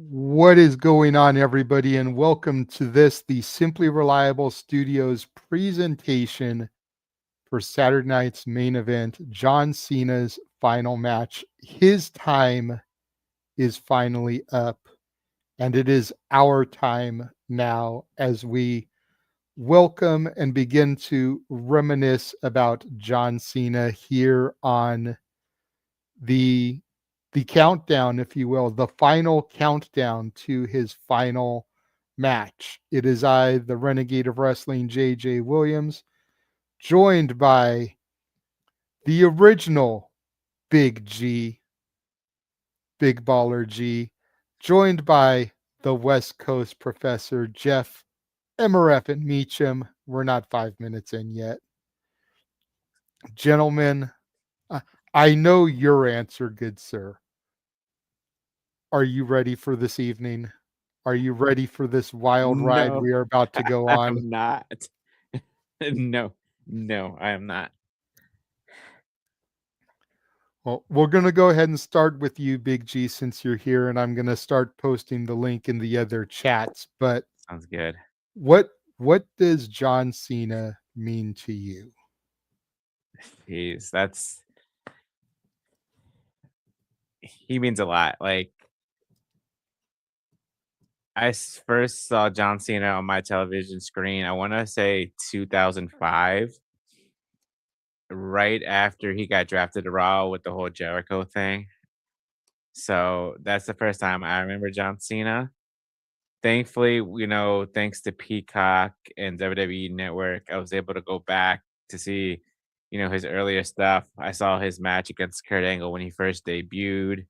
What is going on, everybody, and welcome to the Simply Reliable Studios presentation for Saturday night's main event, John Cena's final match. His time is finally up, and it is our time now as we welcome and begin to reminisce about John Cena here on the countdown, if you will, the final countdown to his final match. It is I, the Renegade of Wrestling, JJ Williams, joined by the original Big G, Big Baller G, joined by the West Coast Professor Jeff MRF and Meacham. We're not 5 minutes in yet. Gentlemen, I know your answer, good sir. Are you ready for this evening? Are you ready for this wild ride No, we are about to go on? I'm not. No, no, I am not. Well, we're going to go ahead and start with you, Big G, since you're here, and I'm going to start posting the link in the other chats. But Sounds good. what what does John Cena mean to you? Jeez, he means a lot. Like first saw John Cena on my television screen. I want to say 2005, right after he got drafted to Raw with the whole Jericho thing. So that's the first time I remember John Cena. Thankfully, thanks to Peacock and WWE Network, I was able to go back to see, his earlier stuff. I saw his match against Kurt Angle when he first debuted.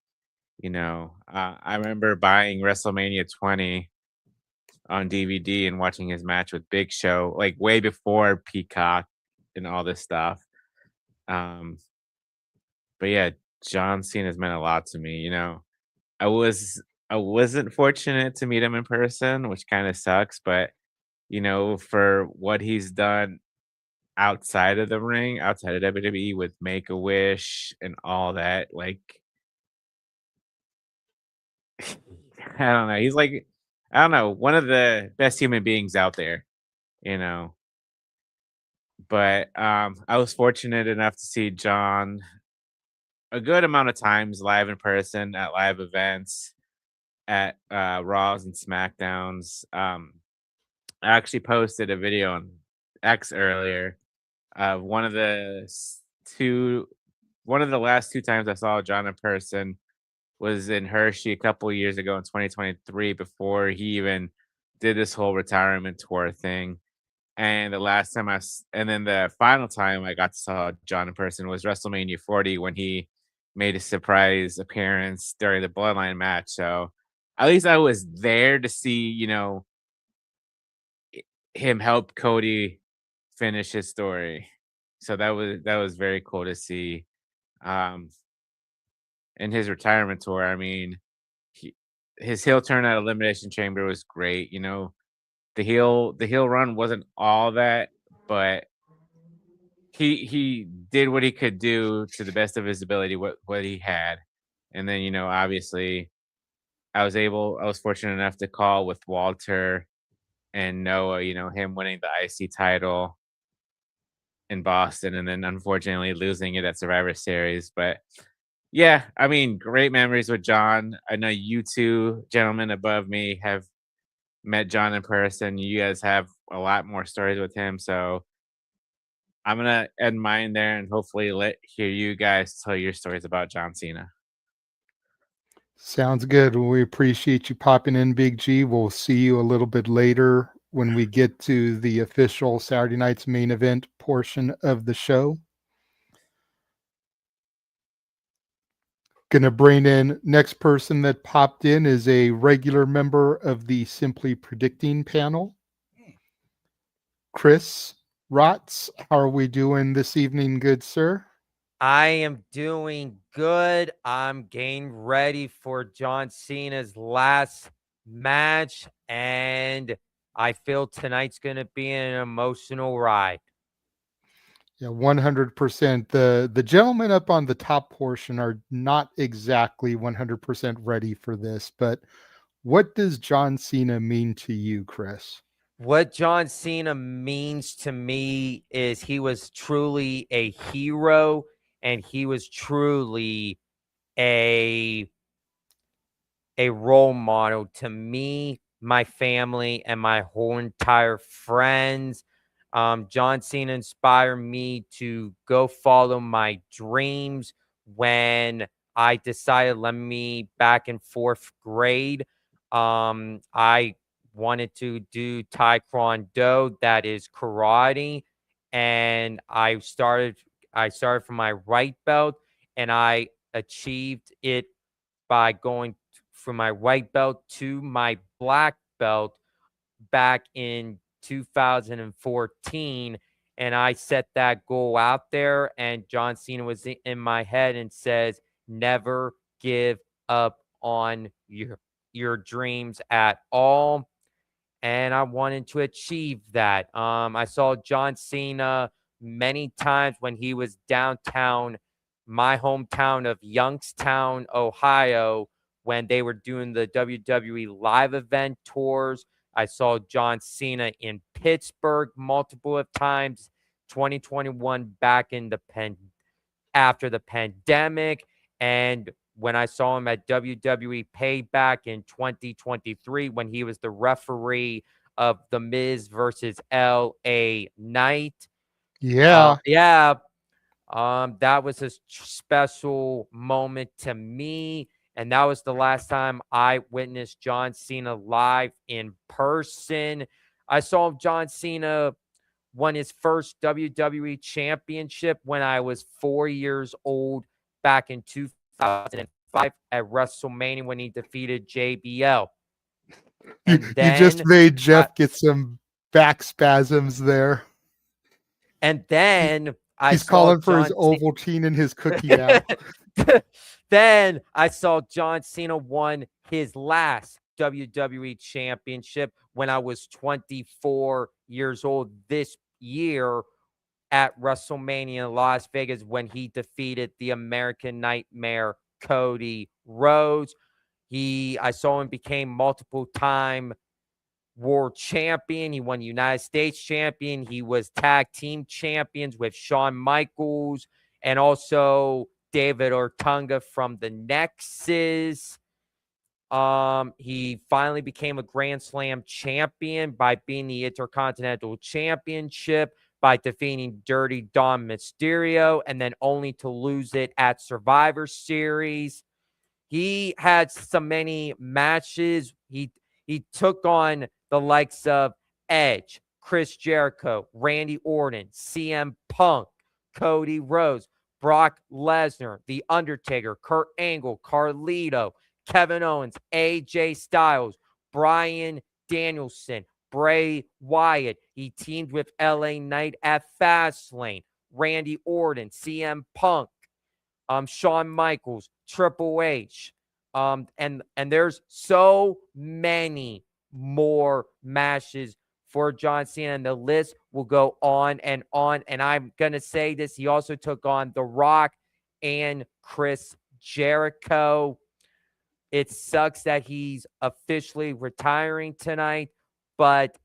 I remember buying WrestleMania 20 on DVD and watching his match with Big Show, like way before Peacock and all this stuff. Um, but yeah, John Cena's meant a lot to me. I was I wasn't fortunate to meet him in person, which kind of sucks, but for what he's done outside of the ring, outside of WWE with Make a Wish and all that, like I don't know. He's like I don't know, one of the best human beings out there, you know. But I was fortunate enough to see John a good amount of times live in person at live events, at Raws and SmackDowns. I actually posted a video on X earlier of two one of the last two times I saw John in person was in Hershey a couple years ago in 2023 before he even did this whole retirement tour thing. And then the final time I got to saw John in person was WrestleMania 40 when he made a surprise appearance during the Bloodline match. So at least I was there to see, him help Cody finish his story. So that was very cool to see. Um, in his retirement tour, I mean, he, his heel turn at Elimination Chamber was great. The heel run wasn't all that, but he did what he could do to the best of his ability, what he had. And then, obviously I was fortunate enough to call with Walter and Noah, him winning the IC title in Boston and then unfortunately losing it at Survivor Series. But yeah, I mean, great memories with John. I know you two gentlemen above me have met John in person. You guys have a lot more stories with him. So I'm gonna end mine there and hopefully hear you guys tell your stories about John Cena. Sounds good. We appreciate you popping in, Big G. We'll see you a little bit later when we get to the official Saturday night's main event portion of the show. Gonna bring in next person that popped in is a regular member of the Simply Predicting panel. Chris Rotz, how are we doing this evening, good sir? I am doing good. I'm getting ready for John Cena's last match, and I feel tonight's going to be an emotional ride. Yeah, 100%. The gentlemen up on the top portion are not exactly 100% ready for this, but What does John Cena mean to you, Chris? What John Cena means to me is he was truly a hero, and he was truly a role model to me, my family, and my whole entire friends. John Cena inspired me to go follow my dreams when I decided, let me back in 4th grade. I wanted to do Taekwondo, that is karate, and I started from my right belt, and I achieved it by going from my white belt to my black belt back in 2014. And I set that goal out there, and John Cena was in my head and says, never give up on your dreams at all. And I wanted to achieve that. I saw John Cena many times when he was downtown, my hometown of Youngstown, Ohio, when they were doing the WWE live event tours. I saw John Cena in Pittsburgh multiple of times, 2021 back in the after the pandemic, and when I saw him at WWE Payback in 2023 when he was the referee of The Miz versus LA Knight. Yeah. That was a special moment to me. And that was the last time I witnessed John Cena live in person. I saw John Cena won his first WWE championship when I was 4 years old back in 2005 at WrestleMania when he defeated JBL. And You then just made Jeff get some back spasms there. And then He's calling for his Ovaltine and his cookie now. Then I saw John Cena won his last WWE championship when I was 24 years old this year at WrestleMania in Las Vegas when he defeated the American Nightmare Cody Rhodes. I saw him became multiple time world champion. He won United States champion. He was tag team champions with Shawn Michaels and also David Ortunga from the Nexus. He finally became a Grand Slam champion by being the Intercontinental Championship by defeating Dirty Dom Mysterio and then only to lose it at Survivor Series. He had so many matches. He took on the likes of Edge, Chris Jericho, Randy Orton, CM Punk, Cody Rhodes, Brock Lesnar, The Undertaker, Kurt Angle, Carlito, Kevin Owens, AJ Styles, Bryan Danielson, Bray Wyatt. He teamed with LA Knight at Fastlane, Randy Orton, CM Punk, Shawn Michaels, Triple H, and there's so many more matches for John Cena, and the list will go on and on. And I'm gonna say this: he also took on The Rock and Chris Jericho. It sucks that he's officially retiring tonight, but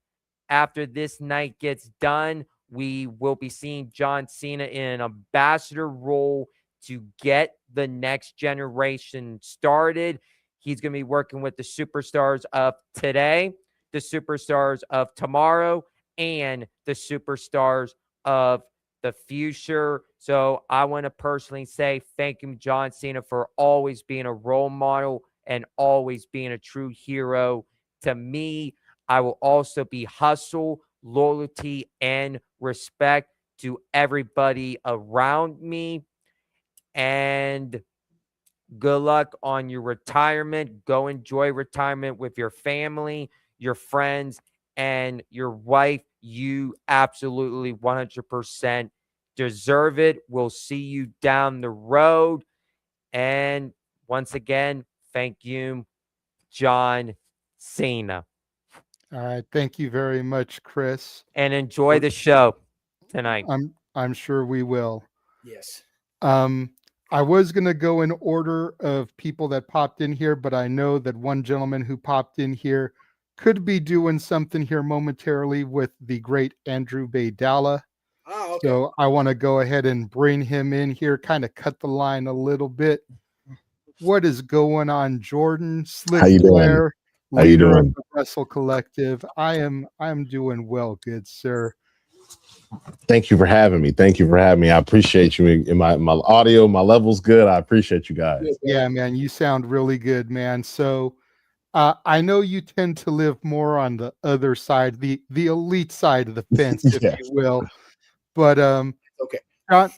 after this night gets done, we will be seeing John Cena in an ambassador role to get the next generation started. He's going to be working with the superstars of today, the superstars of tomorrow, and the superstars of the future. So I want to personally say thank you, John Cena, for always being a role model and always being a true hero to me. I will also be hustle, loyalty, and respect to everybody around me. And good luck on your retirement. Go enjoy retirement with your family, your friends, and your wife. You absolutely 100% deserve it. We'll see you down the road. And once again, thank you, John Cena. All right. Thank you very much, Chris. And enjoy the show tonight. I'm sure we will. Yes. I was going to go in order of people that popped in here, but I know that one gentleman who popped in here could be doing something here momentarily with the great Andrew Baydala. Oh, okay. So I want to go ahead and bring him in here, kind of cut the line a little bit. What is going on, Jordan? Slick How you doing? Blair, How you leader of doing? the Wrestle Collective. I'm doing well, good sir. Thank you for having me. Thank you for having me. I appreciate you. In my audio, my level's good. I appreciate you guys. Yeah, man, you sound really good, man. So I know you tend to live more on the other side, the elite side of the fence, if Yes. you will. But Okay.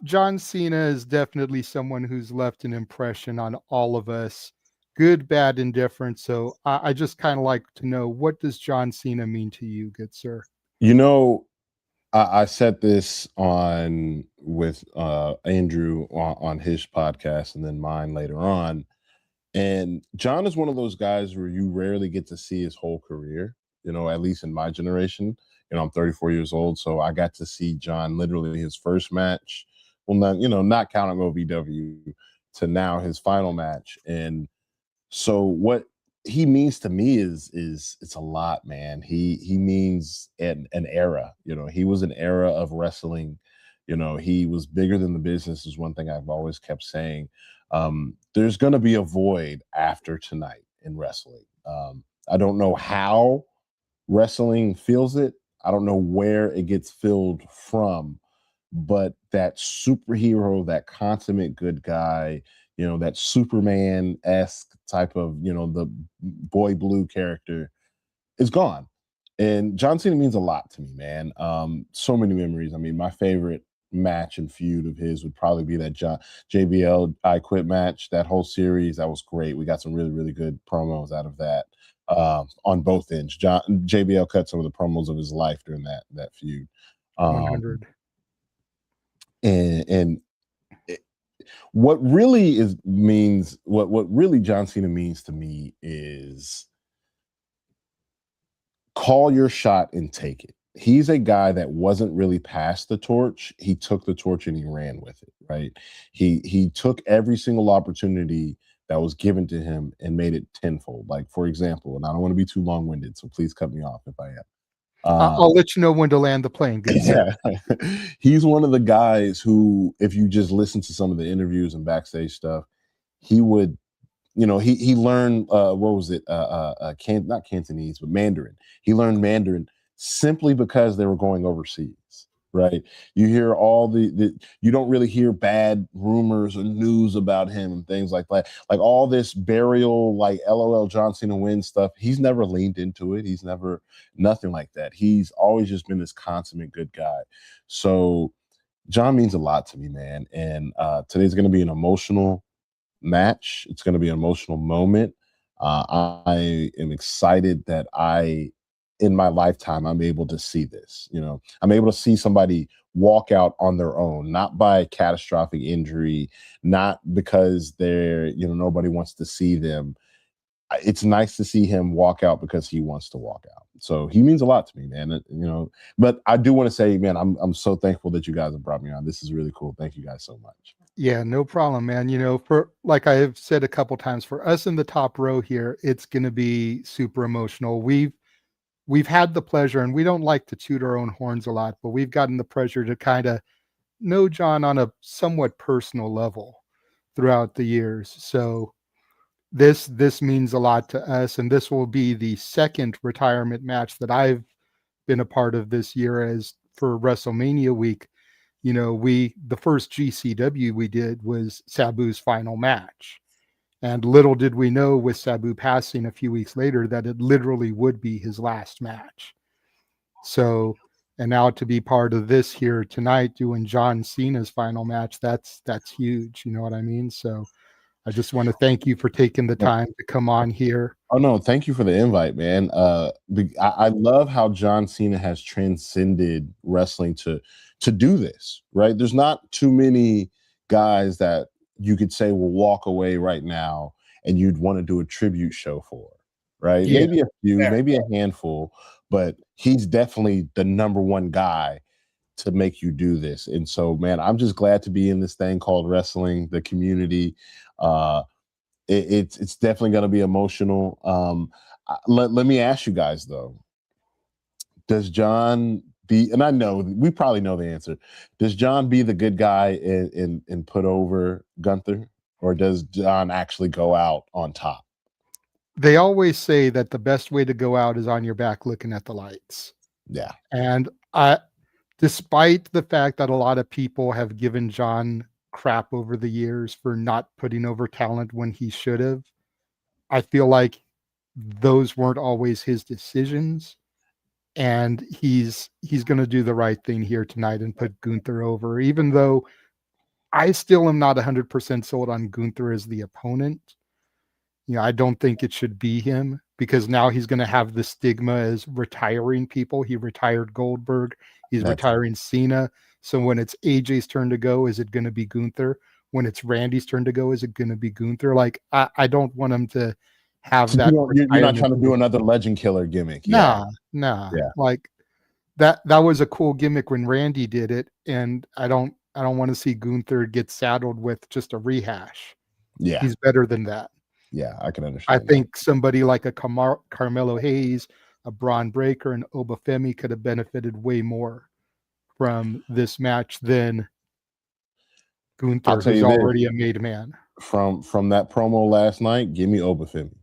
John Cena is definitely someone who's left an impression on all of us, good, bad, indifferent. So I just kind of like to know, what does John Cena mean to you, good sir? You know, I said this on with Andrew on his podcast and then mine later on. And John is one of those guys where you rarely get to see his whole career, you know, at least in my generation. You know, I'm 34 years old, so I got to see John literally his first match. Well, not counting OVW, to now his final match. And so what he means to me is it's a lot, man. He means an era. You know, he was an era of wrestling. You know, he was bigger than the business, is one thing I've always kept saying. There's going to be a void after tonight in wrestling. I don't know how wrestling feels it. I don't know where it gets filled from, but that superhero, that consummate good guy, you know, that Superman-esque type of, you know, the boy blue character is gone. And John Cena means a lot to me, man. So many memories. I mean, my favorite match and feud of his would probably be that JBL I Quit match. That whole series, that was great. We got some really, really good promos out of that on both ends. JBL cut some of the promos of his life during that feud. 100. And what really means what really John Cena means to me is call your shot and take it. He's a guy that wasn't really past the torch. He took the torch and he ran with it, right? He took every single opportunity that was given to him and made it tenfold. Like, for example, and I don't want to be too long-winded, so please cut me off if I am. I'll let you know when to land the plane. Good yeah. He's one of the guys who, if you just listen to some of the interviews and backstage stuff, he would, you know, he learned what was it? Not Cantonese, but Mandarin. He learned Mandarin simply because they were going overseas, right? You hear all the you don't really hear bad rumors or news about him and things like that. Like all this burial, like LOL John Cena wins stuff. He's never leaned into it. He's never nothing like that. He's always just been this consummate good guy. So John means a lot to me, man. And today's going to be an emotional match. It's going to be an emotional moment. I am excited that in my lifetime, I'm able to see this. You know, I'm able to see somebody walk out on their own, not by catastrophic injury, not because nobody wants to see them. It's nice to see him walk out because he wants to walk out. So he means a lot to me, man. You know, but I do want to say, man, I'm so thankful that you guys have brought me on. This is really cool. Thank you guys so much. Yeah, no problem, man. You know, for like I have said a couple times, for us in the top row here, it's going to be super emotional. We've had the pleasure, and we don't like to toot our own horns a lot, but we've gotten the pleasure to kind of know John on a somewhat personal level throughout the years. So this means a lot to us, and this will be the second retirement match that I've been a part of this year as for WrestleMania week. You know, the first GCW we did was Sabu's final match. And little did we know with Sabu passing a few weeks later that it literally would be his last match. So, and now to be part of this here tonight, doing John Cena's final match, that's huge. You know what I mean? So I just want to thank you for taking the time to come on here. Oh no, thank you for the invite, man. I love how John Cena has transcended wrestling to do this, right? There's not too many guys that you could say will walk away right now and you'd want to do a tribute show for, right? Yeah. Maybe a few, maybe a handful, but he's definitely the number one guy to make you do this. And so, man, I'm just glad to be in this thing called wrestling, the community. It's definitely going to be emotional. Let me ask you guys though, does John be, and I know we probably know the answer, does John be the good guy and put over Gunther, or does John actually go out on top? They always say that the best way to go out is on your back looking at the lights. Yeah. And despite the fact that a lot of people have given John crap over the years for not putting over talent when he should have, I feel like those weren't always his decisions. And he's going to do the right thing here tonight and put Gunther over, even though I still am not 100% sold on Gunther as the opponent. I don't think it should be him, because now he's going to have the stigma as retiring people. He retired Goldberg. He's retiring Cena. So when it's AJ's turn to go, is it going to be Gunther? When it's Randy's turn to go, is it going to be Gunther? Like, I don't want him to have that. You're not trying to do another legend killer gimmick. Nah. Yeah. Like that was a cool gimmick when Randy did it. And I don't want to see Gunther get saddled with just a rehash. Yeah. He's better than that. Yeah, I can understand. I think somebody like a Carmelo Hayes, a Braun Breaker, and Oba Femi could have benefited way more from this match than Gunther, who's already a made man. From that promo last night, give me Oba Femi.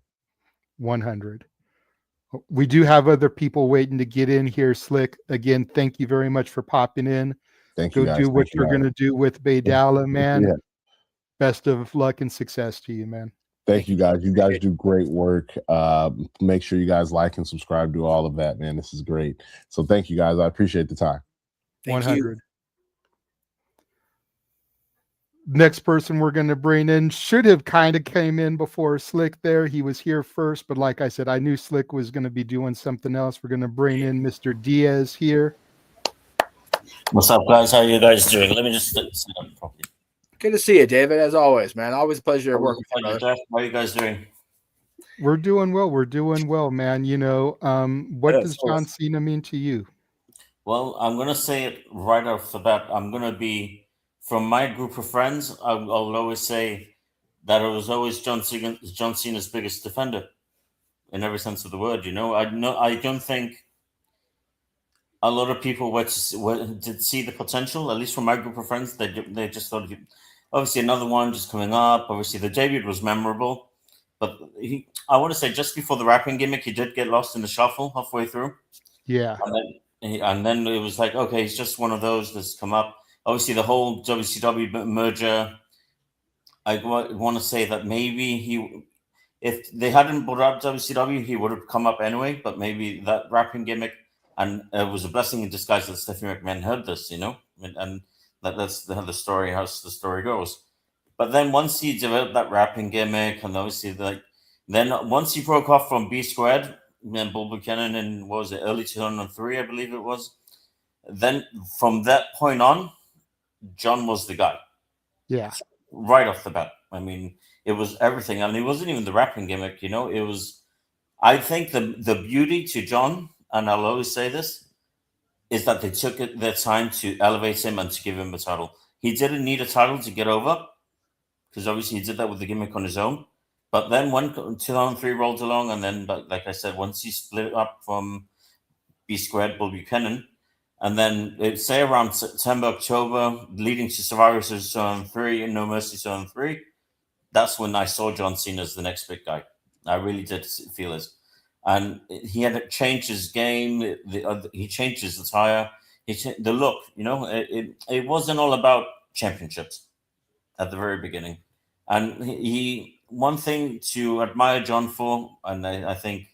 100. We do have other people waiting to get in here. Slick, again, thank you very much for popping in. Thank you, Go guys. do what you're going to do with Bayley, man. Yeah. Best of luck and success to you, man. Thank you, guys. You guys do great work. Make sure you guys like and subscribe, do all of that, man. This is great. So thank you, guys. I appreciate the time. 100. Next person we're going to bring in should have kind of came in before Slick there. He was here first, but like I said, I knew Slick was going to be doing something else. We're going to bring in Mr. Diaz here. What's up, guys? How are you guys doing? Let me just sit up properly. Good to see you, David, as always, man. Always a pleasure to work with you, brother. Jeff, how are you guys doing? We're doing well. We're doing well, man. What does John Cena mean to you? Well, I'm going to say it right off the bat. I'm going to be, from my group of friends, I'll always say that I was always John Cena's biggest defender in every sense of the word. I don't think a lot of people did see the potential, at least from my group of friends. They just thought, obviously, another one just coming up. Obviously, the debut was memorable. But I want to say, just before the rapping gimmick, he did get lost in the shuffle halfway through. Yeah. And then it was like, okay, he's just one of those that's come up. Obviously, the whole WCW merger, I want to say that maybe if they hadn't brought up WCW, he would have come up anyway. But maybe that rapping gimmick, and it was a blessing in disguise that Stephanie McMahon heard this, and that's how the story goes. But then once he developed that rapping gimmick, and obviously then once he broke off from B Squared and Bull Buchanan in, what was it, early 2003, I believe it was. Then from that point on, John was the guy. Yeah. Right off the bat. I mean, it was everything. And it wasn't even the rapping gimmick, it was, I think the beauty to John, and I'll always say this, is that they took their time to elevate him and to give him a title. He didn't need a title to get over, because obviously he did that with the gimmick on his own. But then when 2003 rolled along, and then, like I said, once he split up from B Squared, Bull Buchanan, and then say around September, October, leading to Survivor Series 2003 and No Mercy 2003, that's when I saw John Cena as the next big guy. I really did feel it. And he had to change his game. He changed his attire. The look, it wasn't all about championships at the very beginning. And one thing to admire John for, and I think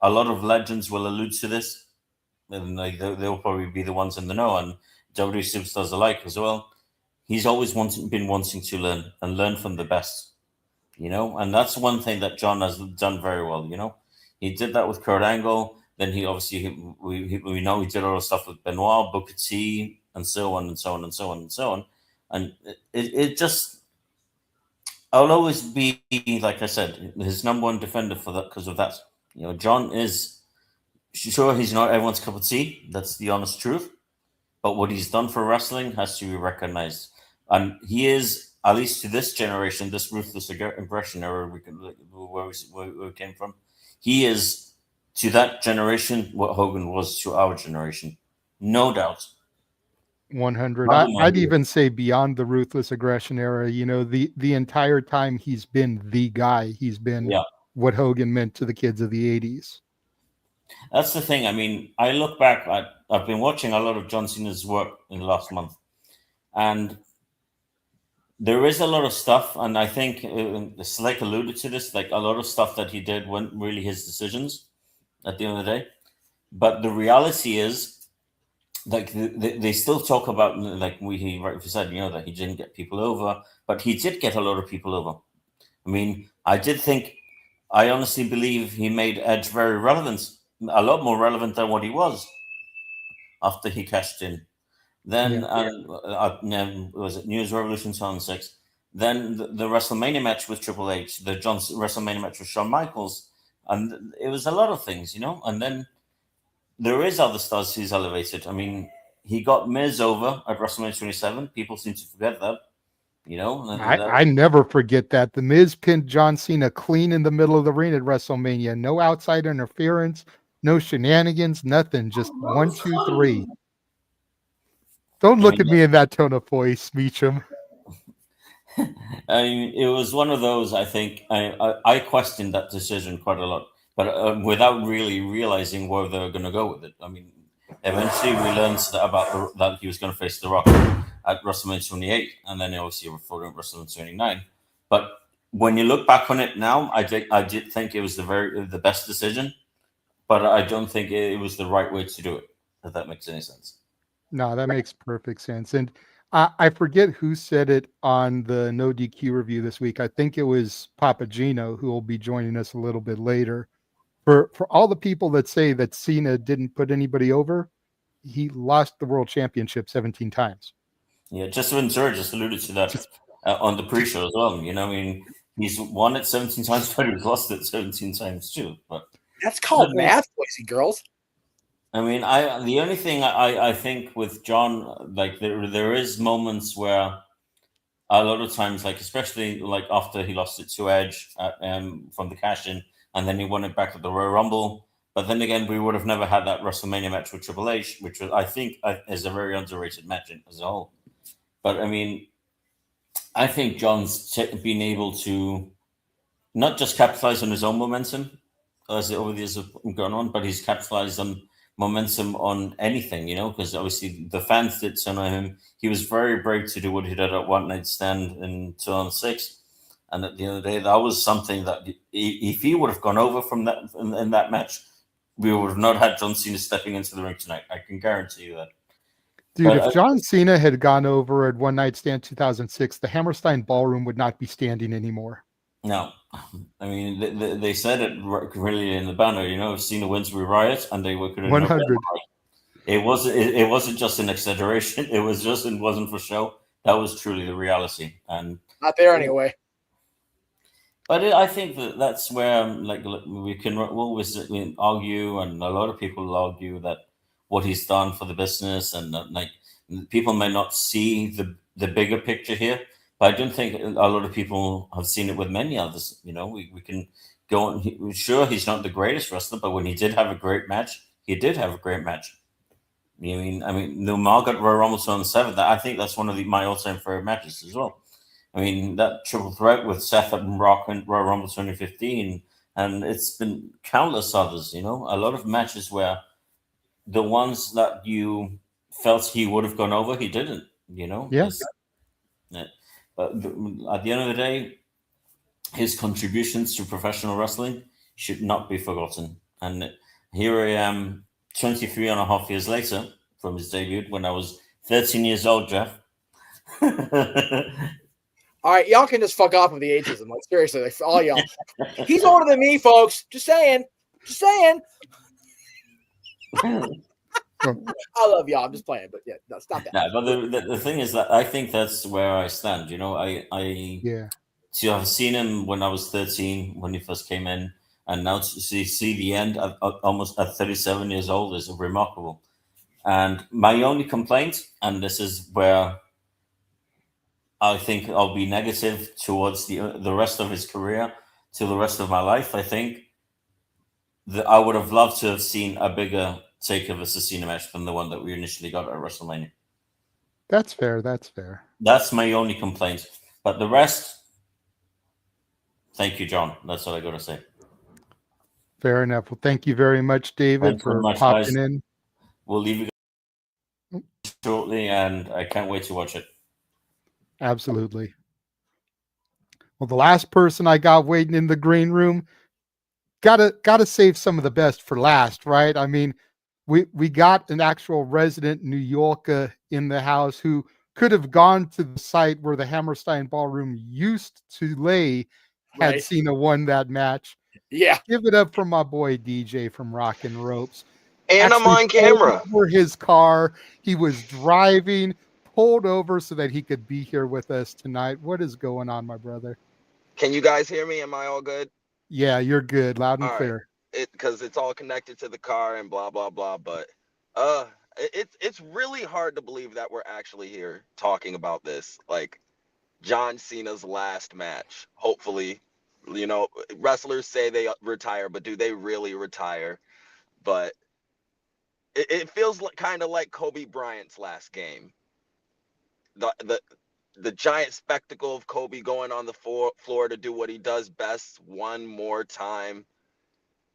a lot of legends will allude to this, and they'll probably be the ones in the know, and WWE superstars alike as well. He's always been wanting to learn from the best, and that's one thing that John has done very well. He did that with Kurt Angle. Then he obviously, we know he did all the stuff with Benoit, Booker T, and so on and so on and so on and so on. And it just, I'll always be, like I said, his number one defender for that, because of that. John is, sure, he's not everyone's cup of tea. That's the honest truth. but what he's done for wrestling has to be recognized. And he is, at least to this generation, this ruthless aggression era where we came from, he is to that generation what Hogan was to our generation. No doubt. 100. Not in my I'd view. even say beyond the ruthless aggression era, the entire time he's been the guy. He's been Yeah. what Hogan meant to the kids of the 80s. That's the thing. I mean, I look back, I've been watching a lot of John Cena's work in the last month, and there is a lot of stuff, and I think Slater alluded to this, like a lot of stuff that he did weren't really his decisions at the end of the day. But the reality is, like, they still talk about, like he rightly said, that he didn't get people over, but he did get a lot of people over. I mean, I honestly believe he made Edge very relevant, a lot more relevant than what he was after he cashed in. Then, was it New Year's Revolution 2006? Then the WrestleMania match with Triple H, the WrestleMania match with Shawn Michaels, and it was a lot of things, And then there is other stars he's elevated. I mean, he got Miz over at WrestleMania 27. People seem to forget that, I never forget that. The Miz pinned John Cena clean in the middle of the ring at WrestleMania. No outside interference, no shenanigans, nothing. Just 1, 2, 3. Don't look at me in that tone of voice, Meacham. I mean, it was one of those. I think I questioned that decision quite a lot, but without really realizing where they were going to go with it. I mean, eventually we learned that he was going to face The Rock at WrestleMania 28, and then obviously before WrestleMania 29. But when you look back on it now, I did think it was the best decision, but I don't think it was the right way to do it. If that makes any sense. No, that makes perfect sense. And I forget who said it on the No DQ review this week. I think it was Papa Gino, who will be joining us a little bit later. For all the people that say that Cena didn't put anybody over, he lost the world championship 17 times. Yeah, Ventura just alluded to that on the pre-show as well. I mean, he's won it 17 times, but he's lost it 17 times too. But that's called math, boys and girls. I mean, the only thing I think with John, like there is moments where a lot of times, like especially like after he lost it to Edge from the cash in, and then he won it back at the Royal Rumble. But then again, we would have never had that WrestleMania match with Triple H, which I think is a very underrated match as a whole. But I mean, I think John's been able to not just capitalize on his own momentum as over the years have gone on, but he's capitalized on momentum on anything, because obviously the fans did turn on him. He was very brave to do what he did at One Night Stand in 2006. And at the end of the day, that was something that if he would have gone over from that in that match, we would have not had John Cena stepping into the ring tonight. I can guarantee you that. Dude, if John Cena had gone over at One Night Stand 2006, the Hammerstein Ballroom would not be standing anymore. No. I mean, they said it really in the banner, if Cena wins, we riot, and they could have 100. It wasn't just an exaggeration. It wasn't for show. That was truly the reality, and not there anyway. But I think that's where we can always argue, and a lot of people argue that what he's done for the business, and people may not see the bigger picture here. But I don't think a lot of people have seen it with many others. We can go on. Sure, he's not the greatest wrestler, but when he did have a great match, he did have a great match. I mean, the Margaret Royal Rumble 2007. I think that's one of my all-time favorite matches as well. I mean, that triple threat with Seth and Rock and Royal Rumble 2015, and it's been countless others. A lot of matches where the ones that you felt he would have gone over, he didn't. Yes. Yeah. But at the end of the day, his contributions to professional wrestling should not be forgotten. And here I am, 23 and a half years later from his debut, when I was 13 years old, Jeff. All right, y'all can just fuck off with the ageism. Like, seriously, all y'all. He's older than me, folks. Just saying. I love y'all. I'm just playing, but yeah, no, stop that. No, but the thing is that I think that's where I stand. To have seen him when I was 13, when he first came in, and now to see the end almost at 37 years old is remarkable. And my only complaint, and this is where I think I'll be negative towards the rest of his career, to the rest of my life. I think that I would have loved to have seen a bigger Taker versus Cena match than the one that we initially got at WrestleMania. That's fair. That's fair. That's my only complaint. But the rest, thank you, John. That's all I got to say. Fair enough. Well, thank you very much, David, Thanks so for much, popping guys. in. We'll leave you guys shortly, and I can't wait to watch it. Absolutely. Well, the last person I got waiting in the green room, gotta save some of the best for last, right? I mean, we got an actual resident New Yorker in the house who could have gone to the site where the Hammerstein Ballroom used to lay had Right. Cena won that match. Yeah. Give it up for my boy DJ from Rockin' Ropes. And I'm Actually on camera. pulled over his car. He was driving, pulled over so that he could be here with us tonight. What is going on, my brother? Can you guys hear me? Am I all good? Yeah, you're good. Loud and All right. clear. Because it's all connected to the car and blah blah blah. But it's really hard to believe that we're actually here talking about this. Like John Cena's last match. Hopefully, you know, wrestlers say they retire, but do they really retire? But it feels like kind of like Kobe Bryant's last game. The giant spectacle of Kobe going on the floor to do what he does best one more time.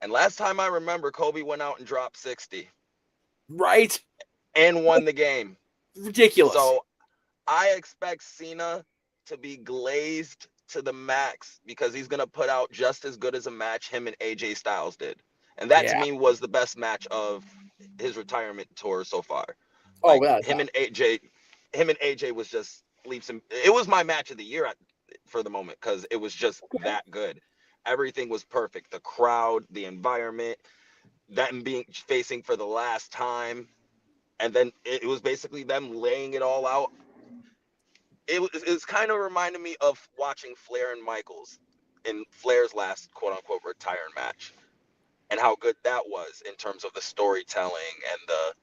And last time I remember, Kobe went out and dropped 60 Right. and won the game. Ridiculous. So I expect Cena to be glazed to the max because he's going to put out just as good as a match him and AJ Styles did. And that to me was the best match of his retirement tour so far. Oh, Like, without him and AJ was just leaps and it was my match of the year for the moment because it was just that good. Everything was perfect. The crowd, the environment, them being facing for the last time, and then it was basically them laying it all out. It's kind of reminded me of watching Flair and Michaels in Flair's last quote unquote retirement match, and how good that was in terms of the storytelling and the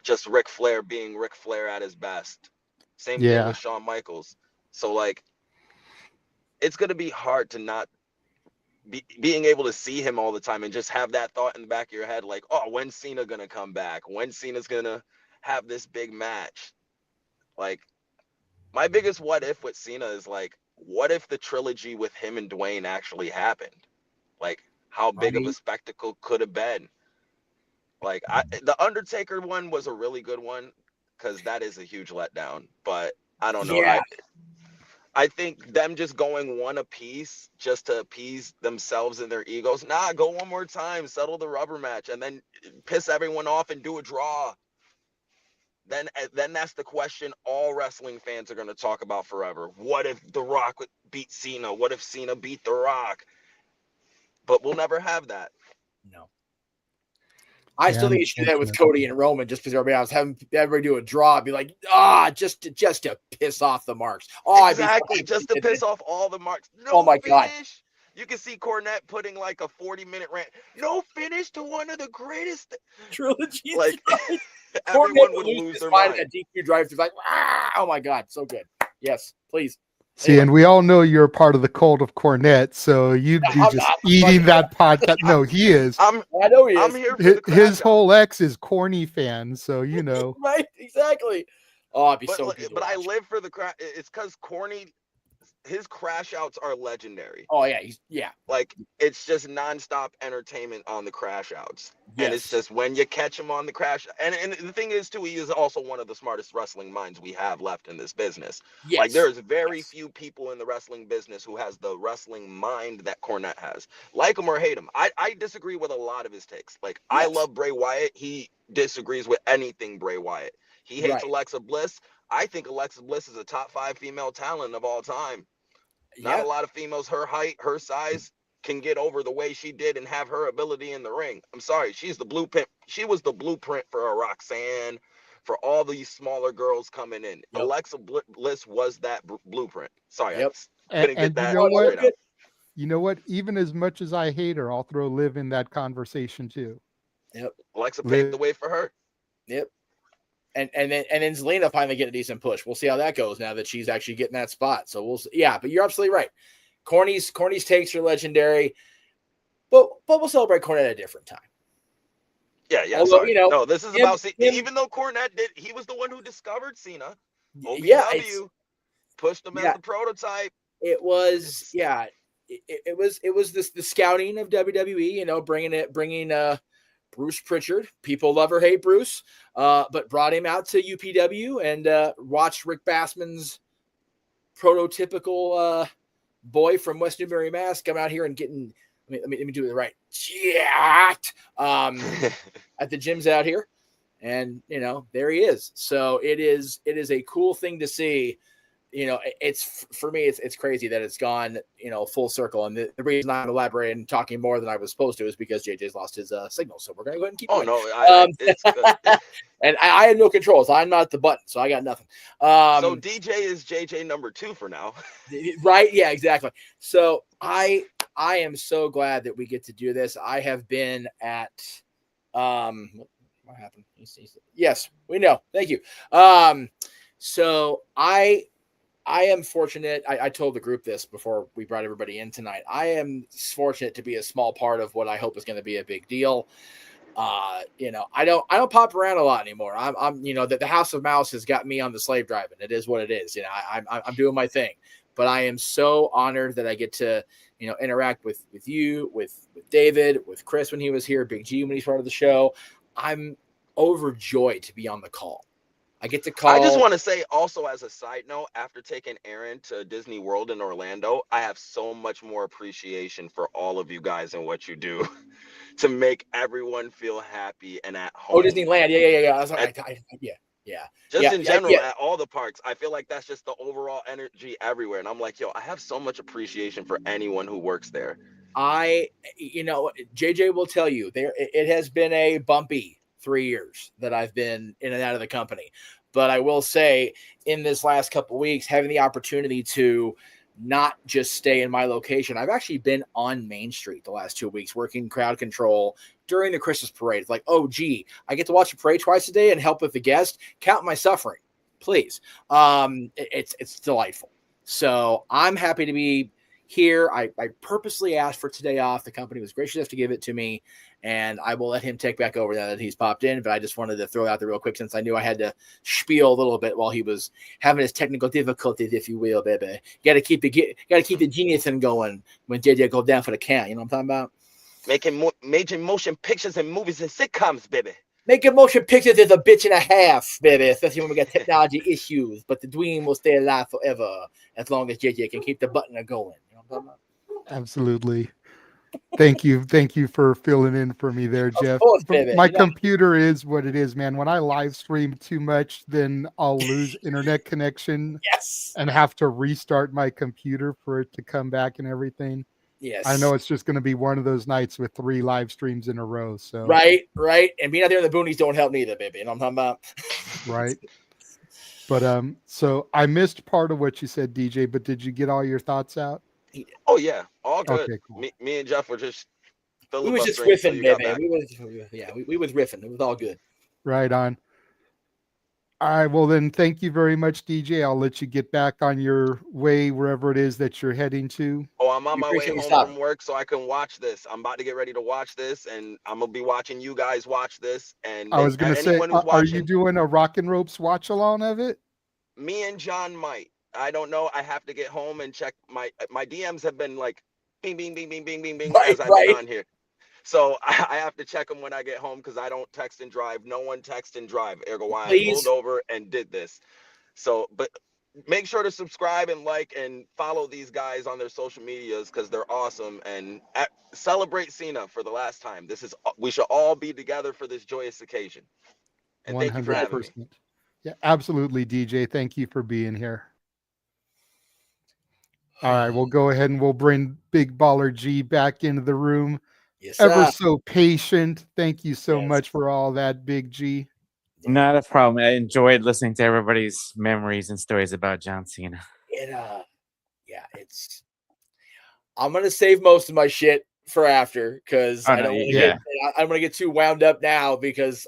just Ric Flair being Ric Flair at his best. Same thing with Shawn Michaels. So like, it's gonna be hard to not being able to see him all the time and just have that thought in the back of your head, like, oh, when's Cena gonna come back? When Cena's gonna have this big match? Like, my biggest what if with Cena is like, what if the trilogy with him and Dwayne actually happened? Like, how big of a spectacle could have been? Like, the Undertaker one was a really good one because that is a huge letdown. But I don't know. Yeah. I think them just going one apiece just to appease themselves and their egos. Nah, go one more time, settle the rubber match, and then piss everyone off and do a draw. Then that's the question all wrestling fans are going to talk about forever. What if The Rock beat Cena? What if Cena beat The Rock? But we'll never have that. No. I still think you should do that with Cody and Roman just because everybody else having everybody do a draw, be like, just to piss off the marks. Oh, exactly, just to piss off all the marks. No oh my God. You can see Cornette putting like a 40-minute rant. No finish to one of the greatest trilogies. Like everyone would lose their mind. At DQ drive through, like, oh my God, so good. Yes, please. See, anyway. And we all know you're part of the cult of Cornette, so you'd be just eating that podcast. No, he is. I know he is. I'm here for his whole ex is corny fans, so you know. Right, exactly. Oh, it'd be so good. But I live for the crash. It's because corny. His crash outs are legendary. Oh yeah, Like, it's just nonstop entertainment on the crash outs. Yes. And it's just when you catch him on the crash. And the thing is too, he is also one of the smartest wrestling minds we have left in this business. Yes. Like, there's very few people in the wrestling business who has the wrestling mind that Cornette has. Like him or hate him. I disagree with a lot of his takes. Like, I love Bray Wyatt. He disagrees with anything Bray Wyatt. He hates Alexa Bliss. I think Alexa Bliss is a top 5 female talent of all time. Not a lot of females her height, her size can get over the way she did and have her ability in the ring. I'm sorry, she's the blueprint. She was the blueprint for a Roxanne, for all these smaller girls coming in. Yep. Alexa Bliss was that blueprint. Sorry, I couldn't get that straight out. You know what? Even as much as I hate her, I'll throw Liv in that conversation too. Yep. Alexa paved the way for her. Yep. And then Zelina finally get a decent push. We'll see how that goes now that she's actually getting that spot. So we'll see. Yeah, but you're absolutely right. Corny's takes are legendary, but we'll celebrate Cornette at a different time. Yeah. Although, sorry. you know, no, this is about even though Cornette he was the one who discovered Cena. OVW pushed him as the prototype. It was it was the scouting of WWE, you know, bringing Bruce Pritchard. People love or hate Bruce, but brought him out to UPW and watched Rick Bassman's prototypical boy from West Newbury, Mass, come out here and getting. Let me do it right. Jacked at the gyms out here, and you know there he is. So it is a cool thing to see. You know, it's for me, it's crazy that it's gone, you know, full circle. And the reason I'm elaborating and talking more than I was supposed to is because JJ's lost his signal. So we're gonna go ahead and keep. It's good. And I had no controls. I'm not the button, so I got nothing. So DJ is JJ number 2 for now. Right? Yeah, exactly. So I am so glad that we get to do this. I have been at what happened? Yes, we know. Thank you. So I am fortunate. I told the group this before we brought everybody in tonight. I am fortunate to be a small part of what I hope is going to be a big deal. You know, I don't pop around a lot anymore. I'm you know, that the House of Mouse has got me on the slave driving. It is what it is. You know, I'm doing my thing, but I am so honored that I get to, you know, interact with you, with David, with Chris when he was here, Big G when he's part of the show. I'm overjoyed to be on the call. I get to call. I just want to say also as a side note, after taking Aaron to Disney World in Orlando, I have so much more appreciation for all of you guys and what you do to make everyone feel happy and at home. Oh, Disneyland. Yeah. I was like, yeah. Just in general, at all the parks, I feel like that's just the overall energy everywhere. And I'm like, yo, I have so much appreciation for anyone who works there. You know, JJ will tell you it has been a bumpy 3 years that I've been in and out of the company. But I will say in this last couple of weeks, having the opportunity to not just stay in my location, I've actually been on Main Street the last 2 weeks working crowd control during the Christmas parade. It's like, oh, gee, I get to watch the parade twice a day and help with the guest. Count my suffering, please. It's delightful. So I'm happy to be here. I purposely asked for today off. The company was gracious enough to give it to me, and I will let him take back over now that he's popped in. But I just wanted to throw it out there real quick since I knew I had to spiel a little bit while he was having his technical difficulties, if you will, baby. Got to keep the genius in going when JJ goes down for the count. You know what I'm talking about? Making major motion pictures and movies and sitcoms, baby. Making motion pictures is a bitch and a half, baby, especially when we got technology issues. But the dream will stay alive forever as long as JJ can keep the button going. You know what I'm talking about? Absolutely. Thank you for filling in for me there, Jeff. Of course, baby. My computer is what it is, man. When I live stream too much, then I'll lose internet connection. Yes. And have to restart my computer for it to come back and everything. Yes. I know it's just going to be one of those nights with 3 live streams in a row. So right. And being out there in the boonies don't help neither, baby. You know what I'm talking about? Right. But so I missed part of what you said, DJ, but did you get all your thoughts out? Oh yeah, all good. Okay, cool. Me and Jeff were just we was just riffing, baby. We was riffing. It was all good. Right on. All right, well then, thank you very much, DJ. I'll let you get back on your way wherever it is that you're heading to. Oh, I'm on my way home from work so I can watch this. I'm about to get ready to watch this, and I'm gonna be watching you guys watch this. And I was gonna say, are you doing a Rock and Ropes watch along of it? Me and John might. I don't know. I have to get home and check my DMs have been like bing, bing, bing, bing, bing, bing, bing as I've been on here. So I have to check them when I get home because I don't text and drive. No one text and drive. Ergo, why I pulled over and did this. So, but make sure to subscribe and like and follow these guys on their social medias because they're awesome. And celebrate Cena for the last time. We should all be together for this joyous occasion. And 100%. Thank you for having me. Yeah, absolutely, DJ. Thank you for being here. All right, we'll go ahead and we'll bring Big Baller G back into the room. Yes, ever so patient. Thank you so much for all that, Big G. Not a problem. I enjoyed listening to everybody's memories and stories about John Cena. I'm gonna save most of my shit for after because Oh, I no, don't want to yeah. get I don't want to get too wound up now because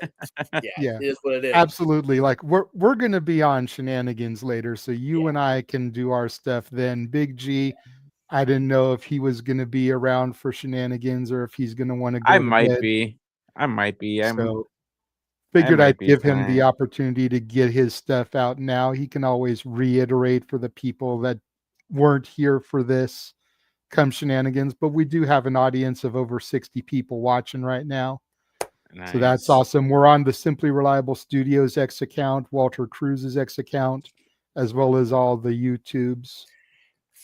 Yeah. it is what it is. Absolutely. Like we're gonna be on shenanigans later, so you and I can do our stuff then. Big G, I didn't know if he was gonna be around for shenanigans or if he's gonna want to go I to might bed. be. I might be. So figured might I'd be give him the tonight. opportunity to get his stuff out now. He can always reiterate for the people that weren't here for this come shenanigans, but we do have an audience of over 60 people watching right now. So that's Nice. awesome. We're on the Simply Reliable Studios X account, Walter Cruz's X account, as well as all the YouTubes.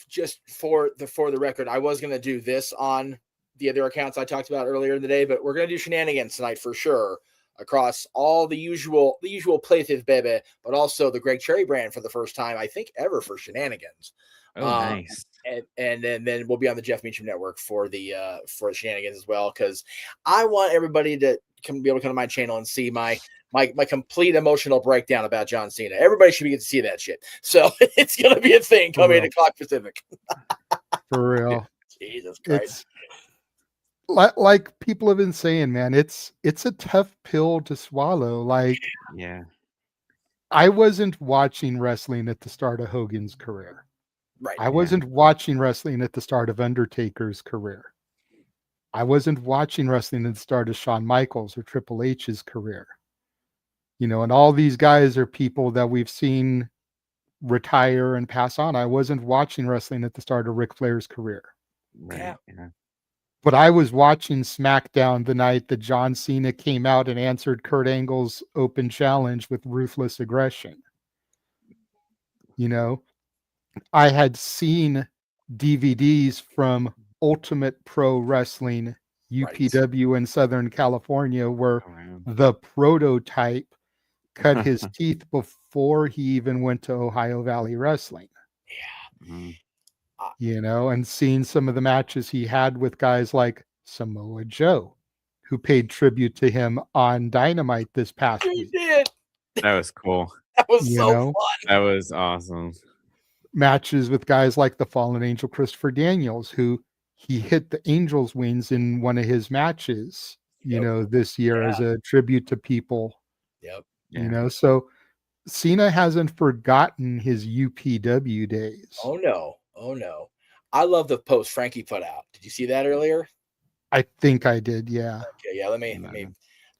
Just for the record, I was going to do this on the other accounts I talked about earlier in the day, but we're going to do shenanigans tonight for sure across all the usual plaything baby, but also the Greg Cherry brand for the first time, I think, ever for shenanigans. Oh, nice. And then we'll be on the Jeff Meacham Network for the shenanigans as well, because I want everybody to be able to come to my channel and see my complete emotional breakdown about John Cena. Everybody should get to see that shit. So it's gonna be a thing coming 8 o'clock Pacific. For real. Jesus Christ. It's like people have been saying, man, it's a tough pill to swallow. Like, Yeah. I wasn't watching wrestling at the start of Hogan's career. Right. I wasn't watching wrestling at the start of Undertaker's career. I wasn't watching wrestling at the start of Shawn Michaels or Triple H's career. You know, and all these guys are people that we've seen retire and pass on. I wasn't watching wrestling at the start of Ric Flair's career. Right. Yeah. But I was watching SmackDown the night that John Cena came out and answered Kurt Angle's open challenge with ruthless aggression. You know, I had seen DVDs from Ultimate Pro Wrestling, UPW in Southern California, where the prototype cut his teeth before he even went to Ohio Valley Wrestling. Yeah. Mm-hmm. You know, and seeing some of the matches he had with guys like Samoa Joe, who paid tribute to him on Dynamite this past week. Did. That was cool. That was so fun. That was awesome. Matches with guys like the Fallen Angel Christopher Daniels, who he hit the Angel's wings in one of his matches, you know, this year as a tribute to people. Yep. You know, so Cena hasn't forgotten his UPW days. Oh no. Oh no. I love the post Frankie put out. Did you see that earlier? I think I did, yeah. Okay, yeah, let me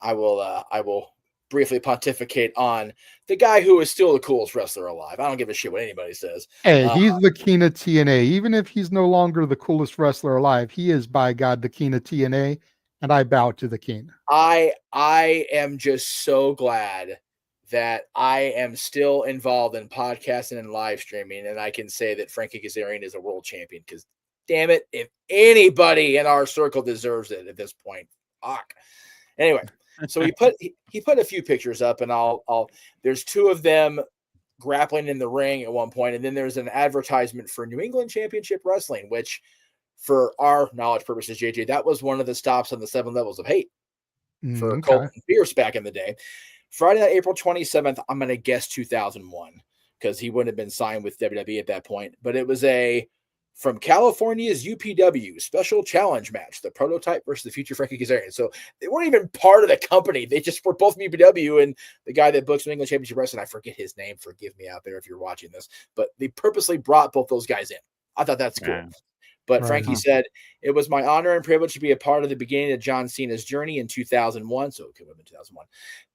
I will briefly pontificate on the guy who is still the coolest wrestler alive. I don't give a shit what anybody says. Hey, he's the king of TNA. Even if he's no longer the coolest wrestler alive, he is, by God, the king of TNA, and I bow to the king. I am just so glad that I am still involved in podcasting and live streaming, and I can say that Frankie Kazarian is a world champion, because damn it, if anybody in our circle deserves it at this point, fuck. Anyway, so he put a few pictures up, and I'll there's two of them grappling in the ring at one point, and then there's an advertisement for New England Championship Wrestling, which, for our knowledge purposes, JJ, that was one of the stops on the 7 Levels of Hate for Colton Pierce back in the day. Friday night, April 27th, I'm going to guess 2001, because he wouldn't have been signed with WWE at that point. But it was a from California's UPW special challenge match, the prototype versus the future Frankie Kazarian. So they weren't even part of the company. They just were both UPW, and the guy that books New England Championship Wrestling, I forget his name. Forgive me out there if you're watching this. But they purposely brought both those guys in. I thought that's cool. Yeah. But Frankie said, it was my honor and privilege to be a part of the beginning of John Cena's journey in 2001. So it could have been 2001.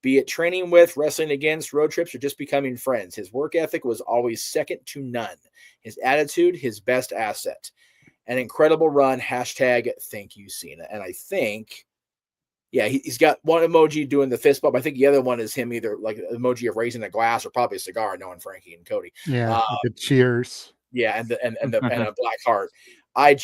Be it training with, wrestling against, road trips, or just becoming friends. His work ethic was always second to none. His attitude, his best asset. An incredible run. Hashtag thank you, Cena. And I think, yeah, he's got one emoji doing the fist bump. I think the other one is him either like an emoji of raising a glass or probably a cigar, knowing Frankie and Cody. Yeah, like a cheers. Yeah, and a black heart. I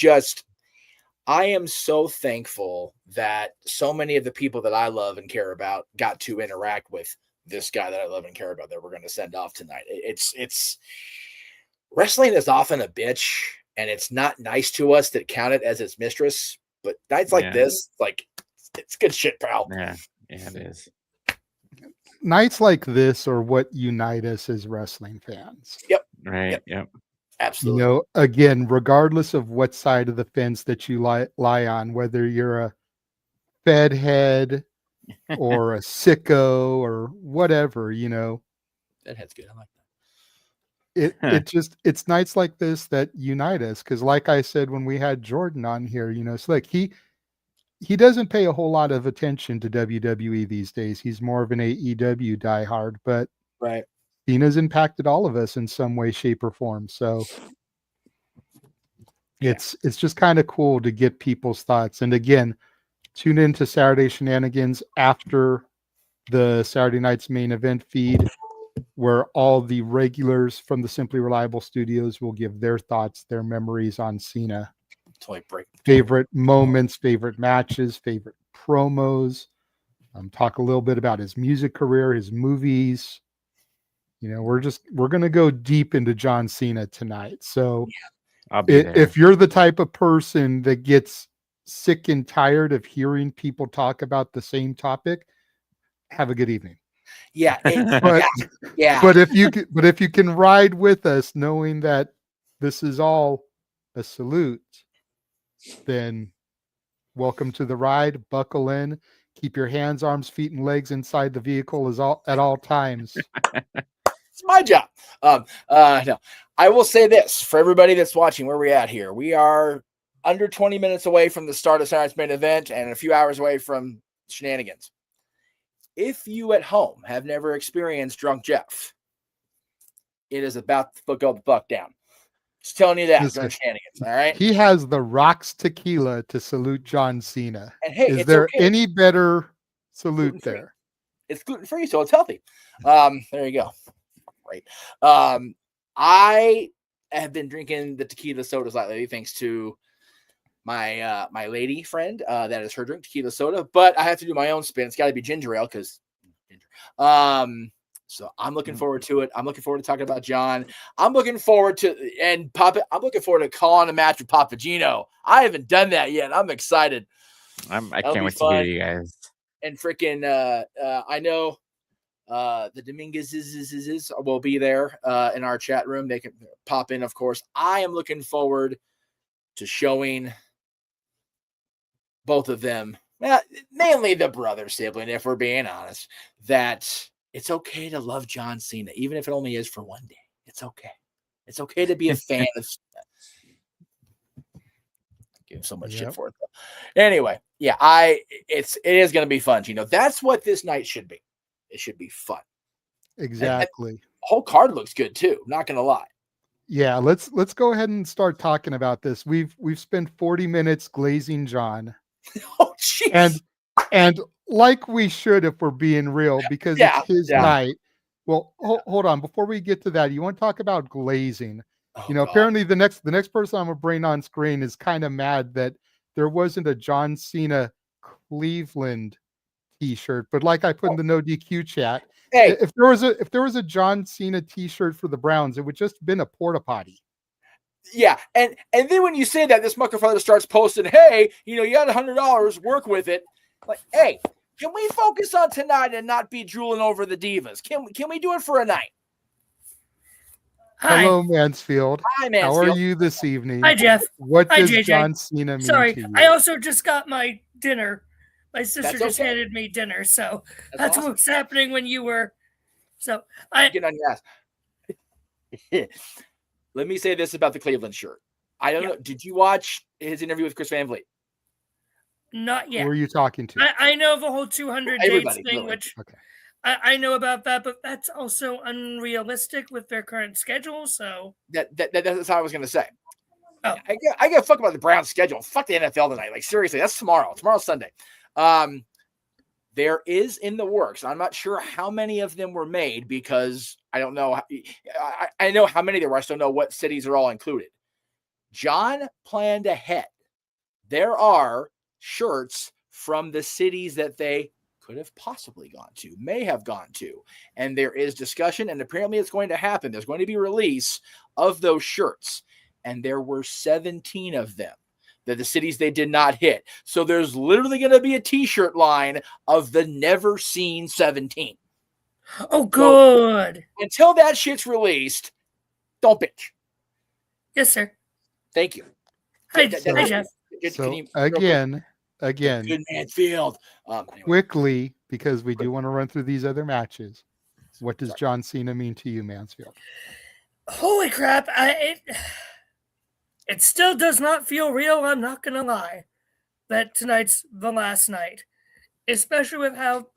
am so thankful that so many of the people that I love and care about got to interact with this guy that I love and care about that we're going to send off tonight. It's wrestling is often a bitch, and it's not nice to us that count it as its mistress. But nights like this, like, it's good shit, pal. Yeah, it is. Nights like this are what unite us as wrestling fans. Yep. Right. Yep. Absolutely. Again, regardless of what side of the fence that you lie on, whether you're a Fed head or a sicko or whatever, That head's good. I like it's nights like this that unite us. Because like I said when we had Jordan on here, Slick, he doesn't pay a whole lot of attention to WWE these days. He's more of an AEW diehard, but that. Right. Cena's impacted all of us in some way, shape, or form. So it's just kind of cool to get people's thoughts. And again, tune into Saturday Shenanigans after the Saturday night's main event feed, where all the regulars from the Simply Reliable Studios will give their thoughts, their memories on Cena. Favorite moments, favorite matches, favorite promos. Talk a little bit about his music career, his movies. We're going to go deep into John Cena tonight. So I'll be there. If you're the type of person that gets sick and tired of hearing people talk about the same topic, have a good evening. Yeah. But if you can ride with us knowing that this is all a salute, then welcome to the ride. Buckle in. Keep your hands, arms, feet, and legs inside the vehicle at all times. It's my job. No, I will say this for everybody that's watching. Where we're at here, we are under 20 minutes away from the start of Saturday's main event and a few hours away from Shenanigans. If you at home have never experienced Drunk Jeff, it is about to go the fuck down. Just telling you that. Listen, Shenanigans, all right? He has the Rocks tequila to salute John Cena. And hey, is there any better salute gluten-free. there? It's gluten-free, so it's healthy. There you go. Right. I have been drinking the tequila sodas lately, thanks to my my lady friend. That is her drink, tequila soda. But I have to do my own spin. It's got to be ginger ale because ginger. So I'm looking forward to it. I'm looking forward to talking about John. I'm looking forward to I'm looking forward to calling a match with Papagino. I haven't done that yet. I'm excited. I can't wait to hear you guys. And freaking I know the Dominguez will be there in our chat room. They can pop in, of course. I am looking forward to showing both of them, mainly the brother sibling, if we're being honest, that it's okay to love John Cena, even if it only is for one day. It's okay. It's okay to be a fan of Cena. I give so much shit for it, though. Anyway, yeah, it is going to be fun. That's what this night should be. It should be fun. Exactly. And the whole card looks good too. Not going to lie. Yeah, let's go ahead and start talking about this. We've spent 40 minutes glazing John. Oh, jeez. And like we should, if we're being real, because it's his night. Well, hold on. Before we get to that, you want to talk about glazing? God. Apparently the next person I'm gonna bring on screen is kind of mad that there wasn't a John Cena Cleveland T-shirt. But like I put in the No DQ chat, hey, if there was a John Cena T-shirt for the Browns, it would just been a porta potty. Yeah, and then when you say that, this motherfucker starts posting, "Hey, you got $100, work with it." Like, hey, can we focus on tonight and not be drooling over the divas? Can we do it for a night? Hi. Hello, Mansfield. Hi, Mansfield. How are you this evening? Hi, Jeff. What Hi, does JJ. John Cena mean Sorry, to you? I also just got my dinner. My sister That's just okay. handed me dinner, so That's awesome. what's happening when you were. So I get on your ass. Let me say this about the Cleveland shirt. I don't know. Did you watch his interview with Chris Van Vliet? Not yet. Who are you talking to? I know the whole 200 dates thing, really. which Okay. I know about that, but that's also unrealistic with their current schedule. So that's how I was going to say. Oh. I give a fuck about the Browns schedule. Fuck the NFL tonight. Like, seriously, that's tomorrow. Tomorrow's Sunday. There is in the works. I'm not sure how many of them were made because I don't know. I know how many there were. I still don't know what cities are all included. John planned ahead. There are shirts from the cities that they could have possibly gone to, may have gone to. And there is discussion, and apparently it's going to happen. There's going to be a release of those shirts. And there were 17 of them. The cities they did not hit. So there's literally going to be a t-shirt line of the never seen 17. Oh, good. So, until that shit's released, don't bitch. Yes, sir. Thank you. Hi, That- hi, Jeff. So real quick, again, good man field. Anyway, quickly, because we do want to run through these other matches. What does John Cena mean to you, Mansfield? Holy crap! It still does not feel real. I'm not gonna lie. That tonight's the last night, especially with how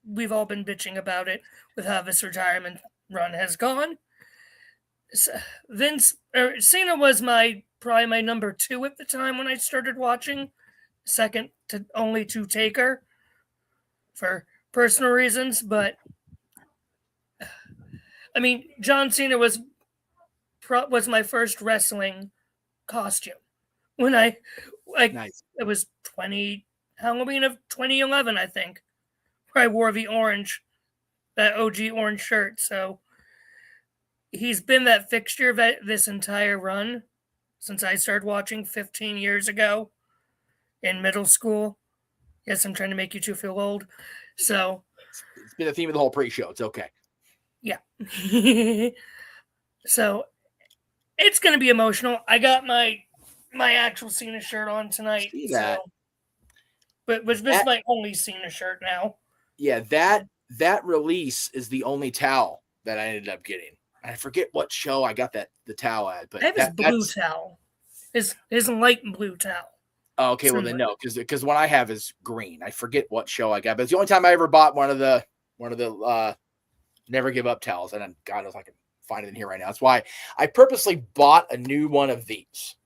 we've all been bitching about it, with how this retirement run has gone. Cena was probably my number 2 at the time when I started watching, second to only to Taker for personal reasons. But I mean, John Cena was my first wrestling costume when nice. it was Halloween of 2011, I think, where I wore that OG orange shirt. So he's been that fixture this entire run since I started watching 15 years ago in middle school. Yes, I'm trying to make you two feel old. So It's been the theme of the whole pre-show. It's okay. Yeah. So it's going to be emotional. I got my actual Cena shirt on tonight. See that. So, but was this my only Cena shirt now? Yeah, that release is the only towel that I ended up getting. I forget what show I got the towel at, but I have his blue towel. His light blue towel. Oh, okay, well then no, because what I have is green. I forget what show I got, but it's the only time I ever bought one of the Never Give Up towels, and God knows I can find it in here right now. That's why I purposely bought a new one of these,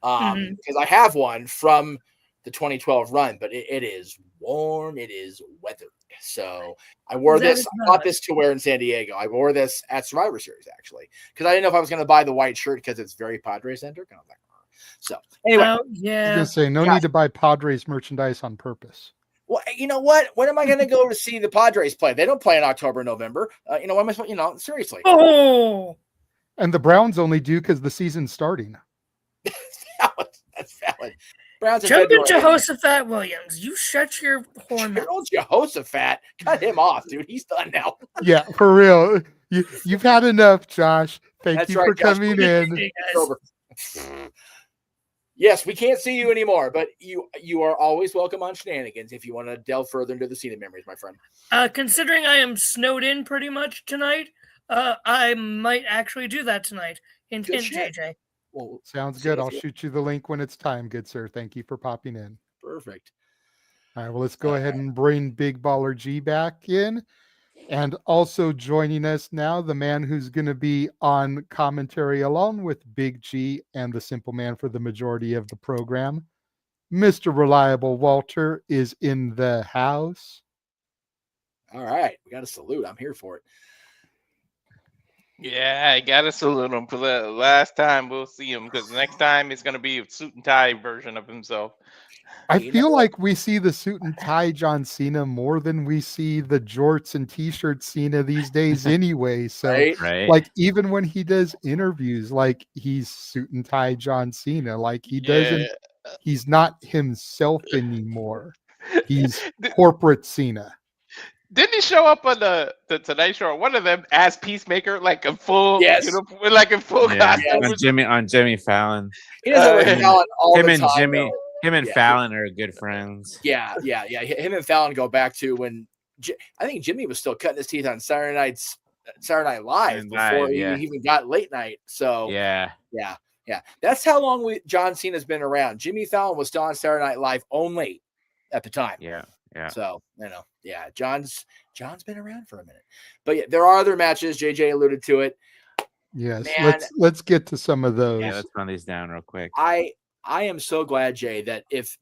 because I have one from the 2012 run, but it is worn, it is weathered. So I wore this. I bought this to wear in San Diego. I wore this at Survivor Series actually, because I didn't know if I was going to buy the white shirt because it's very Padres centric. And I was like, so anyway, yeah. I was gonna say no need to buy Padres merchandise on purpose. Well, you know what? When am I going to go to see the Padres play? They don't play in October, November. When am I? Seriously. Oh, and the Browns only do because the season's starting. That's valid. Browns jump in Jehoshaphat Williams. You shut your horn mouth. Jehoshaphat, cut him off, dude. He's done now. Yeah, for real. You've had enough, Josh. Thank you for coming in. Yes, we can't see you anymore, but you are always welcome on Shenanigans if you want to delve further into the Cena memories, my friend. Considering I am snowed in pretty much tonight, I might actually do that tonight. Hint, JJ. Well, sounds good. I'll shoot you the link when it's time, good sir. Thank you for popping in. Perfect. All right, well, let's go ahead and bring Big Baller G back in. And also joining us now, the man who's going to be on commentary along with Big G and the Simple Man for the majority of the program. Mr. Reliable Walter is in the house. All right. We got a salute. I'm here for it. Yeah, I got to salute him for the last time we'll see him, because next time it's going to be a suit and tie version of himself. I feel like we see the suit and tie John Cena more than we see the jorts and t-shirt Cena these days anyway. So right. like even when he does interviews, like he's suit and tie John Cena, like he's not himself anymore. He's corporate Cena. Didn't he show up on the Tonight Show? One of them as Peacemaker, like a full uniform, like a full costume. On Jimmy Fallon. He does Fallon all the time. Him and Fallon are good friends. Yeah. Him and Fallon go back to when I think Jimmy was still cutting his teeth on Saturday Night Live before he even got late night. So yeah. That's how long John Cena's been around. Jimmy Fallon was still on Saturday Night Live only at the time. Yeah. So John's been around for a minute, but there are other matches. JJ alluded to it. Yes, man, let's get to some of those. Yeah, let's run these down real quick. I am so glad, Jay, that if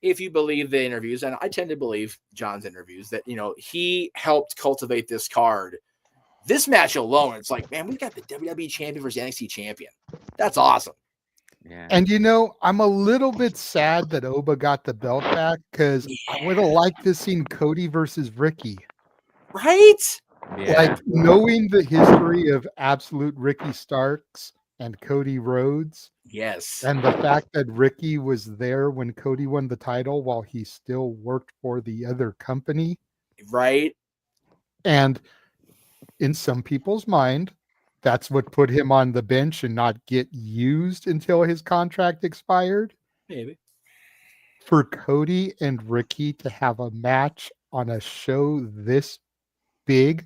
you believe the interviews, and I tend to believe John's interviews, that he helped cultivate this card. This match alone, it's like, man, we've got the WWE champion versus NXT champion. That's awesome. Yeah. And I'm a little bit sad that Oba got the belt back, because I would have liked to seen Cody versus Ricky. Right? Yeah. Like knowing the history of absolute Ricky Starks and Cody Rhodes. Yes. And the fact that Ricky was there when Cody won the title while he still worked for the other company. Right. And in some people's mind, that's what put him on the bench and not get used until his contract expired. Maybe. For Cody and Ricky to have a match on a show this big,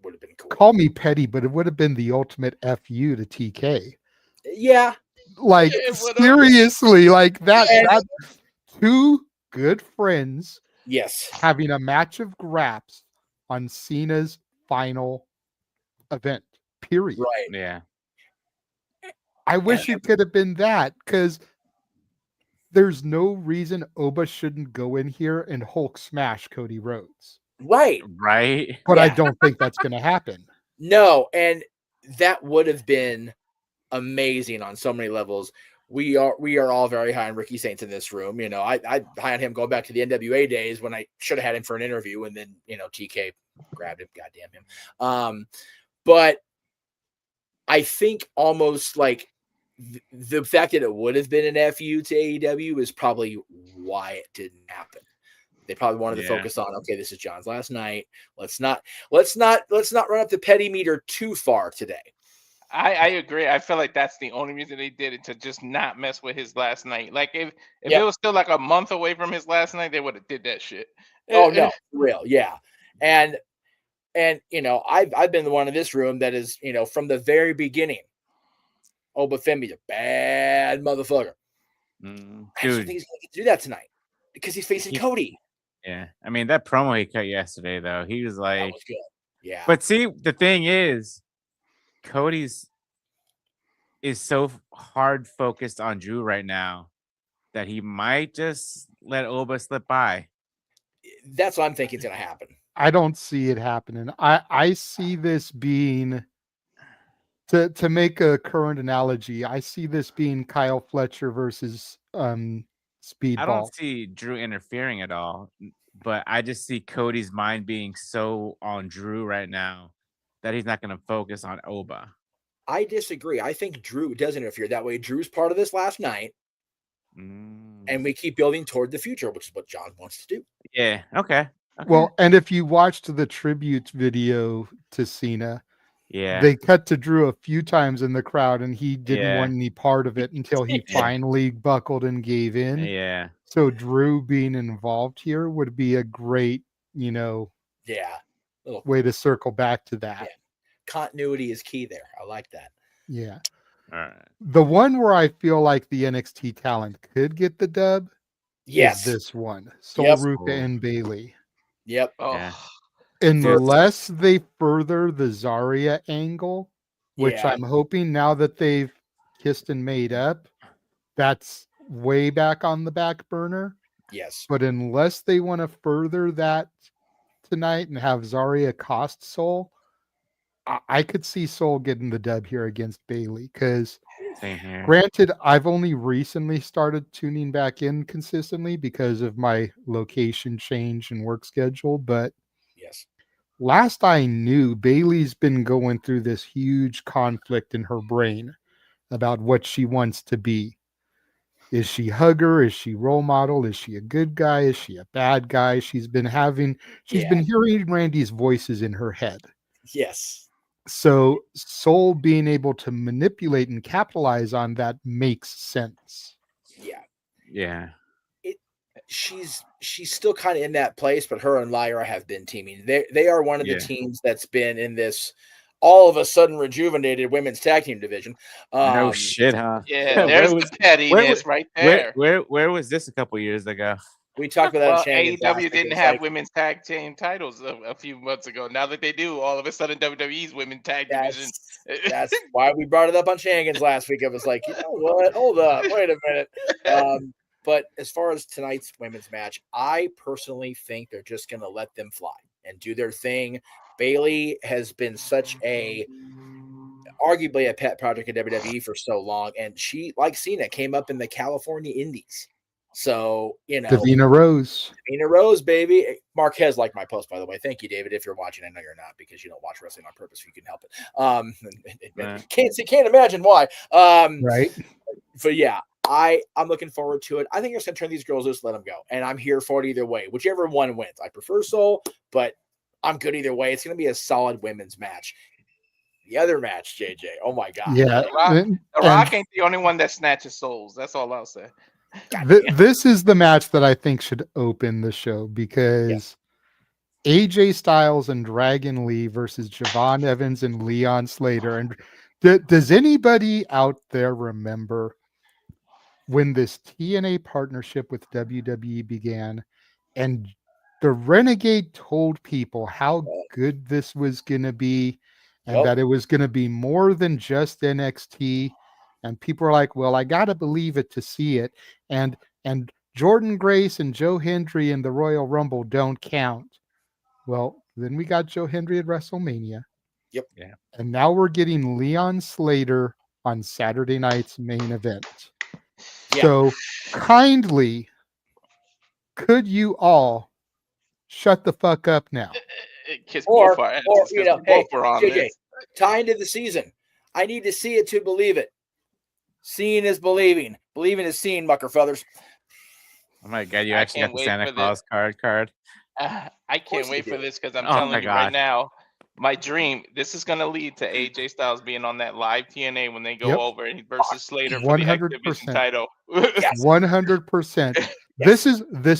Would have been cool. call me petty, but it would have been the ultimate FU to TK. Yeah. Like, seriously, like that two good friends Yes. having a match of graps on Cena's final event, period. Right. Yeah. I wish it could have been that, because there's no reason Oba shouldn't go in here and Hulk smash Cody Rhodes. Right. Right. But I Yeah. don't think that's going to happen. No, and that would have been amazing on so many levels. We are all very high on Ricky Saints in this room. You know, I high on him going back to the NWA days when I should have had him for an interview, and then, you know, TK grabbed him. Goddamn him. But I think almost like the fact that it would have been an FU to AEW is probably why it didn't happen. They probably wanted to focus on, okay, this is John's last night. Let's not run up the petty meter too far today. I agree. I feel like that's the only reason they did it, to just not mess with his last night. Like if it was still like a month away from his last night, they would have did that shit. Oh no, for real, yeah. And you know, I've been the one in this room that is, you know, from the very beginning, Oba Femi's a bad motherfucker. I don't think he's gonna get to do that tonight because he's facing Cody. Yeah. I mean, that promo he cut yesterday, though, he was like, That was good. Yeah. But see, the thing is, Cody's is so hard focused on Drew right now that he might just let Oba slip by. That's what I'm thinking is going to happen. I don't see it happening. I see this being, to make a current analogy, I see this being Kyle Fletcher versus Speedball. I don't see Drew interfering at all, but I just see Cody's mind being so on Drew right now that he's not going to focus on Oba. I disagree. I think Drew does interfere. That way, Drew's part of this last night, and we keep building toward the future, which is what John wants to do. Yeah. Okay. Well, and if you watched the tribute video to Cena, they cut to Drew a few times in the crowd, and he didn't want any part of it until he finally buckled and gave in. Yeah. So Drew being involved here would be a great, you know, way to circle back to that. Yeah. Continuity is key there. I like that. Yeah. All right. The one where I feel like the NXT talent could get the dub is this one. Ruca and Bayley. Yep. Oh. Yeah. Unless they further the Zarya angle, which I'm hoping now that they've kissed and made up, that's way back on the back burner. Yes. But unless they want to further that tonight and have Zarya cost Soul, I could see Soul getting the dub here against Bayley, because granted, I've only recently started tuning back in consistently because of my location change and work schedule. But last I knew, Bayley's been going through this huge conflict in her brain about what she wants to be. Is she hugger? Is she role model? Is she a good guy? Is she a bad guy? She's been hearing Randy's voices in her head. Yes. So Soul being able to manipulate and capitalize on that makes sense. Yeah. Yeah. She's still kind of in that place, but her and Lyra have been teaming. They are one of the teams that's been in this all of a sudden rejuvenated women's tag team division. No shit, huh? Yeah, there's the pettiness right there. Where was this a couple years ago? We talked about that. AEW didn't have women's tag team titles a few months ago. Now that they do, all of a sudden WWE's women's tag division. That's why we brought it up on Shenanigans last week. I was like, you know what? Hold up, wait a minute. But as far as tonight's women's match, I personally think they're just going to let them fly and do their thing. Bayley has been arguably a pet project in WWE for so long, and she, like Cena, came up in the California Indies. So, you know, Davina Rose, baby. Marquez liked my post, by the way. Thank you, David. If you're watching, I know you're not because you don't watch wrestling on purpose. If you can help it, can't imagine why. Right. But yeah, I'm looking forward to it. I think I'm just gonna turn these girls loose, let them go, and I'm here for it either way. Whichever one wins, I prefer Soul, but I'm good either way. It's gonna be a solid women's match. the other match, JJ. Oh my god. Yeah. The Rock ain't the only one that snatches souls. That's all I'll say. This is the match that I think should open the show because AJ Styles and Dragon Lee versus Javon Evans and Leon Slater. And does anybody out there remember when this TNA partnership with WWE began and the Renegade told people how good this was going to be and that it was going to be more than just NXT? And people are like, well, I got to believe it to see it. And Jordan Grace and Joe Hendry in the Royal Rumble don't count. Well, then we got Joe Hendry at WrestleMania. Yep. Yeah. And now we're getting Leon Slater on Saturday night's main event. Yeah. So kindly, could you all shut the fuck up now? Kiss Or both our asses, or 'cause you know, we hey, both were on JJ, this. tie into the season. I need to see it to believe it. Seeing is believing. Believing is seeing, mucker feathers. Oh my god, you I actually got can't the wait Santa for Claus card. I can't he wait for did. this because I'm Oh my telling you God. right now, my dream. This is gonna lead to AJ Styles being on that live TNA when they go Yep. over versus Slater for the X Division 100%. title. 100%. This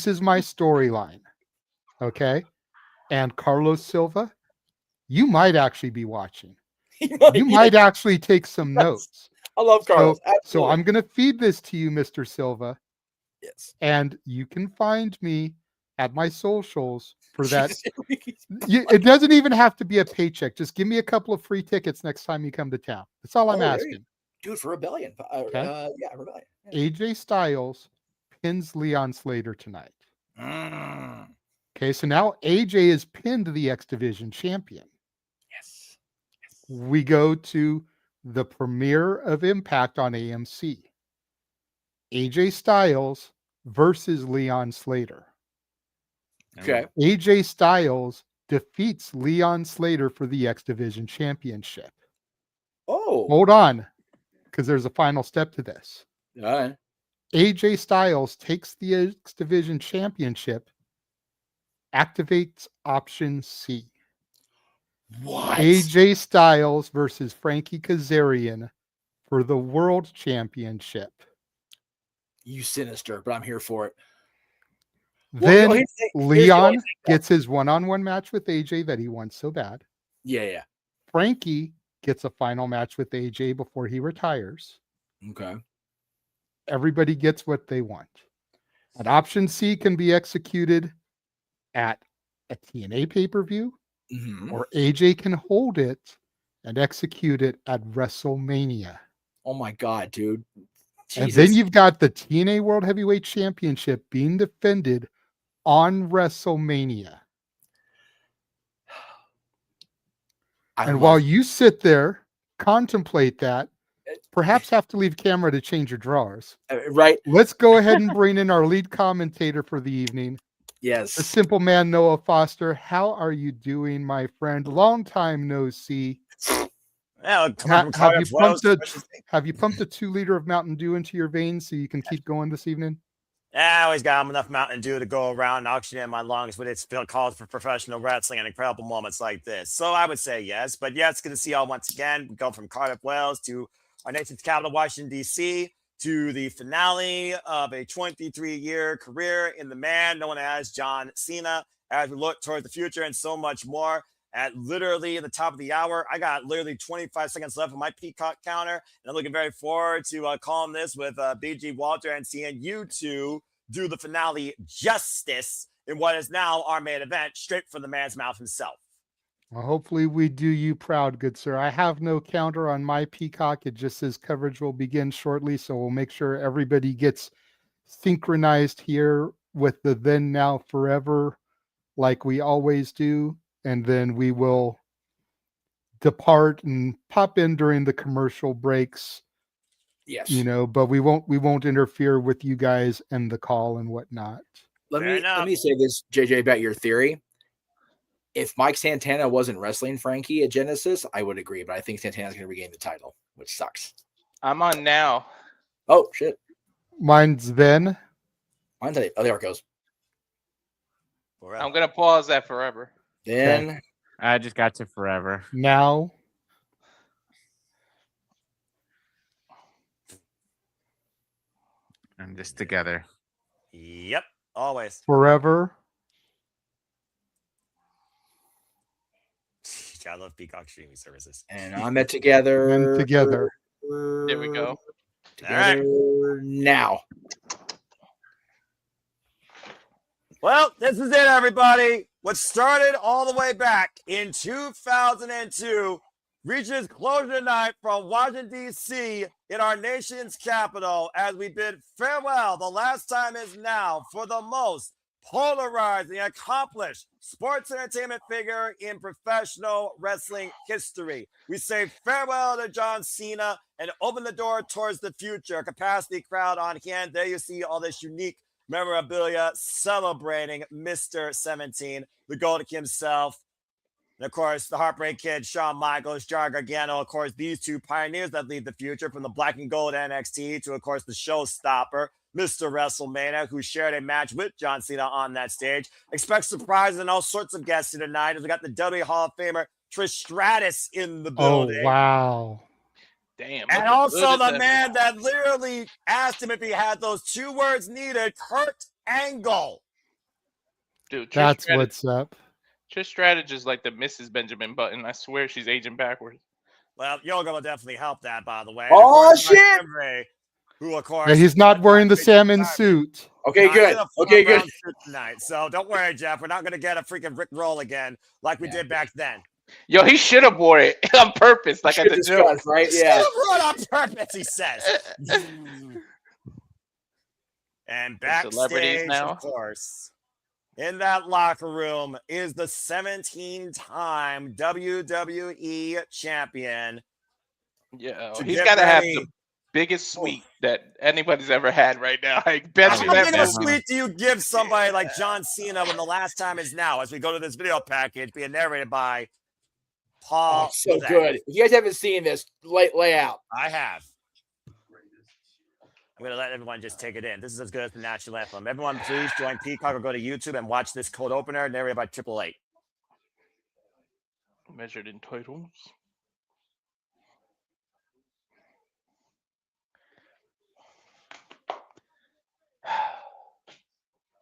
is my storyline. Okay. And Carlos Silva, you might actually be watching. You might actually take some notes. I love Carlos. So I'm going to feed this to you, Mr. Silva. Yes. And you can find me at my socials for that. It doesn't even have to be a paycheck. Just give me a couple of free tickets next time you come to town. That's all I'm asking. Dude, for Rebellion. Okay. Rebellion. AJ Styles pins Leon Slater tonight. Okay, so now AJ is pinned the X Division champion. Yes. We go to the premiere of Impact on AMC. AJ Styles versus Leon Slater. Okay. AJ Styles defeats Leon Slater for the X Division championship. Oh. Hold on, because there's a final step to this. All right. AJ Styles takes the X Division championship, activates option C. What? AJ Styles versus Frankie Kazarian for the World Championship. You sinister, but I'm here for it. Then here's the only Leon thing, though. gets his one-on-one match with AJ that he wants so bad. Yeah. Frankie gets a final match with AJ before he retires. Okay. Everybody gets what they want. And option C can be executed at a TNA pay-per-view, or AJ can hold it and execute it at WrestleMania. Oh my god, dude. And Jesus. then you've got the TNA World Heavyweight Championship being defended on WrestleMania. And while you sit there, contemplate that, perhaps have to leave camera to change your drawers. Right. Let's go ahead and bring in our lead commentator for the evening. Yes. The simple man, Noah Foster. How are you doing, my friend? Long time no see. Yeah, Have you pumped a 2-liter of Mountain Dew into your veins so you can keep going this evening? I always got enough Mountain Dew to go around and oxygen my lungs, but it's still called for professional wrestling and incredible moments like this. So I would say yes, but yeah, it's good to see y'all once again. We go from Cardiff, Wales to our nation's capital, Washington, D.C., to the finale of a 23-year career in the man known as John Cena, as we look towards the future and so much more. At literally the top of the hour, I got literally 25 seconds left on my Peacock counter, and I'm looking very forward to calling this with BG Walter and seeing you two do the finale justice in what is now our main event, straight from the man's mouth himself. Well, hopefully we do you proud, good sir. I have no counter on my Peacock. It just says coverage will begin shortly, so we'll make sure everybody gets synchronized here with the then, now, forever, like we always do. And then we will depart and pop in during the commercial breaks. Yes. But we won't interfere with you guys and the call and whatnot. Let me say this, JJ, about your theory. If Mike Santana wasn't wrestling Frankie at Genesis, I would agree, but I think Santana's going to regain the title, which sucks. I'm on now. Oh shit. Mine's then. Oh, there it goes. Forever. I'm gonna pause that forever. Then I just got to forever. Now. And this together. Yep, always. Forever. I love Peacock streaming services. And I'm at together. And together. There we go. Together now. Well, this is it, everybody. What started all the way back in 2002 reaches closure tonight from Washington, D.C. in our nation's capital as we bid farewell. The last time is now for the most polarizing, accomplished sports entertainment figure in professional wrestling history. We say farewell to John Cena and open the door towards the future. Capacity crowd on hand. There you see all this unique memorabilia celebrating Mr. 17, the Golden himself. And of course, the Heartbreak Kid, Shawn Michaels, Johnny Gargano, of course, these two pioneers that lead the future from the black and gold NXT to, of course, the showstopper, Mr. WrestleMania, who shared a match with John Cena on that stage. Expect surprises and all sorts of guests here tonight as we got the WWE Hall of Famer Trish Stratus in the building. Oh, wow. Damn. And also the man that literally asked him if he had those 2 words needed, Kurt Angle. Dude, That's what's up. Trish Stratus is like the Mrs. Benjamin Button. I swear she's aging backwards. Well, Yoga will definitely help that, by the way. Oh, course, shit! Henry, who, of course... Yeah, he's not wearing the salmon suit. Okay, good. Okay, good. Tonight. So don't worry, Jeff. We're not going to get a freaking Rick Roll again like we did back then. Yo, he should have wore it on purpose, like at the gym. Right? Yeah. Wore it on purpose, he says. And backstage, now. of course, in that locker room is the 17-time WWE champion. Yeah, To he's get got to have ready- the biggest suite that anybody's ever had right now. I bet How you that big of a man- suite do you give somebody like John Cena when the last time is now? As we go to this video package being narrated by Paul. Oh, so Levesque. good. If you guys haven't seen this layout, I have. I'm going to let everyone just take it in. This is as good as the national anthem. Everyone, please join Peacock or go to YouTube and watch this cold opener narrated by Triple H. Measured in titles.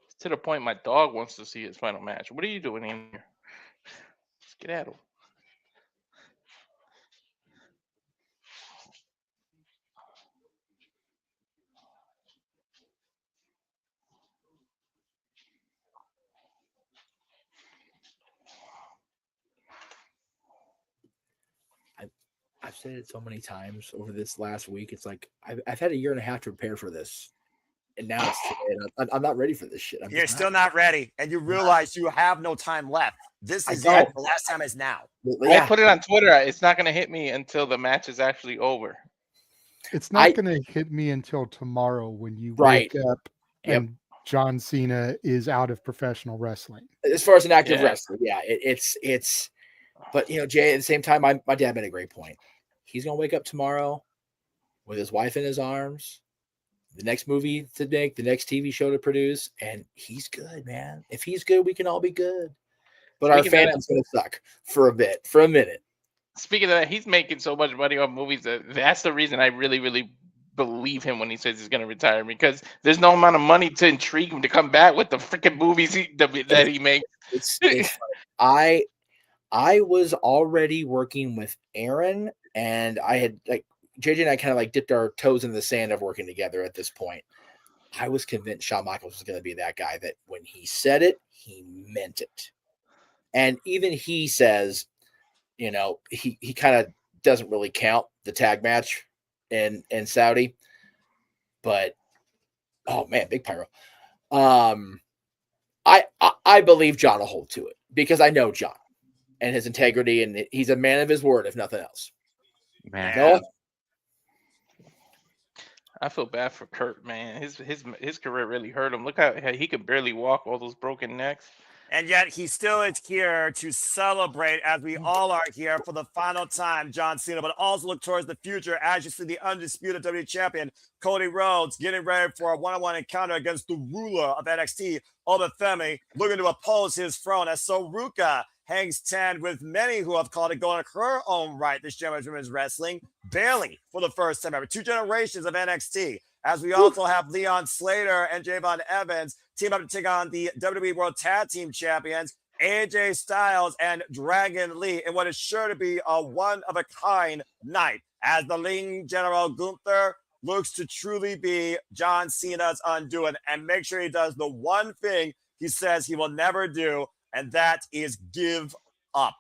It's to the point my dog wants to see his final match. What are you doing in here? Let's get at him. I've said it so many times over this last week. It's like I've had a year and a half to prepare for this, and now it's today. I'm not ready for this shit. You're still not ready, and you realize you have no time left. This is it. The last time is now. I put it on Twitter. It's not going to hit me until the match is actually over. It's not going to hit me until tomorrow when you wake up and John Cena is out of professional wrestling. As far as an active wrestler, it's. But you know, Jay. At the same time, my dad made a great point. He's gonna wake up tomorrow with his wife in his arms, the next movie to make, the next TV show to produce, and he's good, man. If he's good, we can all be good. But our fandom's gonna suck for a minute. Speaking of that, he's making so much money on movies that's the reason I really, really believe him when he says he's gonna retire, because there's no amount of money to intrigue him to come back with the freaking movies that he makes. It's I was already working with Aaron, and I had JJ and I kind of dipped our toes in the sand of working together at this point. I was convinced Shawn Michaels was going to be that guy that when he said it, he meant it. And even he says, you know, he kind of doesn't really count the tag match in Saudi, but oh man, big pyro. I believe John will hold to it because I know John and his integrity, and he's a man of his word, if nothing else. Man, Noah? I feel bad for Kurt, man. His career really hurt him. Look how he could barely walk, all those broken necks. And yet he still is here to celebrate, as we all are here for the final time, John Cena, but also look towards the future as you see the undisputed WWE champion, Cody Rhodes, getting ready for a one-on-one encounter against the ruler of NXT, Femi, looking to oppose his throne as Ruca hangs 10 with many who have called it going her own right this generation of women's wrestling. Bayley, for the first time ever, 2 generations of NXT, as we also have Leon Slater and Javon Evans team up to take on the WWE World Tag Team Champions, AJ Styles and Dragon Lee, in what is sure to be a one-of-a-kind night, as the Ring General Gunther looks to truly be John Cena's undoing, and make sure he does the one thing he says he will never do, and that is give up.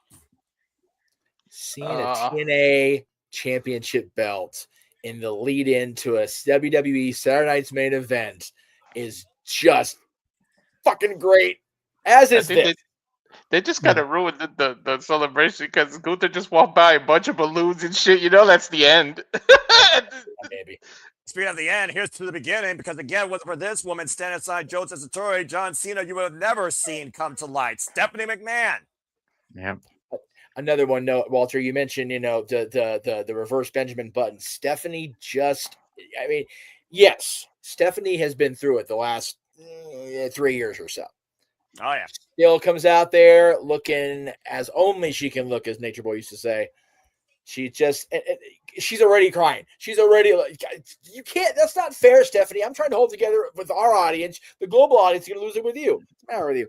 Seeing a TNA championship belt in the lead into a WWE Saturday Night's Main Event is just fucking great. As is this. They just kind of ruined the celebration because Gunther just walked by a bunch of balloons and shit. You know, that's the end. Maybe. Speaking of the end, here's to the beginning, because again, for this woman standing aside Joe Tessitore, John Cena, you would have never seen come to light. Stephanie McMahon. Yeah. Another one, no, Walter, you mentioned, the reverse Benjamin Button. Stephanie yes, Stephanie has been through it the last 3 years or so. Oh, yeah. Still comes out there looking as only she can look, as Nature Boy used to say. She's already crying. She's already like, you can't, that's not fair, Stephanie. I'm trying to hold together with our audience. The global audience is going to lose it with you. What's the matter with you?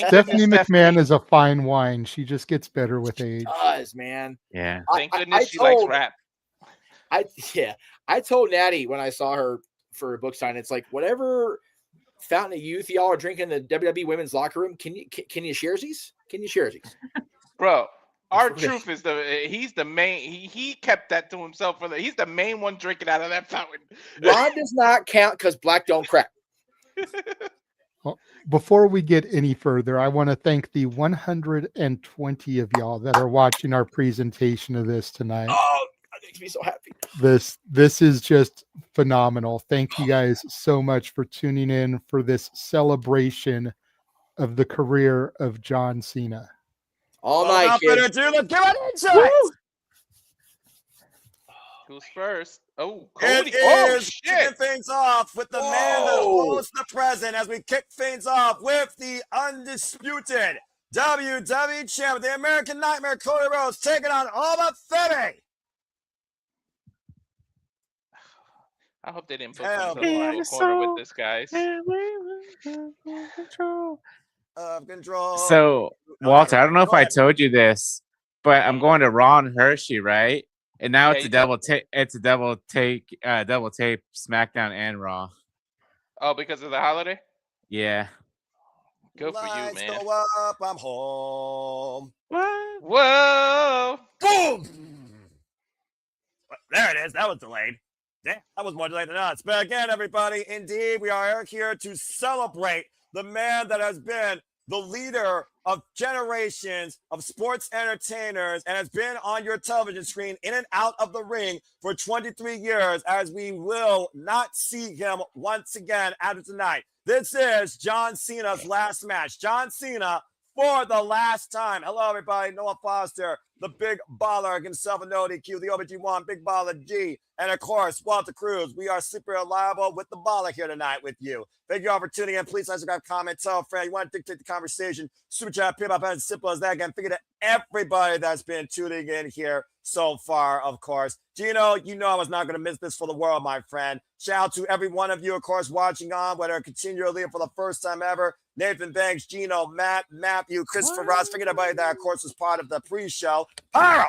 Stephanie McMahon is a fine wine. She just gets better with age. Does, man. Yeah. Thank goodness she likes rap. I told Natty when I saw her for a book sign, it's like, whatever fountain of youth y'all are drinking in the WWE women's locker room, can you share these? Can you share these? Bro, our truth is he's the main. He kept that to himself he's the main one drinking out of that fountain. Ron does not count because black don't crack. Well, before we get any further, I want to thank the 120 of y'all that are watching our presentation of this tonight. Oh, that makes me so happy. This is just phenomenal. Thank you guys so much for tuning in for this celebration of the career of John Cena. All night, without further ado, let's get right into it. Who's first? Oh, Cody. It is kicking things off with the man that holds the present, as we kick things off with the undisputed WWE champion, the American Nightmare, Cody Rhodes, taking on Femi. I hope they didn't put themselves in a corner with this, guys. Of control. So, Walter, I don't know if I told you this, but I'm going to Ron Hershey, right? And now it's a double tape. It's a double tape SmackDown and Raw. Oh, because of the holiday? Yeah. Good for you, man. Go up, I'm home. What? Whoa! Boom! There it is. That was delayed. Yeah, that was more delayed than us. But again, everybody, indeed, we are here to celebrate the man that has been the leader of generations of sports entertainers and has been on your television screen in and out of the ring for 23 years, as we will not see him once again after tonight. This is John Cena's last match. John Cena for the last time. Hello, everybody. Noah Foster, the big baller himself, and no DQ, the OBG1, Big Baller G, and of course, Walter Cruz. We are super reliable with the baller here tonight with you. Thank you all for tuning in. Please like, subscribe, comment, tell a friend. You want to dictate the conversation, super chat, pay up, as simple as that. Again, figure that everybody that's been tuning in here so far, of course. Gino, you know I was not going to miss this for the world, my friend. Shout out to every one of you, of course, watching on, whether continually or for the first time ever. Nathan Banks, Gino, Matt, Matthew, Christopher Ross, figured everybody that, of course, was part of the pre-show. Pyro!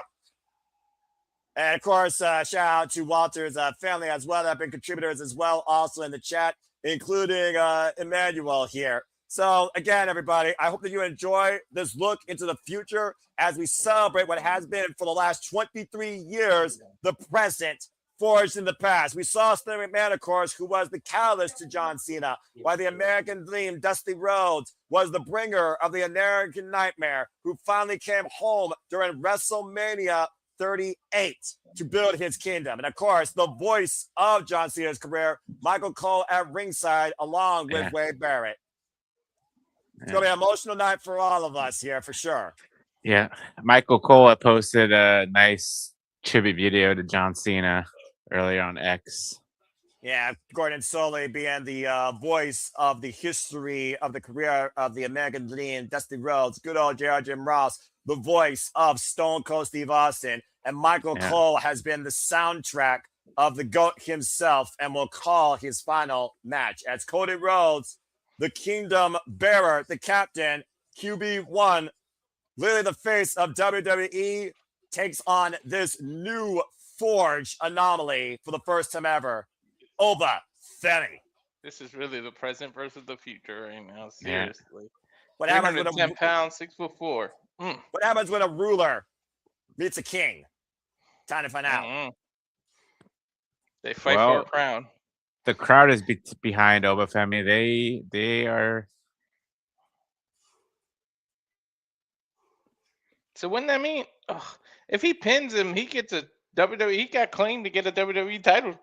And, of course, shout out to Walter's family as well that have been contributors as well, also in the chat, including Emmanuel here. So, again, everybody, I hope that you enjoy this look into the future as we celebrate what has been for the last 23 years, the present forged in the past. We saw Stephanie McMahon, of course, who was the catalyst to John Cena, while the American Dream, Dusty Rhodes, was the bringer of the American Nightmare, who finally came home during WrestleMania 38 to build his kingdom. And, of course, the voice of John Cena's career, Michael Cole at ringside, along with Wade Barrett. It's going to be an emotional night for all of us here, for sure. Yeah. Michael Cole had posted a nice tribute video to John Cena earlier on X. Yeah, Gordon Soley being the voice of the history of the career of the American Dream, Dusty Rhodes, good old J.R. Jim Ross, the voice of Stone Cold Steve Austin, and Michael Cole has been the soundtrack of the GOAT himself and will call his final match as Cody Rhodes, the Kingdom Bearer, the captain, QB1, literally the face of WWE, takes on this new Forge anomaly for the first time ever, Oba Femi. This is really the present versus the future right now. Yeah. Seriously. What happens when 310 pounds, 6'4". What happens when a ruler meets a king? Time to find out. Mm-hmm. They fight for a crown. The crowd is behind Obafemi. They are. So wouldn't that mean if he pins him, he gets a WWE? He got claimed to get a WWE title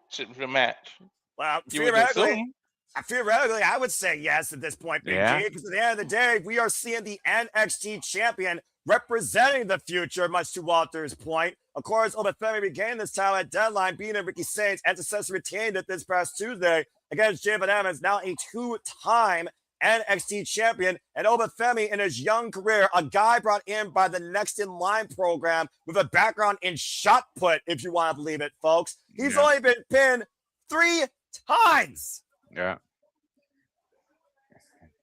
match. Well, You would assume. theoretically, I would say yes at this point, Big Yeah. G, because at the end of the day, we are seeing the NXT champion representing the future, much to Walter's point. Of course, Obafemi regained this title at Deadline, beating Ricky Saints, and successfully retained it this past Tuesday against Javen Evans, now a two-time NXT champion. And Obafemi, in his young career, a guy brought in by the Next in Line program with a background in shot put, if you want to believe it, folks. He's only been pinned 3 times. Yeah.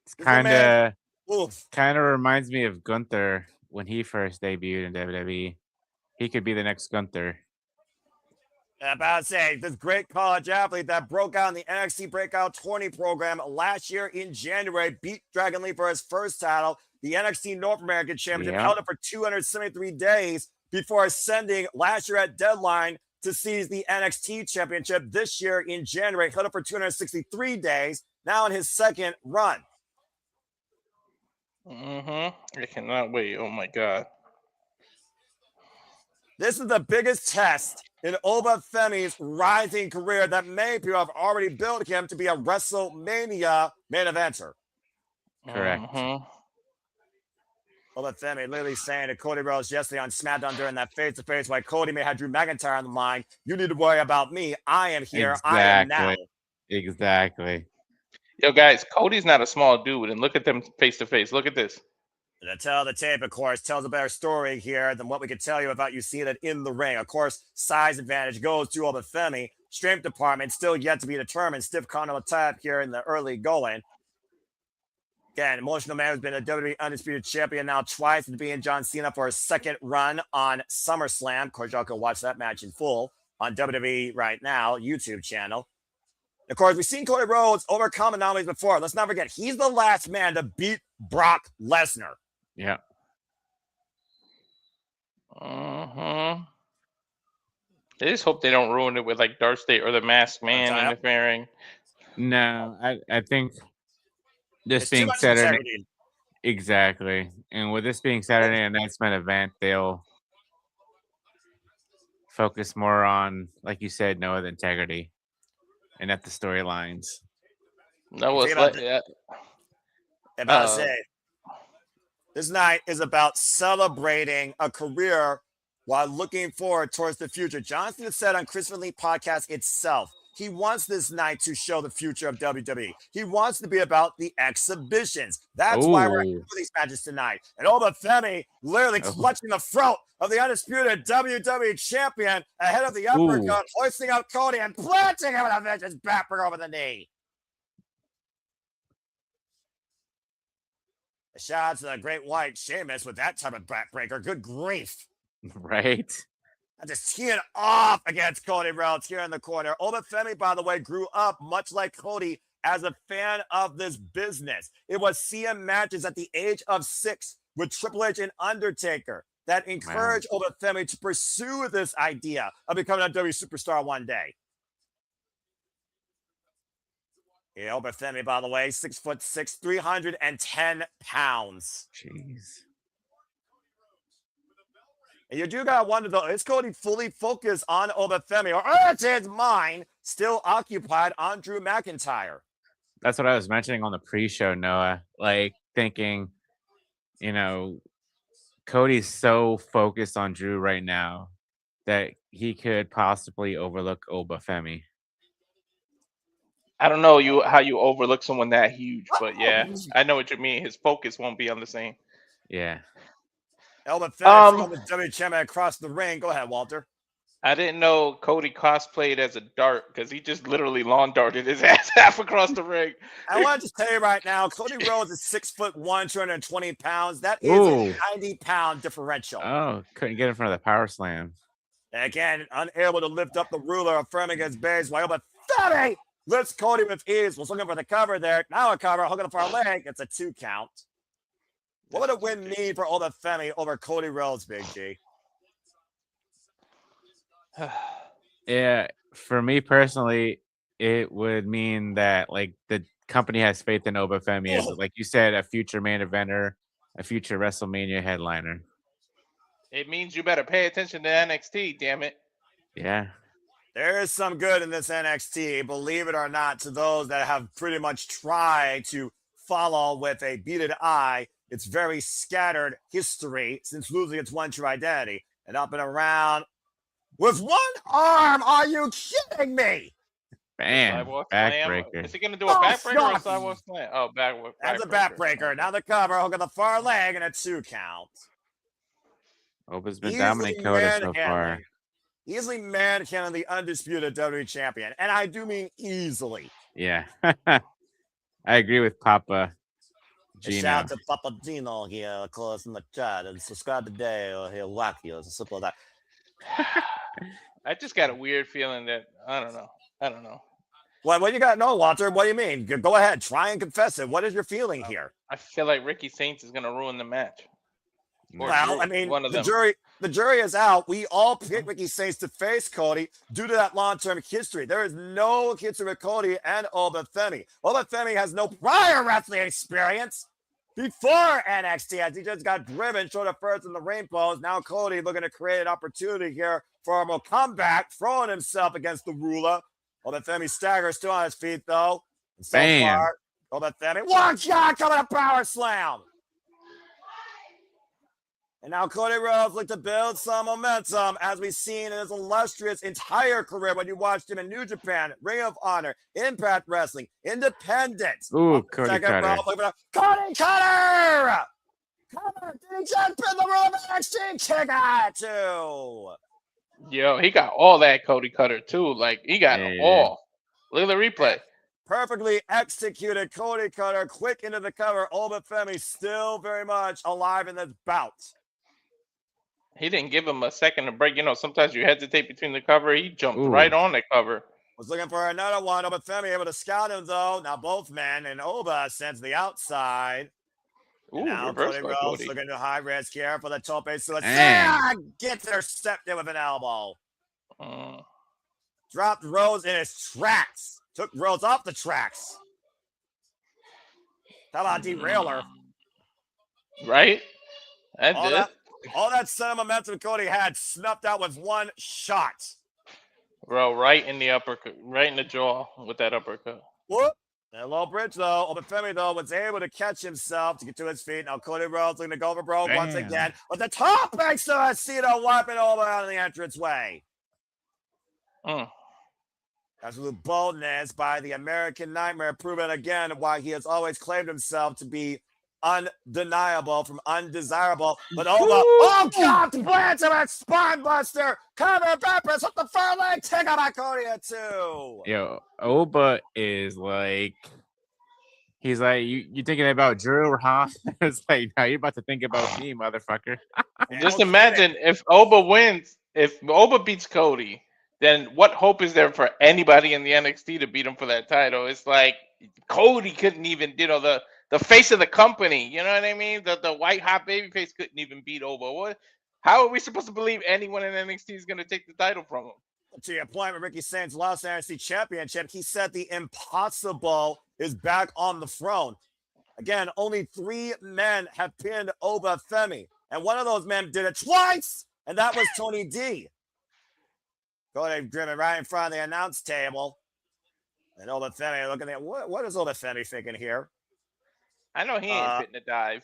It's kind of reminds me of Gunther when he first debuted in WWE. He could be the next Gunther. I'm about to say, this great college athlete that broke out in the NXT Breakout 20 program last year in January, beat Dragon Lee for his first title, the NXT North American Championship, held it for 273 days before ascending last year at Deadline to seize the NXT Championship this year in January, held it for 263 days, now in his second run. I cannot wait. Oh, my God. This is the biggest test in Obafemi's rising career that many people have already built him to be a WrestleMania main eventer. Correct. Obafemi literally saying to Cody Rhodes yesterday on SmackDown during that face-to-face, while Cody may have Drew McIntyre on the mind, you need to worry about me. I am here. I am now. Exactly. Yo, guys, Cody's not a small dude, and look at them face-to-face. Look at this. The tell the tape, of course, tells a better story here than what we could tell you about you seeing it in the ring. Of course, size advantage goes to Obafemi. Strength department still yet to be determined. Stiff corner attack here in the early going. Again, Emotional Man has been a WWE Undisputed Champion now twice, and being John Cena for his second run on SummerSlam. Of course, y'all can watch that match in full on WWE Right Now YouTube channel. Of course, we've seen Cody Rhodes overcome anomalies before. Let's not forget, he's the last man to beat Brock Lesnar. Yeah. I just hope they don't ruin it with like Darth State or the Masked Man interfering. No, I think this being Saturday. Exactly. And with this being Saturday and Night's main event, they'll focus more on, like you said, Noah, the integrity and at the storylines. No, it's about to say, this night is about celebrating a career while looking forward towards the future. Johnson has said on Chris Lee podcast itself, he wants this night to show the future of WWE. He wants to be about the exhibitions. That's why we're here for these matches tonight. And Obafemi literally clutching the throat of the undisputed WWE champion ahead of the uppercut, hoisting up Cody and planting him with a vicious backbreaker over the knee. Shout out to the Great White Sheamus with that type of backbreaker. Good grief. Right. And just teeing off against Cody Rhodes here in the corner. Obafemi, by the way, grew up much like Cody as a fan of this business. It was CM matches at the age of 6 with Triple H and Undertaker that encouraged Obafemi to pursue this idea of becoming a WWE superstar one day. Yeah, Obafemi, by the way, 6'6", 310 pounds. Jeez. And you do gotta wonder though, is Cody fully focused on Obafemi, or is his mind still occupied on Drew McIntyre? That's what I was mentioning on the pre-show, Noah. Like thinking, you know, Cody's so focused on Drew right now that he could possibly overlook Obafemi. I don't know how you overlook someone that huge, but yeah, I know what you mean. His focus won't be on the same. Yeah. Obafemi from the WWE champion across the ring. Go ahead, Walter. I didn't know Cody cosplayed as a dart because he just literally lawn darted his ass half across the ring. I want to just tell you right now, Cody Rhodes is 6'1", 220 pounds. That is Ooh. a 90-pound differential. Oh, couldn't get in front of the power slam. Again, unable to lift up the ruler of Femi against Bays, but Femi lifts Cody with ease. Was looking for the cover there. Now a cover, hook on the far leg. It's a 2 count. What would a win mean for Oba Femi over Cody Rhodes, Big G? Yeah, for me personally, it would mean that like the company has faith in Oba Femi as, like you said, a future main eventer, a future WrestleMania headliner. It means you better pay attention to NXT, damn it. Yeah. There is some good in this NXT, believe it or not, to those that have pretty much tried to follow with a beaded eye its very scattered history since losing its one true identity. And up and around with one arm. Are you kidding me? Bam. Sidewalk slam. Backbreaker. Is he going to do a backbreaker or a sidewalk slam? Oh, That's a backbreaker. Now the cover, hook on the far leg, and a 2 count. Oba's been dominating Cody so far. Easily manhandling the undisputed WWE champion. And I do mean easily. Yeah. I agree with Papa Gino. Shout out to Papa Gino here, of course, in the chat. And subscribe today or he'll whack you. It's as simple as that. I just got a weird feeling that I don't know. What you got? No, Walter. What do you mean? Go ahead. Try and confess it. What is your feeling here? I feel like Ricky Saints is going to ruin the match. Well, I mean, the jury is out. We all picked Ricky Saints to face Cody due to that long-term history. There is no history with Cody and Oba Femi. Oba Femi has no prior wrestling experience before NXT, as he just got driven shoulder first in the ring pose. Now Cody looking to create an opportunity here for a comeback, throwing himself against the ruler. Oba Femi staggers still on his feet, though. And so far, Oba Femi, one shot coming, a power slam. And now Cody Rhodes look to build some momentum, as we've seen in his illustrious entire career when you watched him in New Japan, Ring of Honor, Impact Wrestling, Independent. Ooh, Cody Cutter. Cody Cutter! Did he just pin the roll of NXT? Kick out too. Yo, he got all that Cody Cutter too. Like, he got it all. Look at the replay. Perfectly executed Cody Cutter, quick into the cover. Oba Femi still very much alive in this bout. He didn't give him a second to break. You know, sometimes you hesitate between the cover. He jumped right on the cover. Was looking for another one. Oba Femi able to scout him, though. Now both men, and Oba sends the outside. Ooh, now Cody Rhodes looking to high risk here for the tope suicide. Gets intercepted with an elbow. Dropped Rhodes in his tracks. Took Rhodes off the tracks. How about derailer? Right? All that center momentum Cody had snuffed out with one shot. Bro, right in the uppercut, right in the jaw with that uppercut. Whoop. And a low bridge, though. Oba Femi, though, was able to catch himself to get to his feet. Now Cody Rhodes looking to go over Bro once again. But the top makes the Cena wiping over out of the entranceway. Absolute boldness by the American Nightmare, proving again why he has always claimed himself to be undeniable from undesirable. But Oba, oh God, plants him at spine buster. Cover Peppers with the far leg. Take out by Cody at 2. Yo, Oba is like, he's like, you thinking about Drew, huh? It's like, now you're about to think about me, motherfucker. Just imagine if Oba wins, if Oba beats Cody, then what hope is there for anybody in the NXT to beat him for that title? It's like Cody couldn't even, the face of the company, you know what I mean? The white hot baby face couldn't even beat Oba. How are we supposed to believe anyone in NXT is going to take the title from him? To your point, with Ricky Saints lost the NXT Championship, he said the impossible is back on the throne. Again, only 3 men have pinned Oba Femi, and one of those men did it twice, and that was Tony D. Cody driven right in front of the announce table, and Oba Femi looking at what is Oba Femi thinking here? I know he ain't fitting to dive.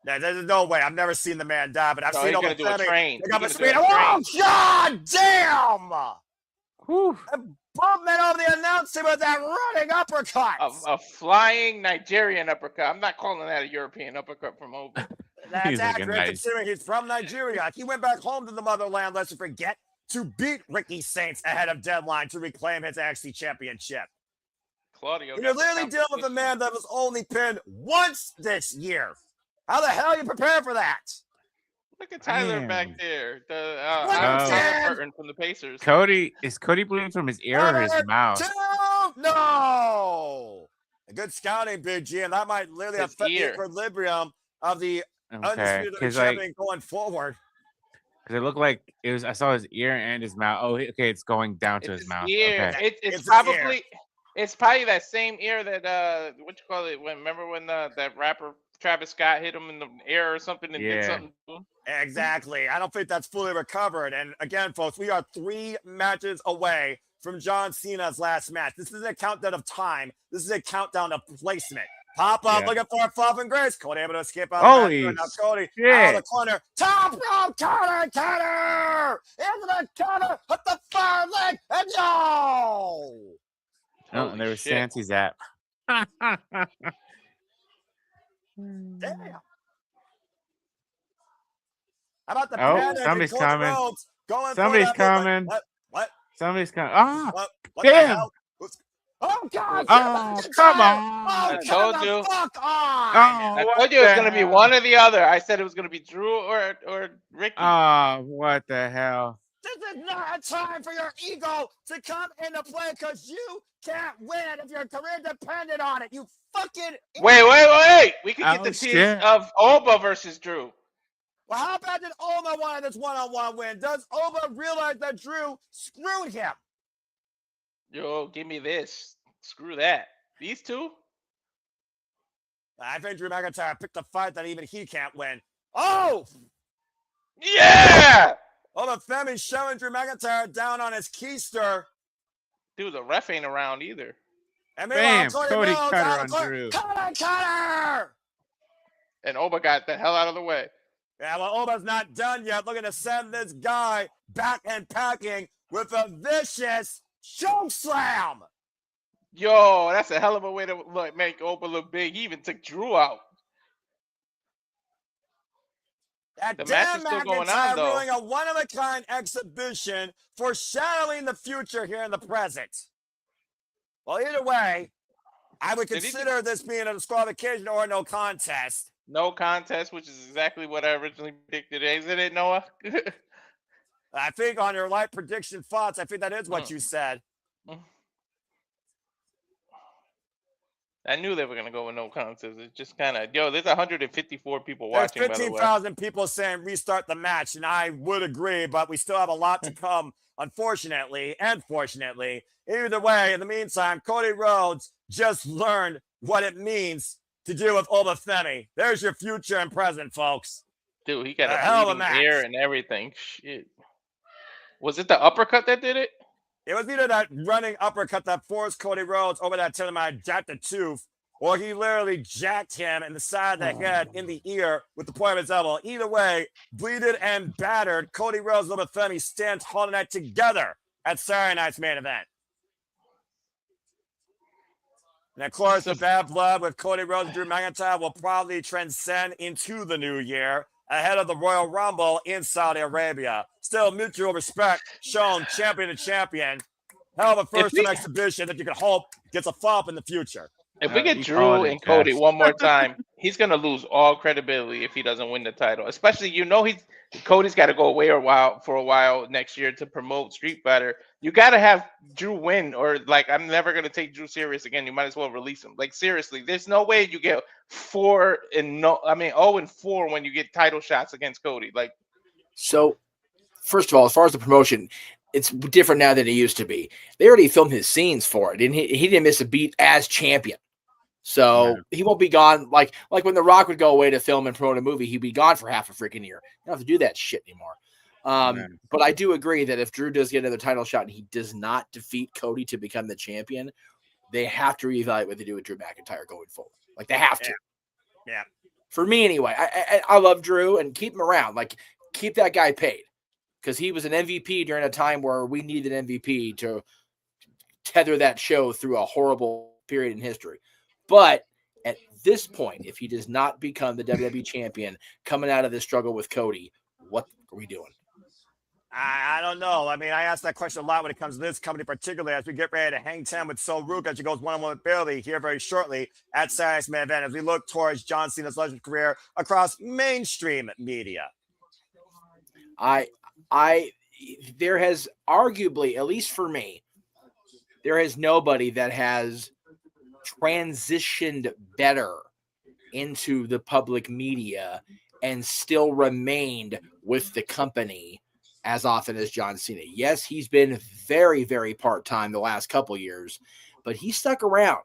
There's no way. I've never seen the man dive, but I've seen Oba do a train. Oh, God damn! And bumping over the announcer with that running uppercut. A flying Nigerian uppercut. I'm not calling that a European uppercut from Oba. That's accurate, considering he's from Nigeria. He went back home to the motherland, let's forget, to beat Ricky Saints ahead of deadline to reclaim his NXT championship. Claudio. You're literally dealing with a man that was only pinned once this year. How the hell are you prepared for that? Look at Tyler Damn. back there. The Burton from the Pacers. Is Cody bleeding from his ear or his mouth? No. A good scouting, Big G, and that might literally His affect the ear. equilibrium of the Okay, undisputed because champion going forward. it looked like it was. I saw his ear and his mouth. Oh, okay, it's going down to his mouth. Ear. Okay. It's probably that same ear that what you call it? Remember when that rapper Travis Scott hit him in the ear or something and did something to him? Exactly. I don't think that's fully recovered. And again, folks, we are 3 matches away from John Cena's last match. This is a countdown of time. This is a countdown of placement. Pop up, looking for a fall from grace. Cody able to escape out of the now Cody out of the corner. Top rope counter! Into the counter, hit the fire leg, and no! Oh, and there was Santi's app. Damn. How about the somebody's coming. Rhodes going Somebody's coming. What? Somebody's coming. Ah, What damn. Oh, God. Oh, come on. I told you. Fuck on. I told you it was going to be one or the other. I said it was going to be Drew or Ricky. Oh, what the hell? This is not a time for your ego to come into play because you can't win if your career depended on it. You fucking Wait. We could get the tease of Oba versus Drew. Well, how bad did Oba want this one-on-one win? Does Oba realize that Drew screwed him? Yo, give me this. Screw that. These two? I think Drew McIntyre picked a fight that even he can't win. Oh! Yeah! But Femi showing Drew McIntyre down on his keister. Dude, the ref ain't around either. And bam, Cody Rhodes cutter on Drew. Cutter! And Oba got the hell out of the way. Yeah, well, Oba's not done yet. Looking to send this guy back and packing with a vicious choke slam. Yo, that's a hell of a way to make Oba look big. He even took Drew out. That the match is still going on, though. Doing a one-of-a-kind exhibition, foreshadowing the future here in the present. Well, either way, I would consider this being a disqualification or no contest. No contest, which is exactly what I originally predicted. Isn't it, Noah? I think on your light prediction thoughts, I think that is what you said. I knew they were going to go with no contest. It's just kind of, there's 154 people watching. There's 15,000 people saying restart the match, and I would agree, but we still have a lot to come, unfortunately and fortunately. Either way, in the meantime, Cody Rhodes just learned what it means to deal with Oba Femi. There's your future and present, folks. Dude, he got a hell of a match. Ear and everything. Shit. Was it the uppercut that did it? It was either that running uppercut that forced Cody Rhodes over that telemark, jacked the tooth, or he literally jacked him in the side of the head, in the ear, with the point of his elbow. Either way, bleeded and battered, Cody Rhodes and Oba Femi stand holding that together at Saturday night's main event. And of course, the bad blood with Cody Rhodes and Drew McIntyre will probably transcend into the new year ahead of the Royal Rumble in Saudi Arabia. Still, mutual respect shown champion to champion. Hell of a first-time exhibition that you can hope gets a follow-up in the future. If we get Drew and Cody one more time, he's going to lose all credibility if he doesn't win the title. Especially, Cody's got to go away for a while next year to promote Street Fighter. You got to have Drew win, or I'm never going to take Drew serious again. You might as well release him. Seriously, there's no way you get 0-4 when you get title shots against Cody. So, first of all, as far as the promotion, it's different now than it used to be. They already filmed his scenes for it, and he didn't miss a beat as champion. So he won't be gone like when The Rock would go away to film and promote a movie, he'd be gone for half a freaking year. You don't have to do that shit anymore. But I do agree that if Drew does get another title shot and he does not defeat Cody to become the champion, they have to reevaluate what they do with Drew McIntyre going forward. They have to. Yeah. For me, anyway. I love Drew and keep him around. Keep that guy paid because he was an MVP during a time where we needed an MVP to tether that show through a horrible period in history. But at this point, if he does not become the WWE champion coming out of this struggle with Cody, what are we doing? I don't know. I mean, I ask that question a lot when it comes to this company, particularly as we get ready to hang 10 with Ruca. She goes one-on-one with Bayley here very shortly at Saturday's main event as we look towards John Cena's legend career across mainstream media. There has arguably, at least for me, there is nobody that has transitioned better into the public media and still remained with the company as often as John Cena. Yes, he's been very, very part-time the last couple years, but he stuck around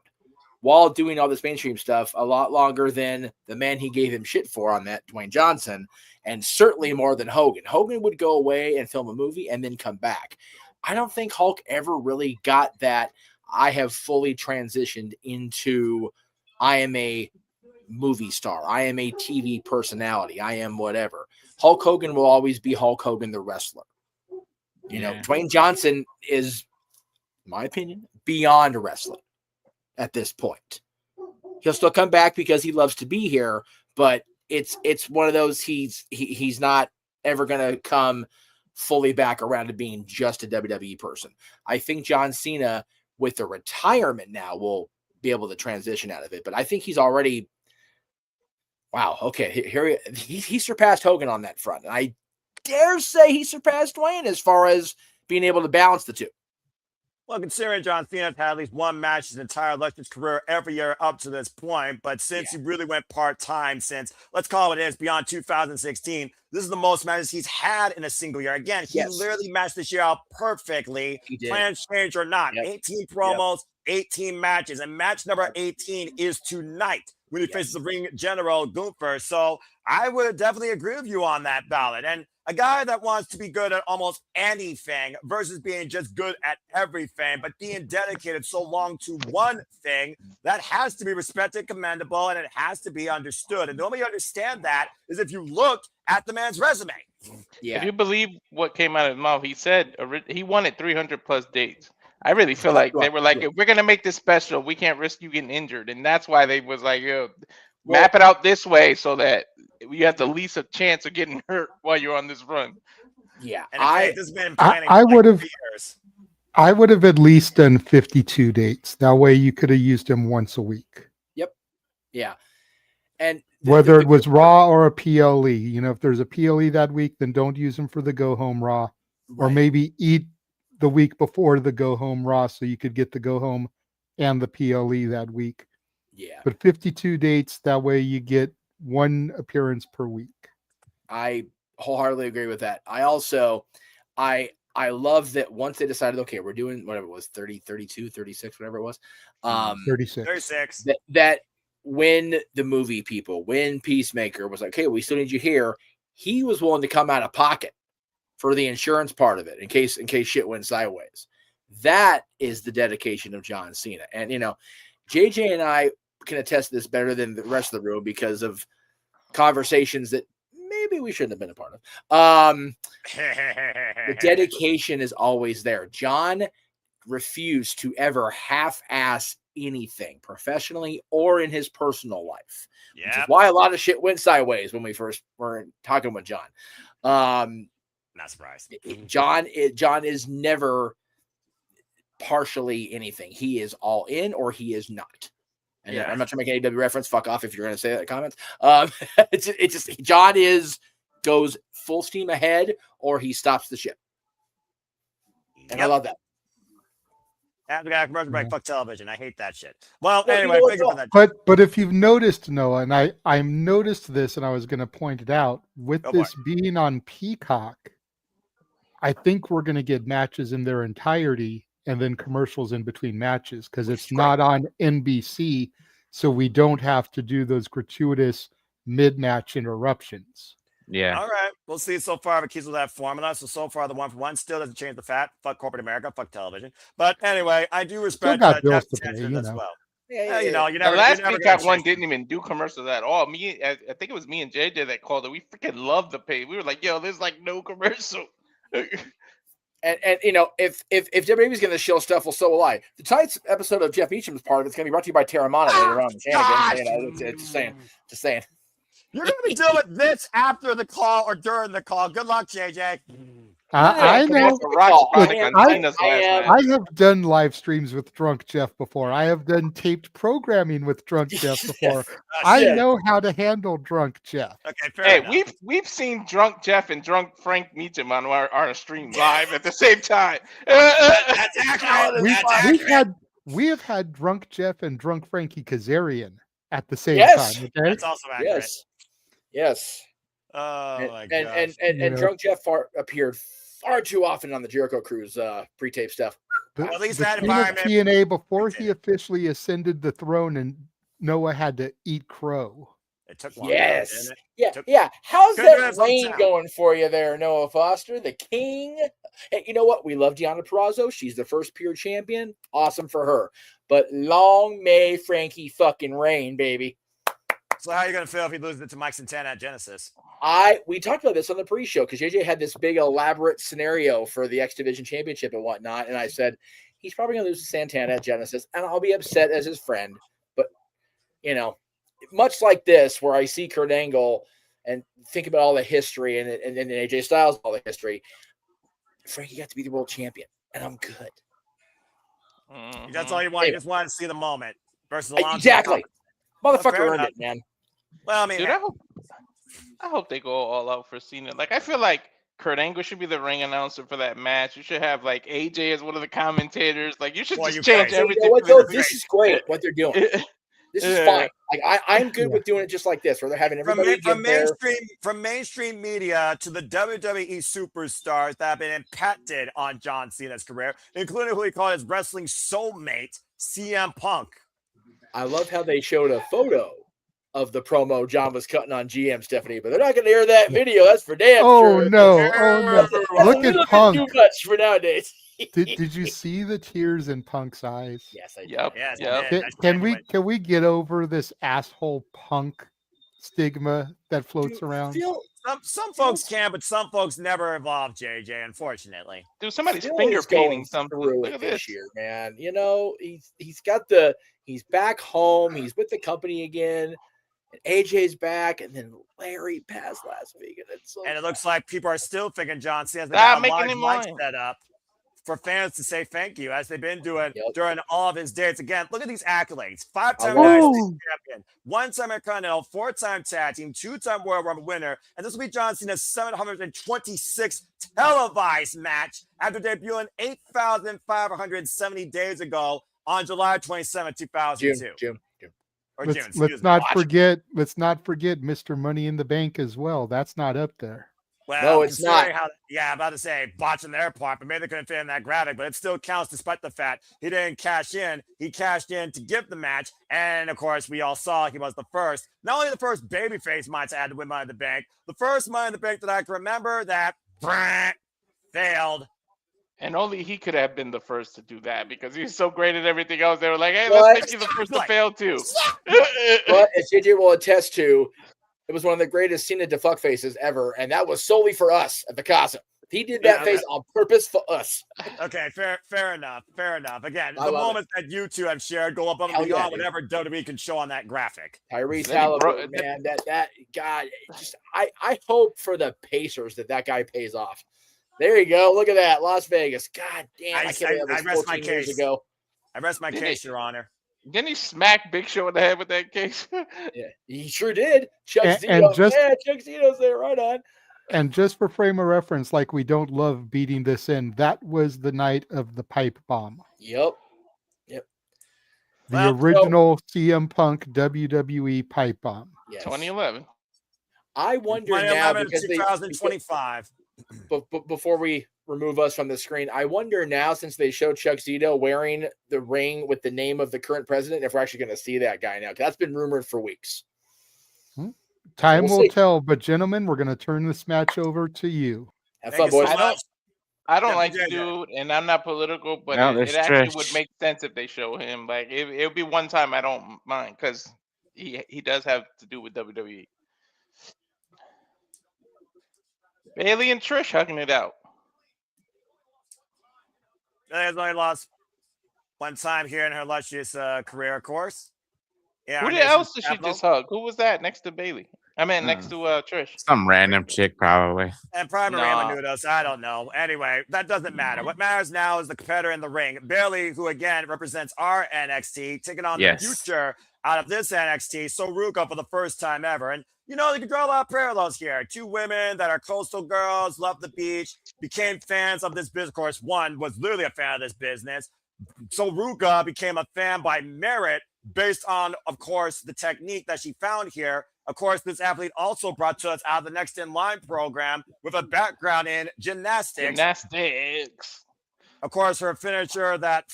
while doing all this mainstream stuff a lot longer than the man he gave him shit for on that, Dwayne Johnson, and certainly more than Hogan. Hogan would go away and film a movie and then come back. I don't think Hulk ever really got that I have fully transitioned into I am a movie star. I am a TV personality. I am whatever. Hulk Hogan will always be Hulk Hogan, the wrestler. You know, Dwayne Johnson is, in my opinion, beyond wrestling at this point. He'll still come back because he loves to be here, but it's one of those he's not ever going to come fully back around to being just a WWE person. I think John Cena, with the retirement now, will be able to transition out of it, but I think he's already here he surpassed Hogan on that front. And I dare say he surpassed Dwayne as far as being able to balance the two. Well, considering John Cena had at least one match his entire illustrious career every year up to this point, but since he really went part-time since, let's call it beyond 2016, this is the most matches he's had in a single year. Again, he literally matched this year out perfectly, plans change or not. 18 promos, 18 matches, and match number 18 is tonight when he faces the ring general Gunther. So I would definitely agree with you on that ballot. And a guy that wants to be good at almost anything versus being just good at everything, but being dedicated so long to one thing, that has to be respected, commendable, and it has to be understood. And the only way you understand that is if you look at the man's resume. If you believe what came out of his mouth, he said he wanted 300 plus dates. I really feel like they were like, if we're going to make this special, we can't risk you getting injured. And that's why they was like, map it out this way so that you have the least of chance of getting hurt while you're on this run. Yeah. And I would have at least done 52 dates. That way you could have used him once a week. Yep. Yeah. And whether it was Raw or a PLE, if there's a PLE that week, then don't use him for the go home Raw, or maybe eat the week before the go home Raw so you could get the go home and the PLE that week. Yeah. But 52 dates, that way you get one appearance per week. I wholeheartedly agree with that. I also, I love that once they decided, okay, we're doing whatever it was, 30, 32, 36, whatever it was. 36. That when the movie people, when Peacemaker was like, okay, we still need you here, he was willing to come out of pocket for the insurance part of it in case shit went sideways. That is the dedication of John Cena. And, JJ and I can attest to this better than the rest of the room because of conversations that maybe we shouldn't have been a part of. The dedication is always there. John refused to ever half-ass anything professionally or in his personal life, which is why a lot of shit went sideways when we first were talking with John. Not surprised. John is never partially anything. He is all in or he is not. And I'm not trying to make any AEW reference. Fuck off if you're going to say that in comments. It's just John goes full steam ahead or he stops the ship. And I love that. After got a commercial break, fuck television. I hate that shit. Well, anyway, thank you for that. But if you've noticed, Noah, and I noticed this, and I was going to point it out, with this being on Peacock, I think we're going to get matches in their entirety and then commercials in between matches because it's not on NBC, so we don't have to do those gratuitous mid-match interruptions. Yeah. All right. We'll see so far if it keeps with that formula. So far, the 1-for-1 still doesn't change the fact. Fuck corporate America. Fuck television. But anyway, I do respect got bills Jeff's to pay, attention as well. You know, The last Peacock one didn't even do commercials at all. I think it was me and JJ that called it. We freaking loved the pay. We were like, yo, there's like no commercial. And if WWE is going to shill stuff, well, so will I. The tonight's episode of Jeff Meacham's part of it's going to be brought to you by Terramana later on. Just saying. You're going to be dealing with this after the call or during the call. Good luck, JJ. I Yeah, know. That's a rock Look, spotting I- on I- Cena's I last am- match. I have done live streams with Drunk Jeff before. I have done taped programming with Drunk Jeff before. I shit. know how to handle Drunk Jeff. Okay, fair Hey, enough. we've seen Drunk Jeff and Drunk Frank meet him on our stream live at the same time. That's accurate. We, That's we accurate. have had Drunk Jeff and Drunk Frankie Kazarian at the same Yes. time. Okay. That's also accurate. Yes. Oh And my and, gosh. and, You and know. Drunk Jeff appeared far too often on the Jericho Cruise pre-tape stuff. The, At least the that King of environment- TNA before he Okay. officially ascended the throne and Noah had to eat crow. It took long. Yes. Didn't it? Yeah, Took- yeah. How's Couldn't do that it from reign town. going for you there, Noah Foster, the king? Hey, you know what? We love Deonna Purrazzo. She's the first pure champion. Awesome for her. But long may Frankie fucking reign, baby. So how are you gonna feel if he loses it to Mike Santana at Genesis? We talked about this on the pre-show because JJ had this big elaborate scenario for the X Division Championship and whatnot, and I said he's probably gonna lose to Santana at Genesis, and I'll be upset as his friend. But you know, much like this, where I see Kurt Angle and think about all the history and AJ Styles, all the history, Frankie got to be the world champion, and I'm good. That's all you want. You just wanted to see the moment versus Alonso. Exactly, motherfucker Fair earned enough. it, man. Well, I mean, Dude, I hope they go all out for Cena. Like, I feel like Kurt Angle should be the ring announcer for that match. You should have like AJ as one of the commentators. Like, you should Well, just you change could. You everything. know what, for the though? ring. This is great. What they're doing. This is fine. Like I'm good with doing it just like this, where they're having everybody from get there. mainstream media to the WWE superstars that have been impacted on John Cena's career, including who he called his wrestling soulmate, CM Punk. I love how they showed a photo of the promo John was cutting on GM Stephanie, but they're not going to air that video. That's for damn Oh sure. no! Oh no! That's a Look little at bit Punk. too much for nowadays. Did you see the tears in Punk's eyes? Yes, I did. Yep. Yes, Yep. man, Can we get over this asshole Punk stigma that floats around? Some folks can, but some folks never evolve, JJ, unfortunately. Dude, somebody's Phil finger is going painting something. through Look it at this this. year, man. You know, he's back home. He's with the company again. And AJ's back, and then Larry passed last week, and it's so And it looks like people are still thinking John Cena's Stop got a making large him mic whine. set up for fans to say thank you, as they've been doing Yep. during all of his dates. Again, look at these accolades: 5-time I United love States champion, 1-time Intercontinental, 4-time tag team, 2-time Royal Rumble winner, and this will be John Cena's 726th televised match after debuting 8,570 days ago on July 27, 2002. Jim. Or June, Let's excuse me. not forget Mr. Money in the Bank as well. That's not up there. Well, No, it's considering not. I'm about to say botching their part, but maybe they couldn't fit in that graphic, but it still counts despite the fact he didn't cash in. He cashed in to give the match. And of course, we all saw he was the first, not only the first babyface might add to win Money in the Bank, the first Money in the Bank that I can remember that failed. And only he could have been the first to do that because he's so great at everything else. They were like, hey, What? let's make you the first to fail too. But as JJ will attest to, it was one of the greatest Cena to fuck faces ever, and that was solely for us at the Casa. He did that Yeah, face on purpose for us. Okay, fair enough. Again, I the love moments that you two have shared go above Hell and yeah, beyond dude. whatever WWE can show on that graphic. Tyrese Then he Halliburton, broke- man, that God, I hope for the Pacers that guy pays off. There you go. Look at that, Las Vegas. God damn, I can't believe that I was rest my 14 years case. ago. I rest my Did case, he- Your Honor. Didn't he smack Big Show in the head with that case? Yeah, he sure did. Chuck And- Zito, and just- Chuck Zito's there, right on. And just for frame of reference, like we don't love beating this in, that was the night of the pipe bomb. Yep. The Well, original CM Punk WWE pipe bomb. Yes. 2011. I wonder now 2011 because 2025. before we remove us from the screen, I wonder now, since they showed Chuck Zito wearing the ring with the name of the current president, if we're actually going to see that guy now. 'Cause that's been rumored for weeks. Time We'll will see. tell, but gentlemen, we're going to turn this match over to you. Have Thank fun, you boys. so much. I don't Yeah, like yeah, the yeah. dude, and I'm not political, but No, it there's actually Trish. would make sense if they show him. Like, it would be one time I don't mind because he does have to do with WWE. Bayley and Trish hugging it out. There's only lost one time here in her illustrious career, of course. Yeah. Who our did nation's else did she capital. just hug? Who was that next to Bayley? I meant next to Trish. Some random chick, probably. And primary Nah. Menudos, I don't know. Anyway, that doesn't matter. What matters now is the competitor in the ring. Bayley, who again represents our NXT, taking on the future out of this NXT. So Ruca for the first time ever. And you know, you can draw a lot of parallels here. Two women that are coastal girls, love the beach, became fans of this business. Of course, one was literally a fan of this business. So Ruca became a fan by merit based on, of course, the technique that she found here. Of course, this athlete also brought to us out of the Next in Line program with a background in gymnastics. Of course, her finisher, that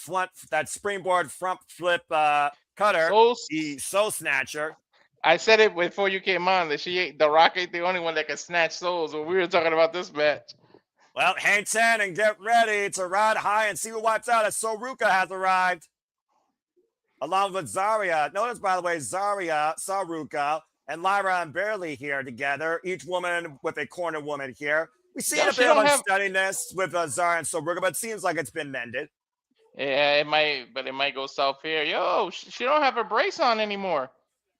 springboard front flip cutter, the soul snatcher. I said it before you came on that the Rock ain't the only one that can snatch souls when we were talking about this match. Well, hang 10 and get ready to ride high and see who wipes out as Ruca has arrived. Along with Zaria. Notice, by the way, Zaria saw Ruca and Lyra and Bayley here together, each woman with a corner woman here. We see a bit of unsteadiness with Zaria and Ruca, but it seems like it's been mended. Yeah, it might go south here. Yo, she don't have her brace on anymore.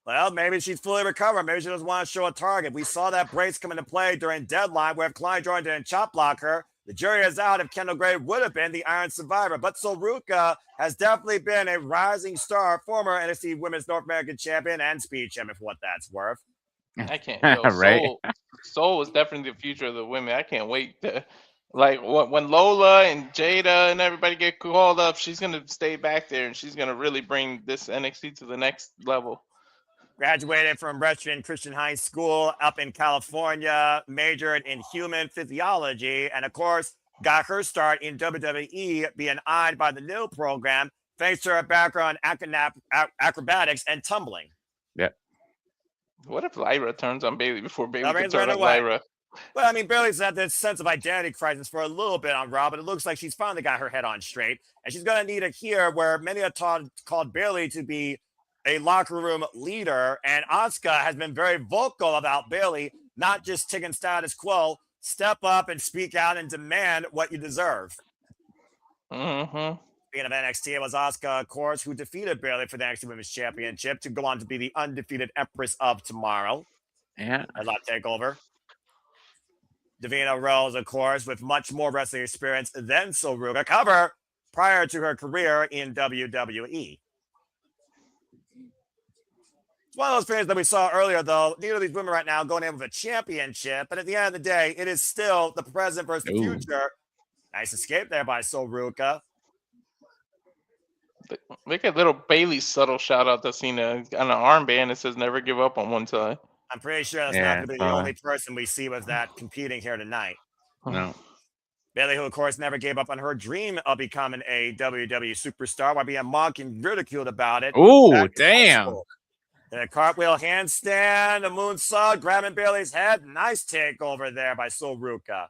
Well, maybe she's fully recovered. Maybe she doesn't want to show a target. We saw that brace come into play during Deadline, where if Klein Jordan didn't chop block her, the jury is out if Kendall Gray would have been the Iron Survivor. But Ruca has definitely been a rising star, former NXT Women's North American Champion and Speed Champion, for what that's worth. I can't. Yo, right. Soul is definitely the future of the women. I can't wait to, like, when Lola and Jada and everybody get called up, she's gonna stay back there and she's gonna really bring this NXT to the next level. Graduated from Richmond Christian High School up in California, majored in human physiology, and of course, got her start in WWE, being eyed by the new program, thanks to her background in acrobatics and tumbling. Yep. What if Lyra turns on Bayley before Bayley can right turn on away. Lyra? Well, I mean, Bayley's had this sense of identity crisis for a little bit on Raw, but it looks like she's finally got her head on straight, and she's going to need it here, where many have called Bayley to be a locker room leader, and Asuka has been very vocal about Bayley, not just taking status quo. Step up and speak out and demand what you deserve. Mm-hmm. Speaking of NXT, it was Asuka, of course, who defeated Bayley for the NXT Women's Championship to go on to be the undefeated Empress of Tomorrow. Yeah. A lot takeover. Davina Rose, of course, with much more wrestling experience than Ruca, cover prior to her career in WWE. It's one of those fans that we saw earlier, though. Neither of these women right now going in with a championship, but at the end of the day, it is still the present versus the future. Nice escape there by Ruca. Look at little Bailey's subtle shout out to Cena on an armband. It says "Never give up" on one side. I'm pretty sure that's not going to be the only person we see with that competing here tonight. No. Bayley, who of course never gave up on her dream of becoming a WWE superstar while being mocked and ridiculed about it. Oh, damn. And a cartwheel handstand, a moonsault, grabbing Bayley's head. Nice takeover there by Ruca.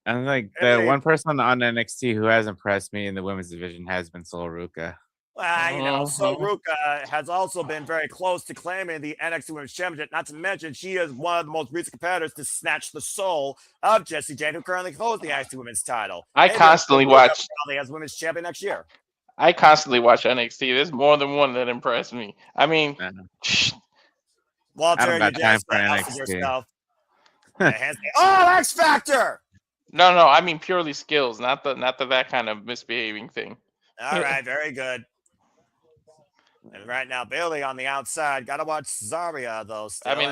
And like the one person on NXT who has impressed me in the women's division has been Ruca. Well, you know, Ruca has also been very close to claiming the NXT Women's Championship. Not to mention, she is one of the most recent competitors to snatch the soul of Jessie Jane, who currently holds the NXT Women's title. I constantly watch as Women's Champion next year. I constantly watch NXT. There's more than one that impressed me. I mean, Walter, you just yourself. Oh, X Factor! No, I mean purely skills, not that kind of misbehaving thing. All right, very good. And right now, Bayley on the outside. Got to watch Zaria though. I mean,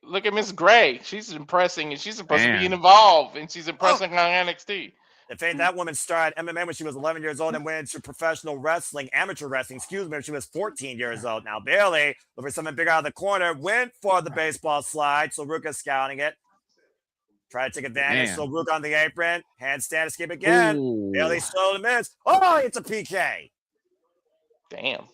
look at Miss Gray. She's impressing, and she's supposed to be involved, and she's impressing on NXT. In fact, that woman started MMA when she was 11 years old and went into professional wrestling, amateur wrestling, when she was 14 years old. Now, Bayley, looking for something big out of the corner, went for the baseball slide. Ruca scouting it. Try to take advantage. Ruca on the apron. Handstand escape again. Ooh. Bayley slowly missed. Oh, it's a PK. Damn.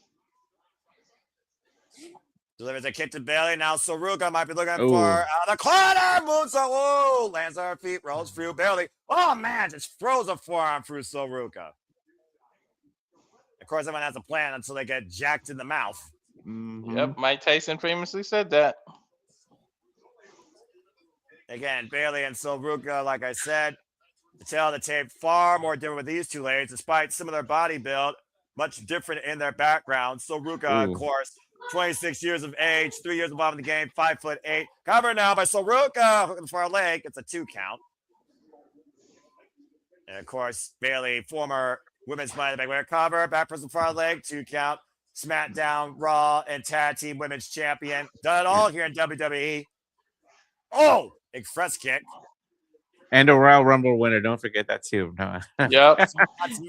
Delivers a kick to Bayley. Now Ruca might be looking for the corner. Moonsault. Oh, lands on her feet. Rolls through Bayley. Oh, man. Just throws a forearm through Ruca. Of course, everyone has a plan until they get jacked in the mouth. Mm-hmm. Yep. Mike Tyson famously said that. Again, Bayley and Ruca, like I said, the tail of the tape, far more different with these two ladies, despite similar body build, much different in their background. Ruca, of course, 26 years of age, 3 years involved in the game, 5'8". Cover now by Ruca. Hook in the far leg. It's a 2 count. And of course, Bayley, former women's money in the bank winner, cover, back press the far leg, 2 count. SmackDown, Raw, and Tag Team Women's Champion. Done it all here in WWE. Oh, express kick. And a Royal Rumble winner. Don't forget that too. No. Yep.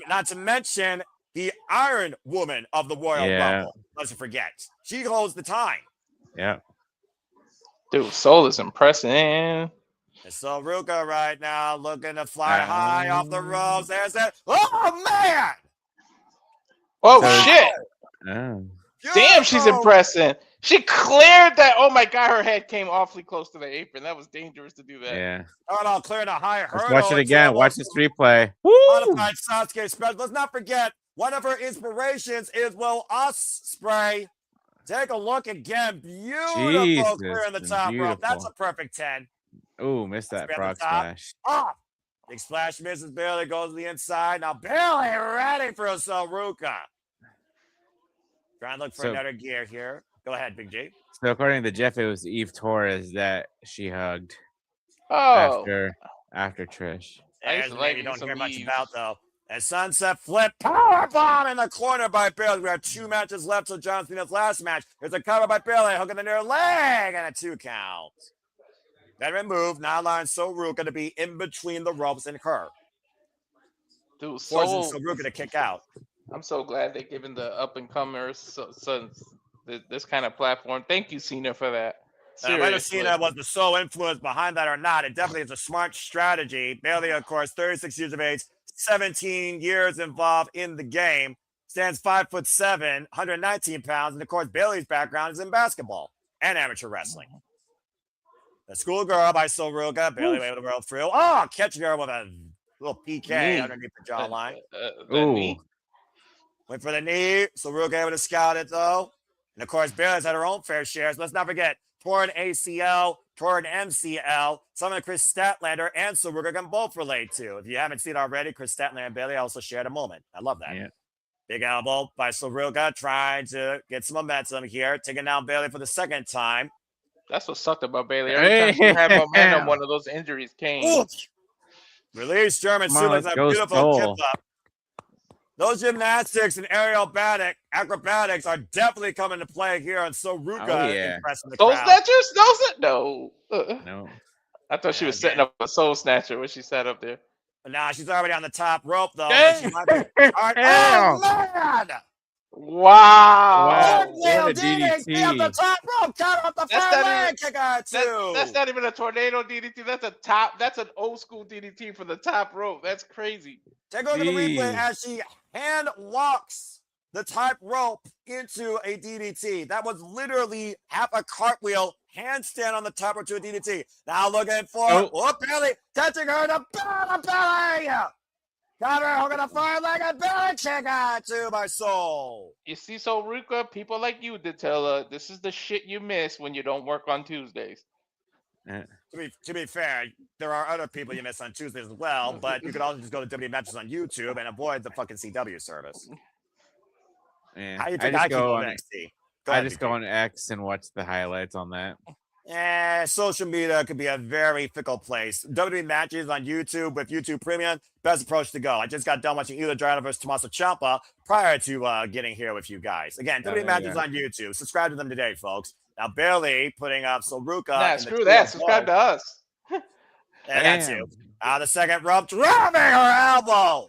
Not to mention the Iron Woman of the Royal Rumble. Let's forget. She holds the time. Yeah. Dude, Soul is impressing. And so Ruca right now looking to fly high off the ropes. There's that. Oh, man. Oh, So- shit. Oh. Damn, she's Beautiful. impressing. She cleared that. Oh, my God. Her head came awfully close to the apron. That was dangerous to do that. Yeah. Oh, no, clearing a high hurdle. Let's watch it again. Watch this replay. Modified Sasuke special. Let's not forget, one of her inspirations is Will Ospreay. Take a look again. Beautiful Jesus, clearing the top rope. That's beautiful. a perfect 10. Oh, missed that Let's be on frog the top. splash. Ah! Big splash misses. Bayley goes to the inside. Now Bayley ready for a Ruca. Trying to look for So- another gear here. Go ahead, Big G. So according to Jeff, it was Eve Torres that she hugged Oh. after Trish. I used There's to a like name you me don't some hear much Eve. about, though. And Sunset Flip powerbomb in the corner by Bayley. We have 2 matches left, so John Cena's last match. There's a cover by Bayley, hooking the near leg, and a 2 count. Veteran move, now allowing Ruca to be in between the ropes and her. Dude, Forcing Ruca to kick out. I'm so glad they're giving the up and comers this kind of platform. Thank you, Cena, for that. Whether Seriously. Cena was the sole influence behind that or not, it definitely is a smart strategy. Bayley, of course, 36 years of age, 17 years involved in the game, stands 5'7", 119 pounds, and of course, Bayley's background is in basketball and amateur wrestling. The schoolgirl by Ruca, Bayley able to roll through. Oh, catching her with a little PK Knee. underneath the jawline. That knee. Went for the knee. Ruca able to scout it, though. And of course, Bayley's had her own fair share. So let's not forget, torn ACL, torn MCL. Some of Chris Statlander and Ruca can both relate to. If you haven't seen it already, Chris Statlander and Bayley also shared a moment. I love that. Yeah. Big elbow by Ruca, trying to get some momentum here. Taking down Bayley for the second time. That's what sucked about Bayley. Every time she had momentum, one of those injuries came. Ooh. Release German Come on, suplex, let's a go, beautiful Soul. kip up. Those gymnastics and acrobatics are definitely coming to play here on Ruca. Oh, yeah. Impressing the Soul crowd. Snatchers? No. No. I thought she was again. setting up a Soul Snatcher when she sat up there. Nah, she's already on the top rope, though. Damn. But she might be... All right. Oh, man! Wow. Wow. Tornado What a DDT off the DDT. top rope, count off the That's far not leg, even- kick out two. That's not even a tornado DDT. That's an old school DDT for the top rope. That's crazy. Take a look at the replay Jeez. as she hand walks the top rope into a DDT. That was literally half a cartwheel, handstand on the top rope to a DDT. Now looking for Bayley, touching her to belly. Got her hooking a far leg and belly kick out two by Soul. You see, so Ruca, people like you did tell her this is the shit you miss when you don't work on Tuesdays. To be fair, there are other people you miss on Tuesdays as well, but you could also just go to WWE matches on YouTube and avoid the fucking CW service. Yeah. How you I think just I keep go on on. NXT? I just go on X and watch the highlights on that. Social media could be a very fickle place. WWE matches on YouTube with YouTube Premium, best approach to go. I just got done watching Ila Dragunov versus Tommaso Ciampa prior to getting here with you guys. Again, WWE matches on YouTube. Subscribe to them today, folks. Now, Bayley putting up Ruca. Nah, screw that. Subscribe to us. And that's you. The second rope, driving her elbow.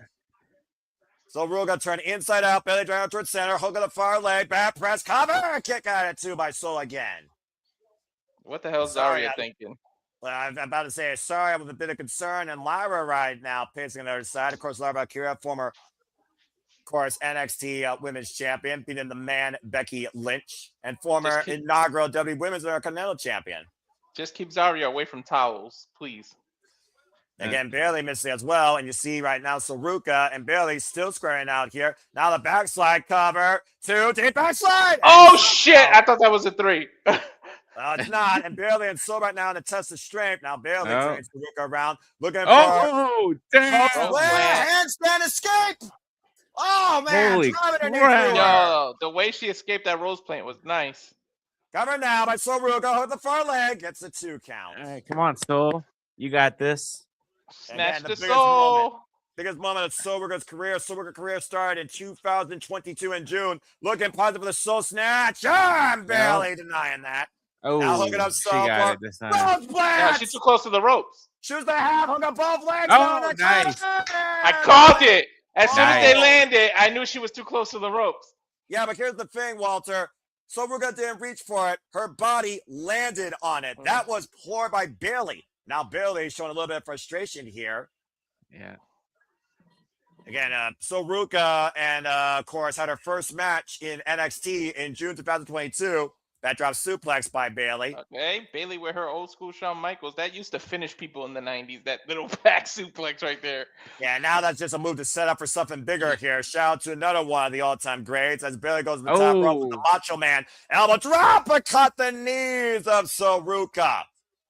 Ruca turned inside out. Bayley driving towards center. Hook of the far leg. Back press. Cover. Kick out at two by Soul again. What the hell is Sorry, Zarya thinking? Well, I'm about to say sorry with a bit of concern. And Lyra right now pacing on the other side. Of course, Lyra Valkyria, former, of course, NXT Women's Champion, beating the man Becky Lynch, and former inaugural WWE Women's Intercontinental Champion. Just keep Zarya away from towels, please. Again, Bayley missing as well. And you see right now, Ruca and Bayley still squaring out here. Now the backslide cover. 2 deep backslide. Oh, shit. I thought that was a 3. It's not. And Bayley and Soul right now in the test of strength. Now Bayley turns Ruca around. Looking for damn. handstand escape. Oh man, Holy driving her knee crap. through her. Yo, the way she escaped that Rose plant was nice. Cover now by Ruca with the far leg. Gets a 2 count. All right, come on, Soul. You got this. Snatch Again, the biggest soul. Biggest moment of Ruca's career. Ruca's career started in 2022 in June. Looking positive for the Soul Snatch. I'm barely denying that. Oh, Now hooking up she Soul got for it this time. Rose Yeah, Blast. she's too close to the ropes. Choose the half. Hook up both legs. Oh, down the nice. cutter. I called it. As soon as they Nice. landed, I knew she was too close to the ropes. Yeah, but here's the thing, Walter. Ruca didn't reach for it. Her body landed on it. That was poor by Bayley. Now Bayley is showing a little bit of frustration here. Yeah. Again, Ruca and of course had her first match in NXT in June 2022. That drop suplex by Bayley. Okay, Bayley with her old school Shawn Michaels. That used to finish people in the 90s. That little back suplex right there. Yeah, now that's just a move to set up for something bigger here. Shout out to another one of the all-time greats as Bayley goes to the top rope with the Macho Man. Elbow drop, but cut the knees of Ruca.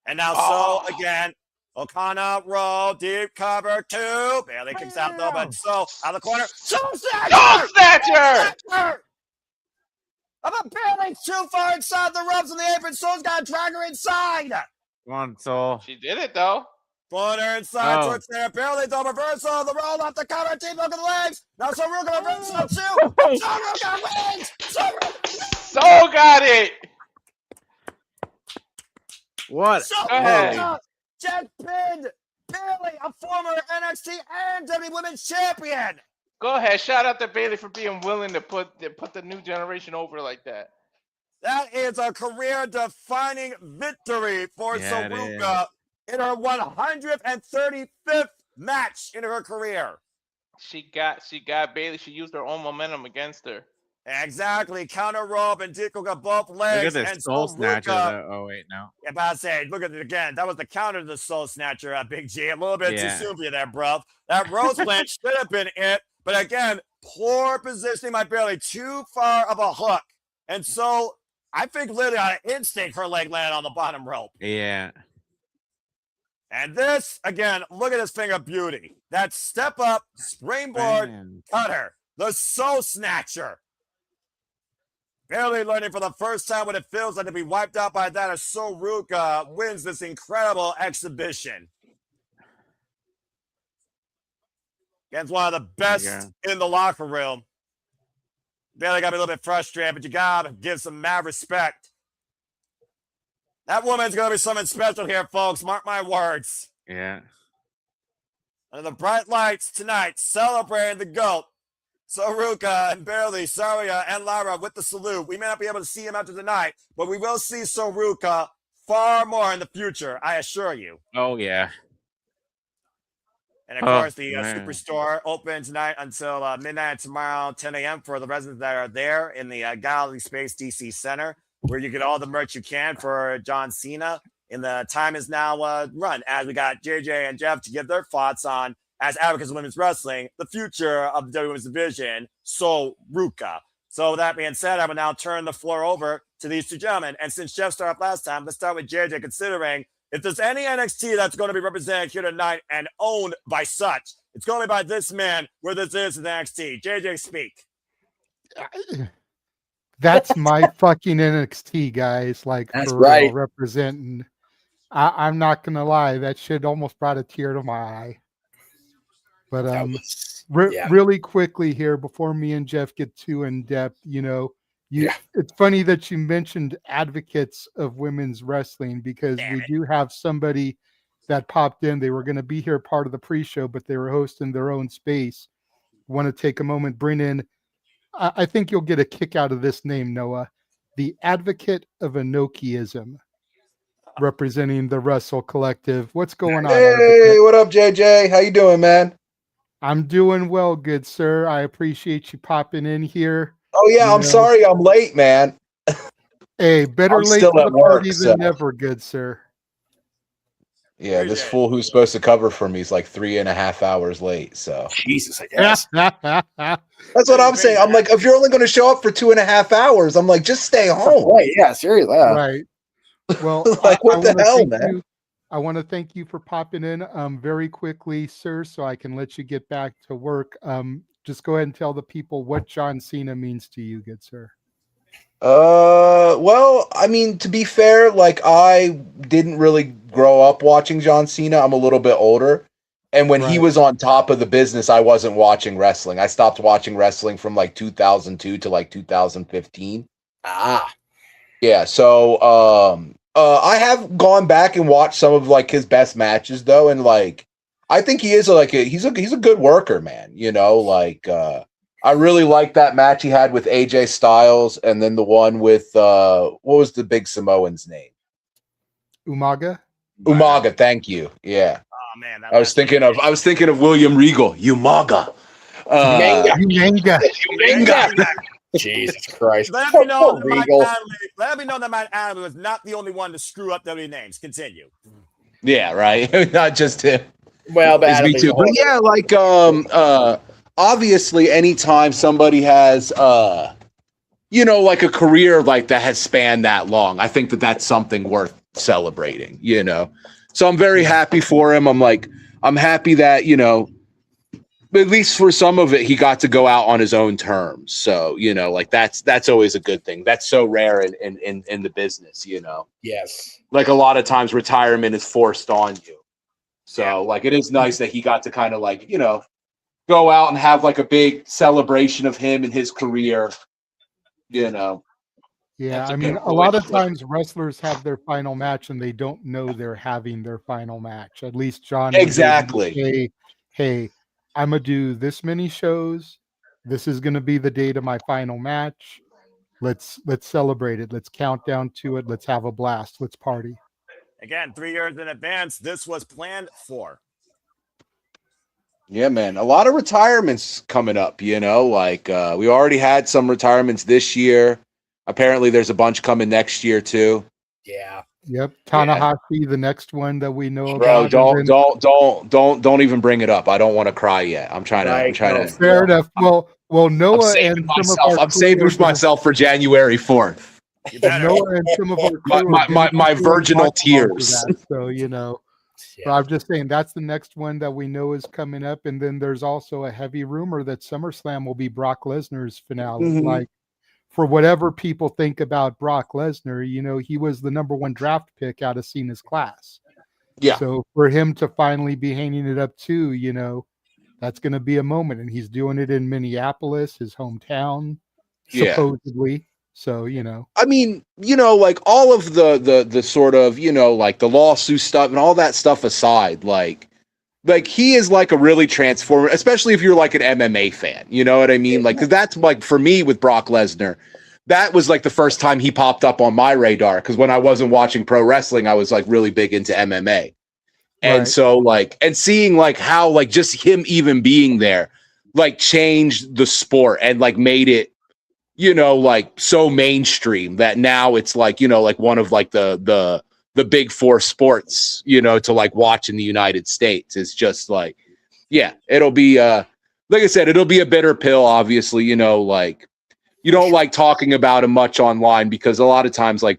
And now again. O'Connor roll, deep cover 2. Bayley kicks out though, but out of the corner. Soul Snatcher! But Bayley too far inside the ropes on the apron. Soul's got to drag her inside. Come on, Soul. She did it though. Pulling her inside towards there. Bayley double reversal. The roll off the cover. Deep look at the legs. Now Ruca reversal too. Ruca wins. Soul got it. What? Ruca just pinned Bayley, a former NXT and WWE Women's Champion. Go ahead. Shout out to Bayley for being willing to put the new generation over like that. That is a career-defining victory for Ruca in her 135th match in her career. She got Bayley. She used her own momentum against her. Exactly. Counter rope and Dico got both legs. Look at this Soul Snatcher. Oh, wait, no. Yeah, but I say, look at it again. That was the counter to the Soul Snatcher, Big G. A little bit too soon for you there, bro. That Rose plant should have been it. But again, poor positioning by Bayley. Too far of a hook. And so I think literally on instinct, her leg landed on the bottom rope. Yeah. And this, again, look at this thing of beauty. That step up, springboard, cutter. The Soul Snatcher. Bayley learning for the first time what it feels like to be wiped out by that as Ruca wins this incredible exhibition. Against one of the best in the locker room. Bayley got me a little bit frustrated, but you gotta give some mad respect. That woman's gonna be something special here, folks. Mark my words. Yeah. Under the bright lights tonight, celebrating the GOAT. Ruca and Bayley, Saria, and Lara with the salute. We may not be able to see him after tonight, but we will see Ruca far more in the future, I assure you. Oh, yeah. And of course, the Superstore open tonight until midnight tomorrow, 10 a.m. for the residents that are there in the Galaxy Space DC Center, where you get all the merch you can for John Cena. And the time is now run as we got JJ and Jeff to give their thoughts on, as advocates of women's wrestling, the future of the WWE Women's Division, Ruca. So with that being said, I will now turn the floor over to these two gentlemen. And since Jeff started off last time, let's start with JJ, considering if there's any NXT that's going to be represented here tonight and owned by such, it's going to be by this man where this is in NXT. JJ, speak. That's my fucking NXT, guys. Like, that's for right. real, representing. I'm not going to lie. That shit almost brought a tear to my eye. But really quickly here, before me and Jeff get too in depth, it's funny that you mentioned advocates of women's wrestling, because we do have somebody that popped in. They were going to be here part of the pre-show, but they were hosting their own space. Want to take a moment, bring in, I think you'll get a kick out of this name, Noah, the advocate of Enochiism, representing the Wrestle Collective. What's going on? Hey, what up, JJ? How you doing, man? I'm doing well, good sir. I appreciate you popping in here. Oh yeah, I'm sorry I'm late, man. Hey, better late to the party than never, good sir. Yeah, this fool who's supposed to cover for me is like 3.5 hours late. So Jesus, I guess. That's what I'm saying. I'm like, if you're only going to show up for 2.5 hours, I'm like, just stay home. Right? Yeah, seriously. Right. Well, like what the hell, man? I want to thank you for popping in very quickly, sir, so I can let you get back to work. just go ahead and tell the people what John Cena means to you, good sir. Well, I mean, to be fair, like I didn't really grow up watching John Cena. I'm a little bit older. And when he Right. was on top of the business, I wasn't watching wrestling. I stopped watching wrestling from like 2002 to like 2015. Ah, Yeah, so I have gone back and watched some of like his best matches though, and like I think he is he's a good worker, man. You know, like I really like that match he had with AJ Styles, and then the one with what was the big Samoan's name? Umaga. Umaga, thank you. Yeah. Oh man, I was thinking of William Regal. Umaga. Umaga. Jesus Christ. Let me know that Regal. Mike Adley was not the only one to screw up WWE names. Continue. Yeah, right. Not just him. Well, but It's Adam me is too. a But yeah, like obviously anytime somebody has you know, like a career like that has spanned that long, I think that that's something worth celebrating, you know. So I'm very happy for him. I'm happy that, you know, at least for some of it, he got to go out on his own terms. So, you know, like that's always a good thing. That's so rare in the business, you know. Yes. Like a lot of times retirement is forced on you. So like it is nice that he got to kind of like, you know, go out and have like a big celebration of him and his career, you know. Yeah, That's a I mean, good a lot point. of times wrestlers have their final match and they don't know they're having their final match. At least John was able to Exactly. say, hey, I'm gonna do this many shows. This is gonna be the date of my final match. Let's celebrate it. Let's count down to it. Let's have a blast. Let's party. Again, 3 years in advance. This was planned for. Yeah, man. A lot of retirements coming up, you know, like we already had some retirements this year. Apparently there's a bunch coming next year too. Yeah. Yep, Tanahashi, the next one that we know Bro, about. and then- don't even bring it up. I don't want to cry yet. I'm trying Right, to Fair enough. Well, I'm Noah saving and some of myself. our I'm saving crew are gonna- myself for January 4th. You better. Noah and some of our crew are My gonna be doing virginal watch-alongs for tears. that, so you know. So Yeah. I'm just saying that's the next one that we know is coming up, and then there's also a heavy rumor that SummerSlam will be Brock Lesnar's finale. Mhm. Like, for whatever people think about Brock Lesnar, you know, he was the #1 draft pick out of Cena's class. Yeah. So for him to finally be hanging it up too, you know, that's going to be a moment, and he's doing it in Minneapolis, his hometown, Yeah. supposedly. So you know, I mean, you know, like all of the sort of, you know, like the lawsuit stuff and all that stuff aside, like he is like a really transformer, especially if you're like an MMA fan, you know what I mean? Like, 'cause that's like for me with Brock Lesnar, that was like the first time he popped up on my radar. Because when I wasn't watching pro wrestling, I was like really big into MMA. And Right. so like, and seeing like how like just him even being there, like changed the sport and like made it, you know, like so mainstream that now it's like, you know, like one of like the big four sports, you know, to like watch in the United States. It's just like, yeah, it'll be like I said, it'll be a bitter pill, obviously, you know, like you don't like talking about him much online because a lot of times, like,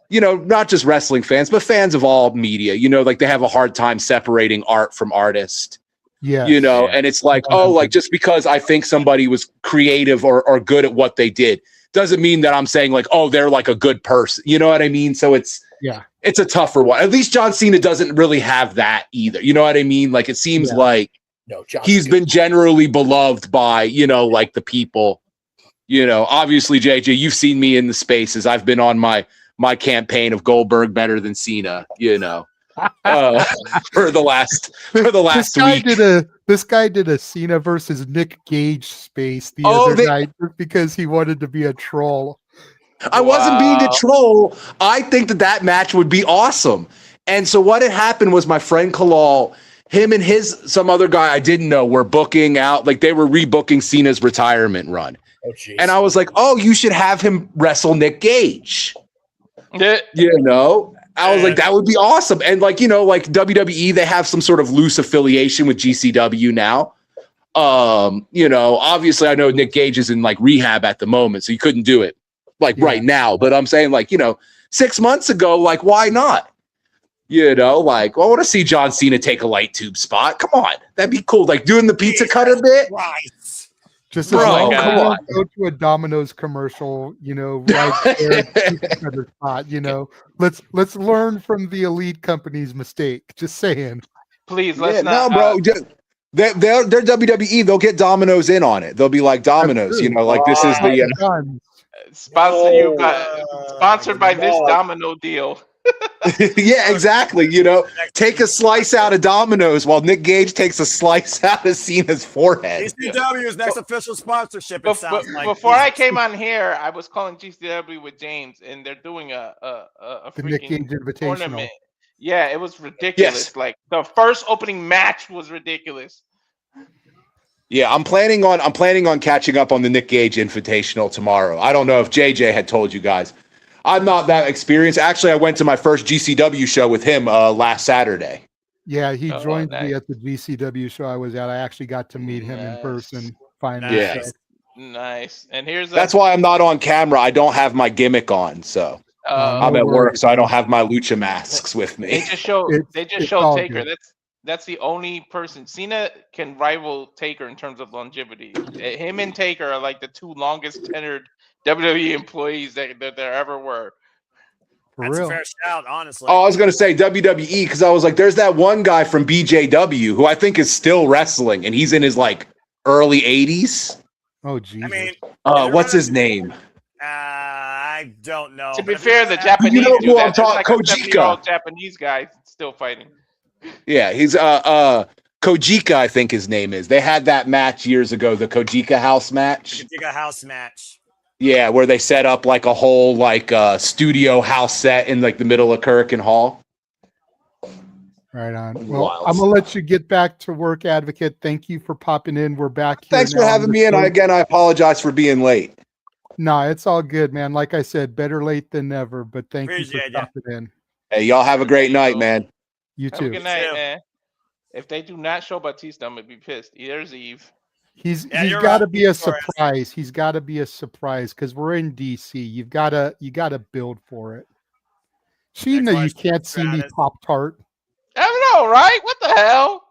you know, not just wrestling fans, but fans of all media, you know, like they have a hard time separating art from artist. yeah, You know, Yeah. and it's like, oh, like just because I think somebody was creative or good at what they did doesn't mean that I'm saying like, oh, they're like a good person. You know what I mean? So it's a tougher one. At least John Cena doesn't really have that either. You know what I mean? Like it seems like No, John. he's been generally beloved by, you know, like the people, you know, obviously, JJ, you've seen me in the spaces. I've been on my campaign of Goldberg better than Cena, you know. For the last week. This guy did a Cena versus Nick Gage space the Oh, other night just because he wanted to be a troll. I wasn't being a Wow. troll. I think that match would be awesome. And so what had happened was my friend Kalal, him and some other guy I didn't know were booking out, like they were rebooking Cena's retirement run. Oh, jeez. And I was like, oh, you should have him wrestle Nick Gage. Yeah. You know? I was like, that would be awesome. And like, you know, like WWE, they have some sort of loose affiliation with GCW now. You know, obviously I know Nick Gage is in like rehab at the moment, so you couldn't do it like right now. But I'm saying like, you know, 6 months ago, like, why not? You know, like, well, I want to see John Cena take a light tube spot. Come on. That'd be cool. Like doing the pizza cutter bit. Right. Just Bro, as long as come we on. don't go to a Domino's commercial, right there, cookie cutter spot, let's learn from the elite company's mistake. Just saying. Please, Yeah, let's no, not. bro. They're WWE. They'll get Domino's in on it. They'll be like Domino's, true. like this is the. Done. Sponsor you No. by sponsored by this No. Domino deal. Yeah, exactly. Take a slice out of Domino's while Nick Gage takes a slice out of Cena's forehead. GCW's next official sponsorship. It sounds like. Before I came on here, I was calling GCW with James, and they're doing a The Nick Gage freaking Invitational. tournament. Yeah, it was ridiculous. Yes. Like the first opening match was ridiculous. Yeah, I'm planning on catching up on the Nick Gage Invitational tomorrow. I don't know if JJ had told you guys. I'm not that experienced. Actually, I went to my first GCW show with him last Saturday. Yeah, he Oh, joined nice. me at the GCW show I was at. I actually got to meet him in Nice. person finally. Yeah. so- Nice. And here's That's why I'm not on camera. I don't have my gimmick on, so I'm No at work, worries, so I don't man. have my lucha masks with they me. just showed It's all Taker. good. That's the only person. Cena can rival Taker in terms of longevity. Him and Taker are like the two longest tenured WWE employees that there ever were. For That's real. a fair shout, honestly. Oh, I was going to say WWE because I was like, there's that one guy from BJW who I think is still wrestling, and he's in his early 80s. Oh, Jesus. I mean, What's his name? I don't know. To but be if you're fair, the gonna- Japanese know do who that. I'm There's talking- like a 70-year-old Japanese guy still fighting. Yeah, he's Kojika, I think his name is. They had that match years ago, the Kojika house match. Giga house match. Yeah, where they set up a whole studio house set in the middle of Kurikan Hall. Right on. Well, Wild I'm gonna let you get back to work, Advocate. Thank you for popping in. We're back here. Thanks for now on having the me in. show. I apologize for being late. No, it's all good, man. Like I said, better late than never. But thank you Appreciate for ya. stopping in. Hey, y'all have a great night, man. You Have a too. good night, too. man. If they do not show Batista, I'm gonna be pissed. There's Eve. He's you're got to right. be a Sorry. surprise. He's got to be a surprise because we're in DC. You gotta build for it. Sheena, you question, can't see me Travis. Pop Tart I know, right? What the hell?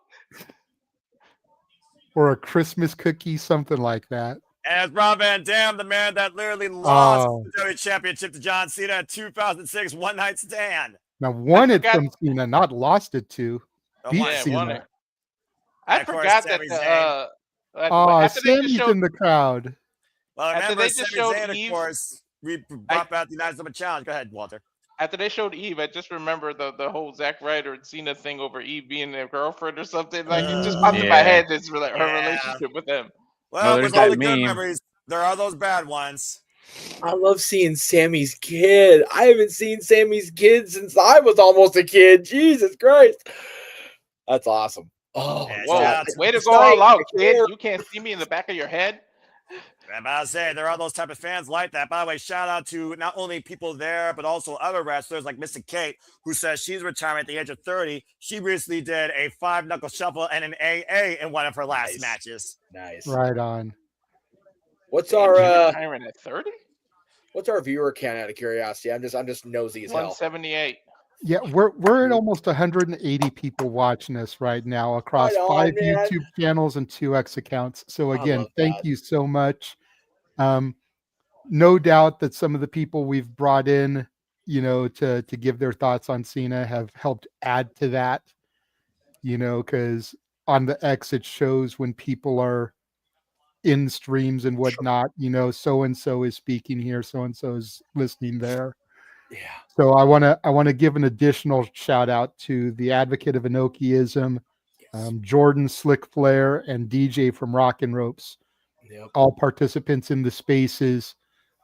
or a Christmas cookie, something like that. And it's Rob Van Dam, the man that literally lost Oh. the WWE Championship to John Cena in 2006 one night stand. Now won it forgot- from Cena, not lost it to. Oh, Beat my Yeah, Cena. won it. I Of course, forgot that Sami the Zayn. Oh, after they just Sammy's showed in the crowd. Well, After remember, they just Sami showed Zayn, of Eve- course, we brought back the United States Challenge. Go ahead, Walter. after they showed Eve, I just remember the whole Zack Ryder and Cena thing over Eve being their girlfriend or something. Like it just popped in my Yeah. head. This her Yeah. relationship with him. Well, there's with all that the good meme. memories, there are those bad ones. I love seeing Sammy's kid. I haven't seen Sammy's kid since I was almost a kid. Jesus Christ. That's awesome. Oh, Yeah, Whoa! shout out Way to it's go nice. all out, I kid! care. You can't see me in the back of your head. I'm about to say, there are those type of fans like that. By the way, shout out to not only people there, but also other wrestlers like Mr. Kate, who says she's retiring at the age of 30. She recently did a 5-knuckle shuffle and an AA in one of her last Nice. matches. Nice. Right on. What's She's our retiring at 30? what's our viewer count out of curiosity? I'm just nosy as hell. 178. Yeah, we're at almost 180 people watching us right now across Right on, 5 man. YouTube channels and 2 X accounts. So I again, love thank that. you so much. No doubt that some of the people we've brought in, to give their thoughts on Cena have helped add to that. Because on the X it shows when people are in streams and whatnot. So and so is speaking here, so and so is listening there. Yeah. So I want to give an additional shout out to the advocate of Enochiism, Jordan Slick Flair, and DJ from Rock and Ropes, Yep. all participants in the spaces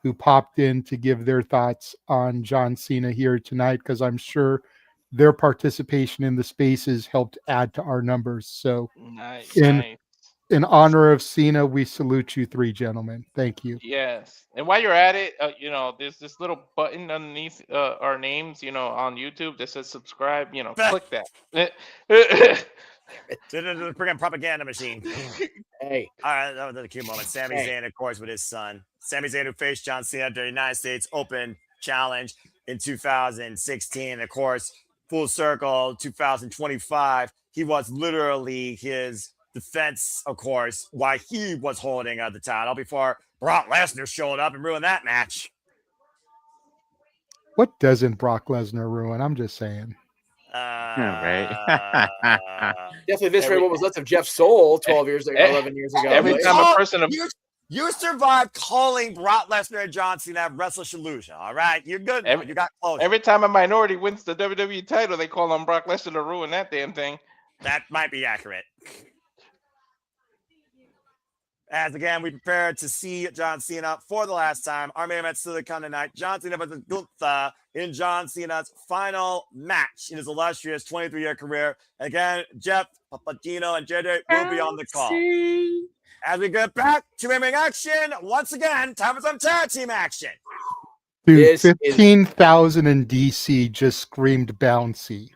who popped in to give their thoughts on John Cena here tonight, because I'm sure their participation in the spaces helped add to our numbers. So Nice. In honor of Cena, we salute you 3 gentlemen. Thank you. Yes. And while you're at it, there's this little button underneath our names, on YouTube that says subscribe. Click that. The freaking propaganda machine. Hey. All right, that was a cute moment. Sami Zayn, of course, with his son. Sami Zayn, who faced John Cena at the United States Open Challenge in 2016. Of course, full circle, 2025. He was literally his defense, of course, why he was holding the title before Brock Lesnar showed up and ruined that match. What doesn't Brock Lesnar ruin? I'm just saying. Right. Definitely eviscerate what was left of Jeff Soul 12 years ago, 11 years ago. Every but- time a person of You survived calling Brock Lesnar and John Cena Wrestle Shaluja. All right, you're good. You got close. every time a minority wins the WWE title, they call on Brock Lesnar to ruin that damn thing. That might be accurate. As again, we prepare to see John Cena for the last time. Our main event still to come tonight. John Cena versus Gunther in John Cena's final match in his illustrious 23-year career. Again, Jeff, Papagino, and JJ will be on the call. As we get back to in-ring action, once again, time for some tag team action. Dude, This is- 15,000 in DC just screamed bouncy.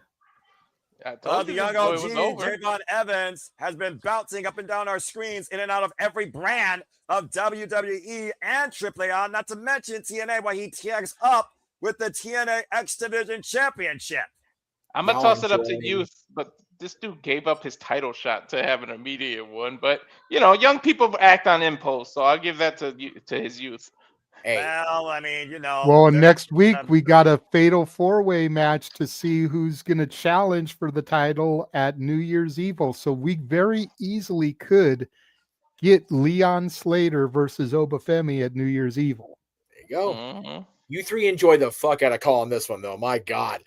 I told The you young this boy was OG, over. Javon Evans, has been bouncing up and down our screens in and out of every brand of WWE and AAA, not to mention TNA, while he tags up with the TNA X Division Championship. I'm gonna Y'all toss it up to enjoy. youth, but this dude gave up his title shot to have an immediate one. But you know, young people act on impulse, so I'll give that to his youth. Hey, Well, I mean, you know. Well, there- next week we got a fatal four-way match to see who's going to challenge for the title at New Year's Evil. So we very easily could get Leon Slater versus Femi at New Year's Evil. there you go. Mhm. You three enjoy the fuck out of calling this one, though. My God.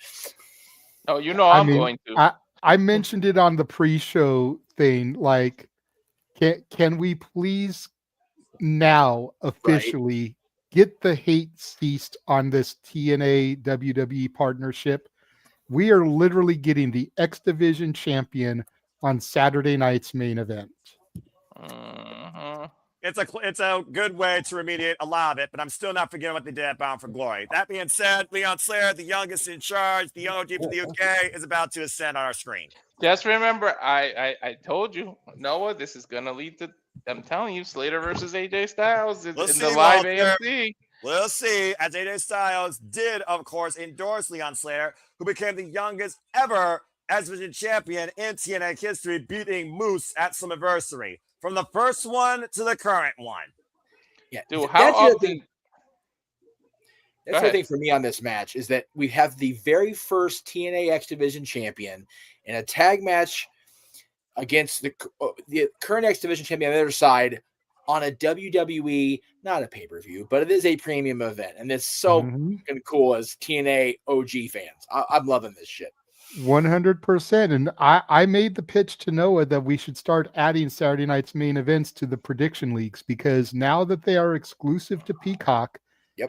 Oh, you know I I'm mean, going to. I mentioned it on the pre-show thing. Like, can we please now officially get the hate ceased on this TNA WWE partnership? We are literally getting the X Division champion on Saturday night's main event. Mhm. It's a good way to remediate a lot of it, but I'm still not forgetting what they did at Bound for Glory. That being said, Leon Slater, the youngest in charge, the OG from the UK, is about to ascend on our screen. Just remember, I told you, Noah, this is gonna lead to. I'm telling you, Slater versus AJ Styles in We'll the see, live Walter. AMC. We'll see, as AJ Styles did, of course, endorse Leon Slater, who became the youngest ever X Division champion in TNA history, beating Moose at Slammiversary. From the first one to the current one. Yeah, Dude, how that's the other often? thing. That's the thing for me on this match is that we have the very first TNA X Division champion in a tag match against the current X Division champion on the other side on a WWE, not a pay-per-view, but it is a premium event. And it's so fucking cool as TNA OG fans. I'm loving this shit. 100%. And I made the pitch to Noah that we should start adding Saturday night's main events to the prediction leagues, because now that they are exclusive to Peacock,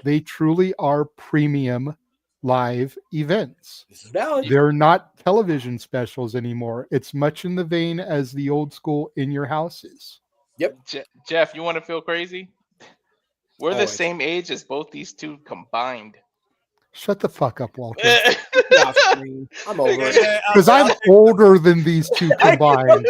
they truly are premium live events. This is valid. They're not television specials anymore. It's much in the vein as the old school in your houses. Yep. Jeff, you want to feel crazy? We're the Always. same age as both these two combined. Shut the fuck up, Walter. Yeah, I'm over it. Because I'm older than these two combined.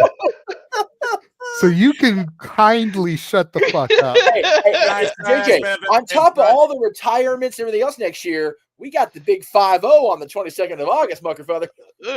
So you can kindly shut the fuck up. Hey, JJ, on top of all the retirements and everything else next year, we got the big 5-0 on the 22nd of August, Muckerfather.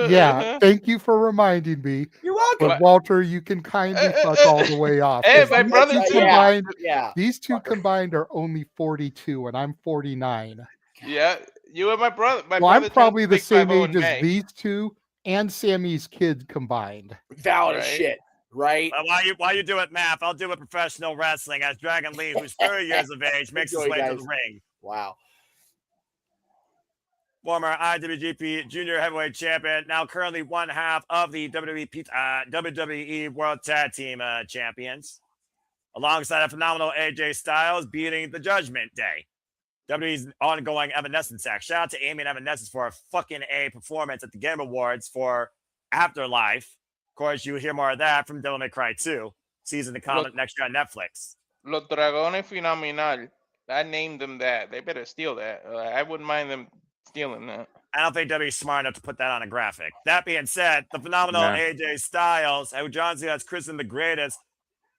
Yeah, thank you for reminding me. You're welcome. But Walter, you can kindly fuck all the way off. Hey, 'Cause my these brother two too. combined, Yeah. these two combined are only 42, and I'm 49. Yeah, you and my brother. My Well, brother I'm probably the turns big same 50 age in as May. these two and Sammy's kid combined. Valid as Right. shit, right? While you do it, math, I'll do it professional wrestling as Dragon Lee, who's 30 years of age, makes his Enjoy, way to guys. the ring. Wow. Former IWGP Junior Heavyweight Champion, now currently one half of the WWE World Tag Team Champions, alongside a phenomenal AJ Styles beating the Judgment Day. WWE's ongoing Evanescence act. Shout out to Amy and Evanescence for a fucking A performance at the Game Awards for Afterlife. Of course, you hear more of that from Devil May Cry 2. Season to come next year on Netflix. Los Dragones Phenomenal. I named them that. They better steal that. I wouldn't mind them stealing that. I don't think WWE's smart enough to put that on a graphic. That being said, the phenomenal Nah. AJ Styles, who John Cena has christened the greatest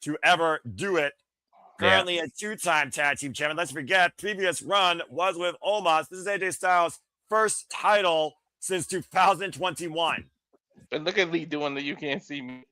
to ever do it, Yeah. currently a two-time tag team champion. Let's forget, previous run was with Omos. This is AJ Styles' first title since 2021. But look at Lee doing the "you can't see me."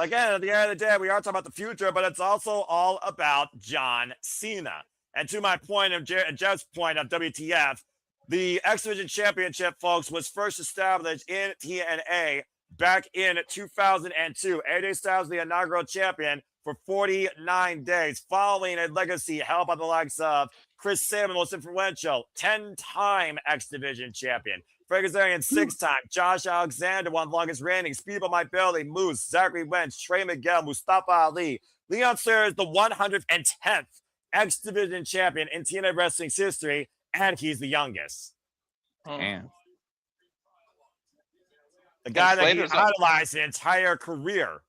Again, at the end of the day, we are talking about the future, but it's also all about John Cena. And to my point of Jeff's point of WTF, the X Division Championship, folks, was first established in TNA back in 2002. AJ Styles, the inaugural champion, for 49 days, following a legacy held by the likes of Chris Sabin, most influential, 10-time X Division champion. Frank Kazarian, 6-time. Josh Alexander, one of the longest reigning. Speedball Mike Bayley, Moose, Zachary Wentz, Trey Miguel, Mustafa Ali. Leon Slater is the 110th X Division champion in TNA Wrestling's history, and he's the youngest. Damn. The guy that he Slater's idolized his entire career.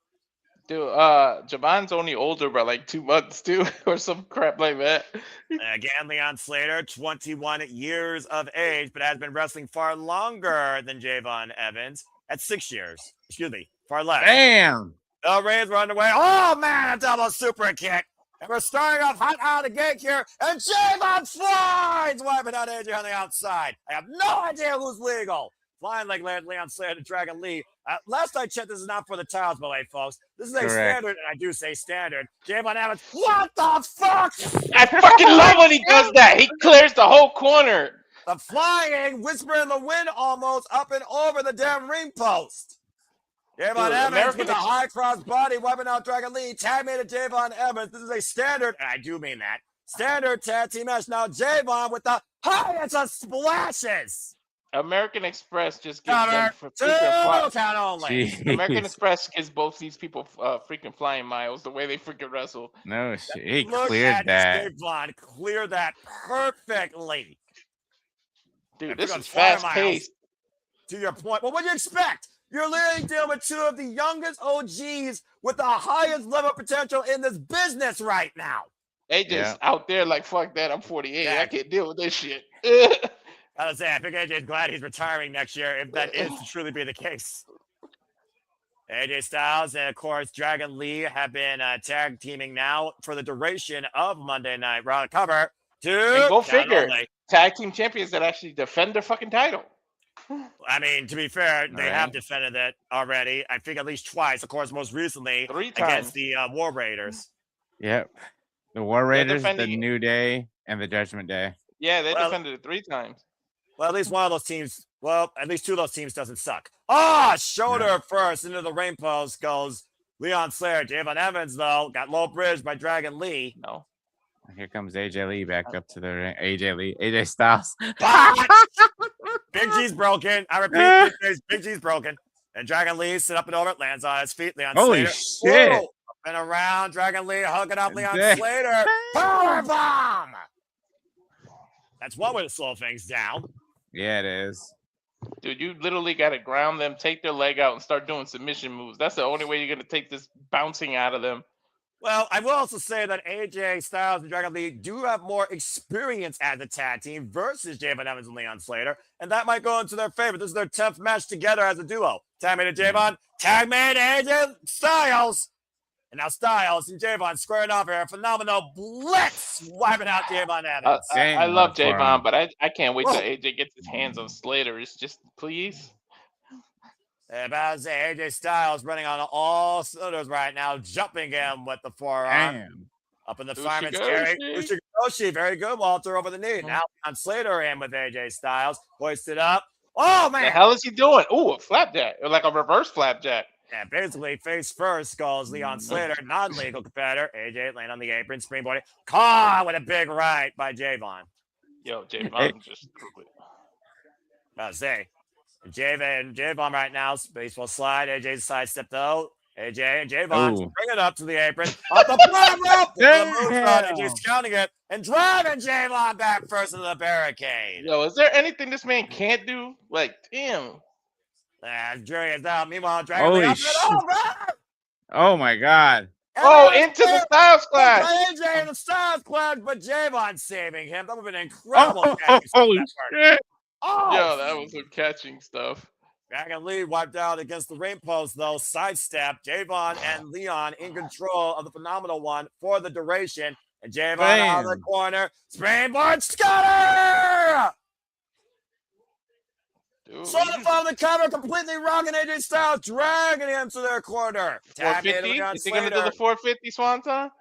Dude, Javon's only older by like 2 months too, or some crap like that. Again, Leon Slater, 21 years of age, but has been wrestling far longer than Javon Evans at 6 years. Excuse me, far less. Damn. The Reigns were underway. Oh man, a double super kick. And we're starting off hot out of the gate here, and Javon flies, wiping out AJ on the outside. I have no idea who's legal. Flying like Leon Slater to Dragon Lee. Last I checked, this is not for the titles, by the way, folks. This is a standard, and I do say standard. Javon Evans, what the fuck? I fucking love when he does that. He clears the whole corner. The flying, whisper in the wind almost up and over the damn ring post. Javon Evans with a high cross body, wiping out Dragon Lee. Tag made to Javon Evans. This is a standard, and I do mean that. Standard tag team match. Now Javon with the highest of splashes. American Express just gives them for Two count only. Jeez. American Express gives both these people freaking flying miles the way they freaking wrestle. No shit. He Look cleared at that. Javon clear that perfectly. Dude, this is fast paced. To your point, well, what do you expect? You're literally dealing with two of the youngest OGs with the highest level of potential in this business right now. AJ's out there like, fuck that, I'm 48. I can't deal with this shit. I was saying, I think AJ's glad he's retiring next year, if that is to truly be the case. AJ Styles and, of course, Dragon Lee have been tag teaming now for the duration of Monday Night Raw. Cover two. And go figure. Tag team champions that actually defend their fucking title. I mean, to be fair, they have defended it already. I think at least twice. Of course, most recently 3 times against the War Raiders. Yep. The War Raiders, the defending New Day, and the Judgment Day. Yeah, they defended it 3 times. Well, at least one of those teams, at least 2 of those teams doesn't suck. Shoulder first into the ring post goes Leon Slater. Javon Evans, though, got low bridge by Dragon Lee. No. Here comes AJ Lee back up to the ring. AJ Styles. Big G's broken. I repeat, Big G's broken. And Dragon Lee sit up and over, lands on his feet. Leon Holy Slater. shit. Whoa. And around, Dragon Lee hugging up Leon Slater. Power bomb. That's one way to slow things down. Yeah, it is. Dude, you literally got to ground them, take their leg out, and start doing submission moves. That's the only way you're going to take this bouncing out of them. Well, I will also say that AJ Styles and Dragon Lee do have more experience as a tag team versus Javon Evans and Leon Slater, and that might go into their favor. This is their 10th match together as a duo. Tag made to Javon, tag made AJ Styles. And now Styles and Javon squaring off here. Phenomenal blitz, wiping out Javon Evans. I love Javon, but I can't wait till AJ gets his hands on Slater. It's just, please. About to say, AJ Styles running on all cylinders right now, jumping him with the forearm. Damn. Up in the fireman's carry. Ushikoshi, very good, Walter, over the knee. Now on Slater in with AJ Styles. Hoisted up. Oh, man. The hell is he doing? Ooh, a flapjack. Like a reverse flapjack. And basically, face first goes Leon Slater, non-legal competitor. AJ laying on the apron, springboarding. Caught with a big right by Javon. Yo, Javon just threw it. I was say, Javon right now, baseball slide. AJ's sidestep though. AJ and Javon bring it up to the apron. Up the bottom rope. AJ's counting it and driving Javon back first into the barricade. Yo, is there anything this man can't do? Like, damn. Jury is out. Meanwhile, Dragon Lee up Oh my God. Into the Styles Clash. AJ in the Styles Clash, but Javon saving him. That would have been incredible. Holy shit. Yo, that was some catching stuff. Dragon Lee wiped out against the ring post, though. Sidestep. Javon and Leon in control of the phenomenal one for the duration. And Javon out of the corner. Springboard Scudder! Ooh, Slater on the cover, completely rocking AJ Styles, dragging him to their corner. Tag made 450? on Is he gonna do Slater. the 450 Swanton?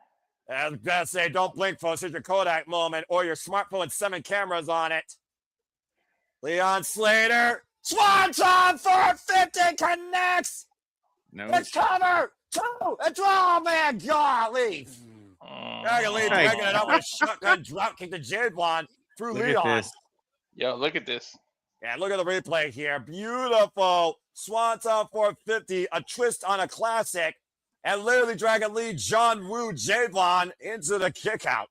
I was gonna say, don't blink, folks. Here's your Kodak moment, or your smartphone with 7 cameras on it. Leon Slater, Swanton 450 connects. No. It's cover. 2. It's oh man, golly. Dragon Lee dragging it up with a shotgun drop kick to J-Bond through Look Leon. at this. Yo, look at this. Yeah, look at the replay here. Beautiful. Swanton 450, a twist on a classic. And literally Dragon Lee, John Woo, J-Bond into the kick out.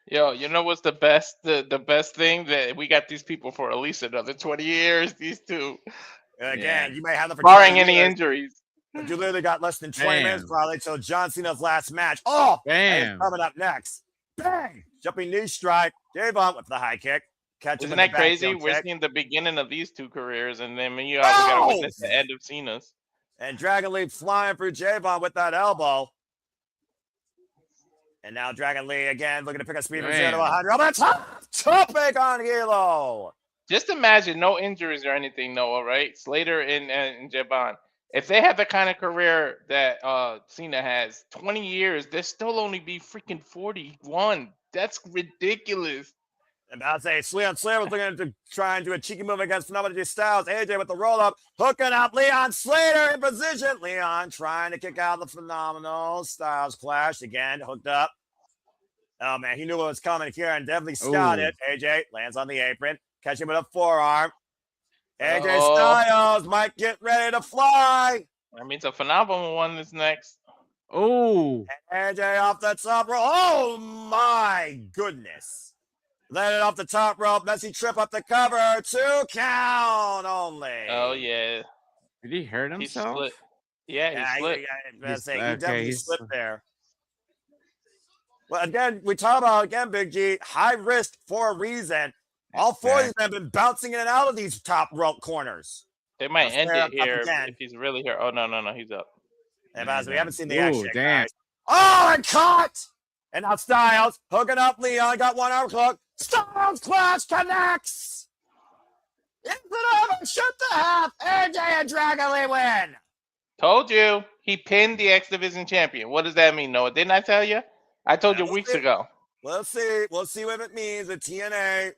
Yo, you know what's the best? The best thing that we got these people for at least another 20 years. These two, And again, you may have them for barring 20 any years, injuries. but you literally got less than 20 minutes Bam. probably till John Cena's last match. Oh, and it's Bam. coming up next. Bang! Jumping knee strike. J-Bond with the high kick. Catch him Isn't with that the crazy? backfield We're kick. seeing the beginning of these two careers, and then we gotta Oh! witness the end of Cena's. And Dragon Lee flying through J-Bond with that elbow. And now Dragon Lee again looking to pick up speed from 0 to Man. 100. Oh, that's topic on Hilo. Just imagine no injuries or anything, Noah, right? Slater and Jabon. If they have the kind of career that Cena has, 20 years, they'll still only be freaking 41. That's ridiculous. And I'll say Leon Slater was looking to try and do a cheeky move against Phenomenal Styles. AJ with the roll up, hooking up Leon Slater in position. Leon trying to kick out the Phenomenal Styles clash again, hooked up. Oh man, he knew what was coming here and definitely scouted. AJ lands on the apron, catching with a forearm. AJ Styles might get ready to fly. That means a phenomenal one is next. Oh, AJ off the top rope. Oh my goodness. Landed off the top rope. Messy trip up the cover. 2 count only. Oh yeah. did he hurt He himself? split. Yeah, he split. He He's- definitely he's- slipped there. Well, again, we talk about, Big G, high risk for a reason. All 4 of these have been bouncing in and out of these top rope corners. They might end Slater it up here again. if he's really here. Oh no, he's up. And as we haven't seen the Ooh, action, damn. guys. Oh, and caught! And now Styles hooking up Leon, got 1 arm hook. Styles clash connects! Is it over? Shoot the half. AJ and Dragon Lee win. Told you he pinned the X Division champion. What does that mean, Noah? Didn't I tell you? I told you We'll weeks see. ago. We'll see. We'll see what it means. The TNA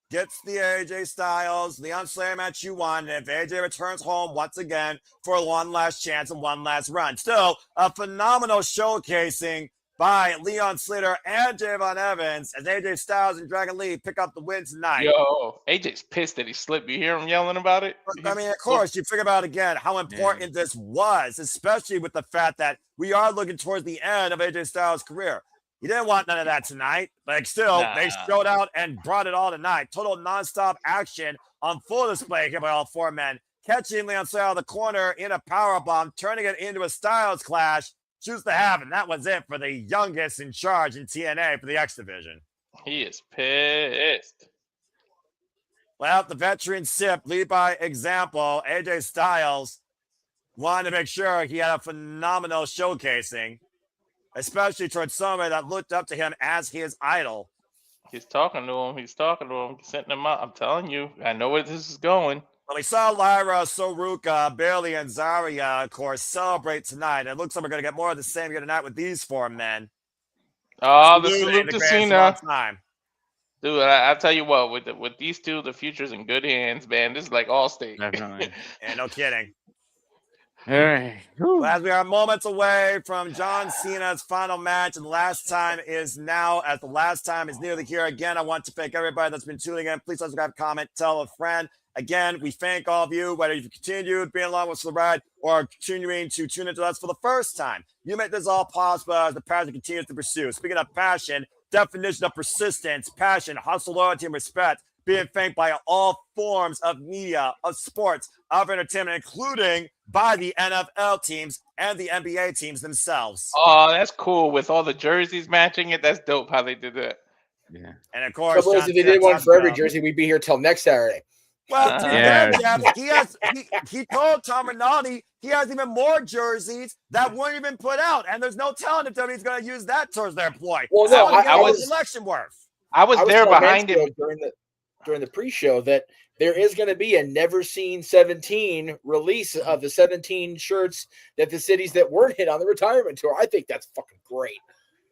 gets the AJ Styles, Leon Slater match you won. And if AJ returns home once again for one last chance and one last run. Still, a phenomenal showcasing by Leon Slater and Javon Evans as AJ Styles and Dragon Lee pick up the win tonight. Yo, AJ's pissed that he slipped. You hear him yelling about it? I mean, of course, you figure out again how important this was, especially with the fact that we are looking towards the end of AJ Styles' career. He didn't want none of that tonight. Like, still, they showed out and brought it all tonight. Total nonstop action on full display here by all 4 men. Catching Leon Slater out of the corner in a powerbomb, turning it into a Styles clash. Choose to have, and that was it for the youngest in charge in TNA for the X Division. He is pissed. Well, the veteran sip, lead by example. AJ Styles wanted to make sure he had a phenomenal showcasing, especially towards somebody that looked up to him as his idol. He's talking to him. He's setting him up. I'm telling you, I know where this is going. Well, we saw Lyra, Ruca, Bayley, and Zarya, of course, celebrate tonight. It looks like we're going to get more of the same here tonight with these 4 men. Oh, the Salute salute in the to grand Cena. slam time. Dude, I tell you what, with these two, the future's in good hands, man. This is like Allstate. Definitely. Yeah, no kidding. All right. Well, as we are moments away from John Cena's final match, and the last time is now, as the last time is nearly here. Again, I want to thank everybody that's been tuning in. Please subscribe, comment, tell a friend. Again, we thank all of you, whether you've continued being along with the ride or continuing to tune into us for the first time. You make this all possible as the passion continues to pursue. Speaking of passion, definition of persistence, passion, hustle, loyalty, and respect, being thanked by all forms of media, of sports, of entertainment, including by the NFL teams and the NBA teams themselves. Oh, that's cool. With all the jerseys matching it, that's dope how they did that. Yeah. And of course, Suppose John if they Cena did one talks for every about- jersey, we'd be here till next Saturday. Well, Yeah. he told Tom Rinaldi he has even more jerseys that weren't even put out, and there's no telling if WWE's going to use that towards their ploy. Well, no, I I was was- election worth. I was there telling behind him. Mansfield during the during the pre-show that there is going to be a Never Seen 17 release of the 17 shirts that the cities that weren't hit on the retirement tour. I think that's fucking great.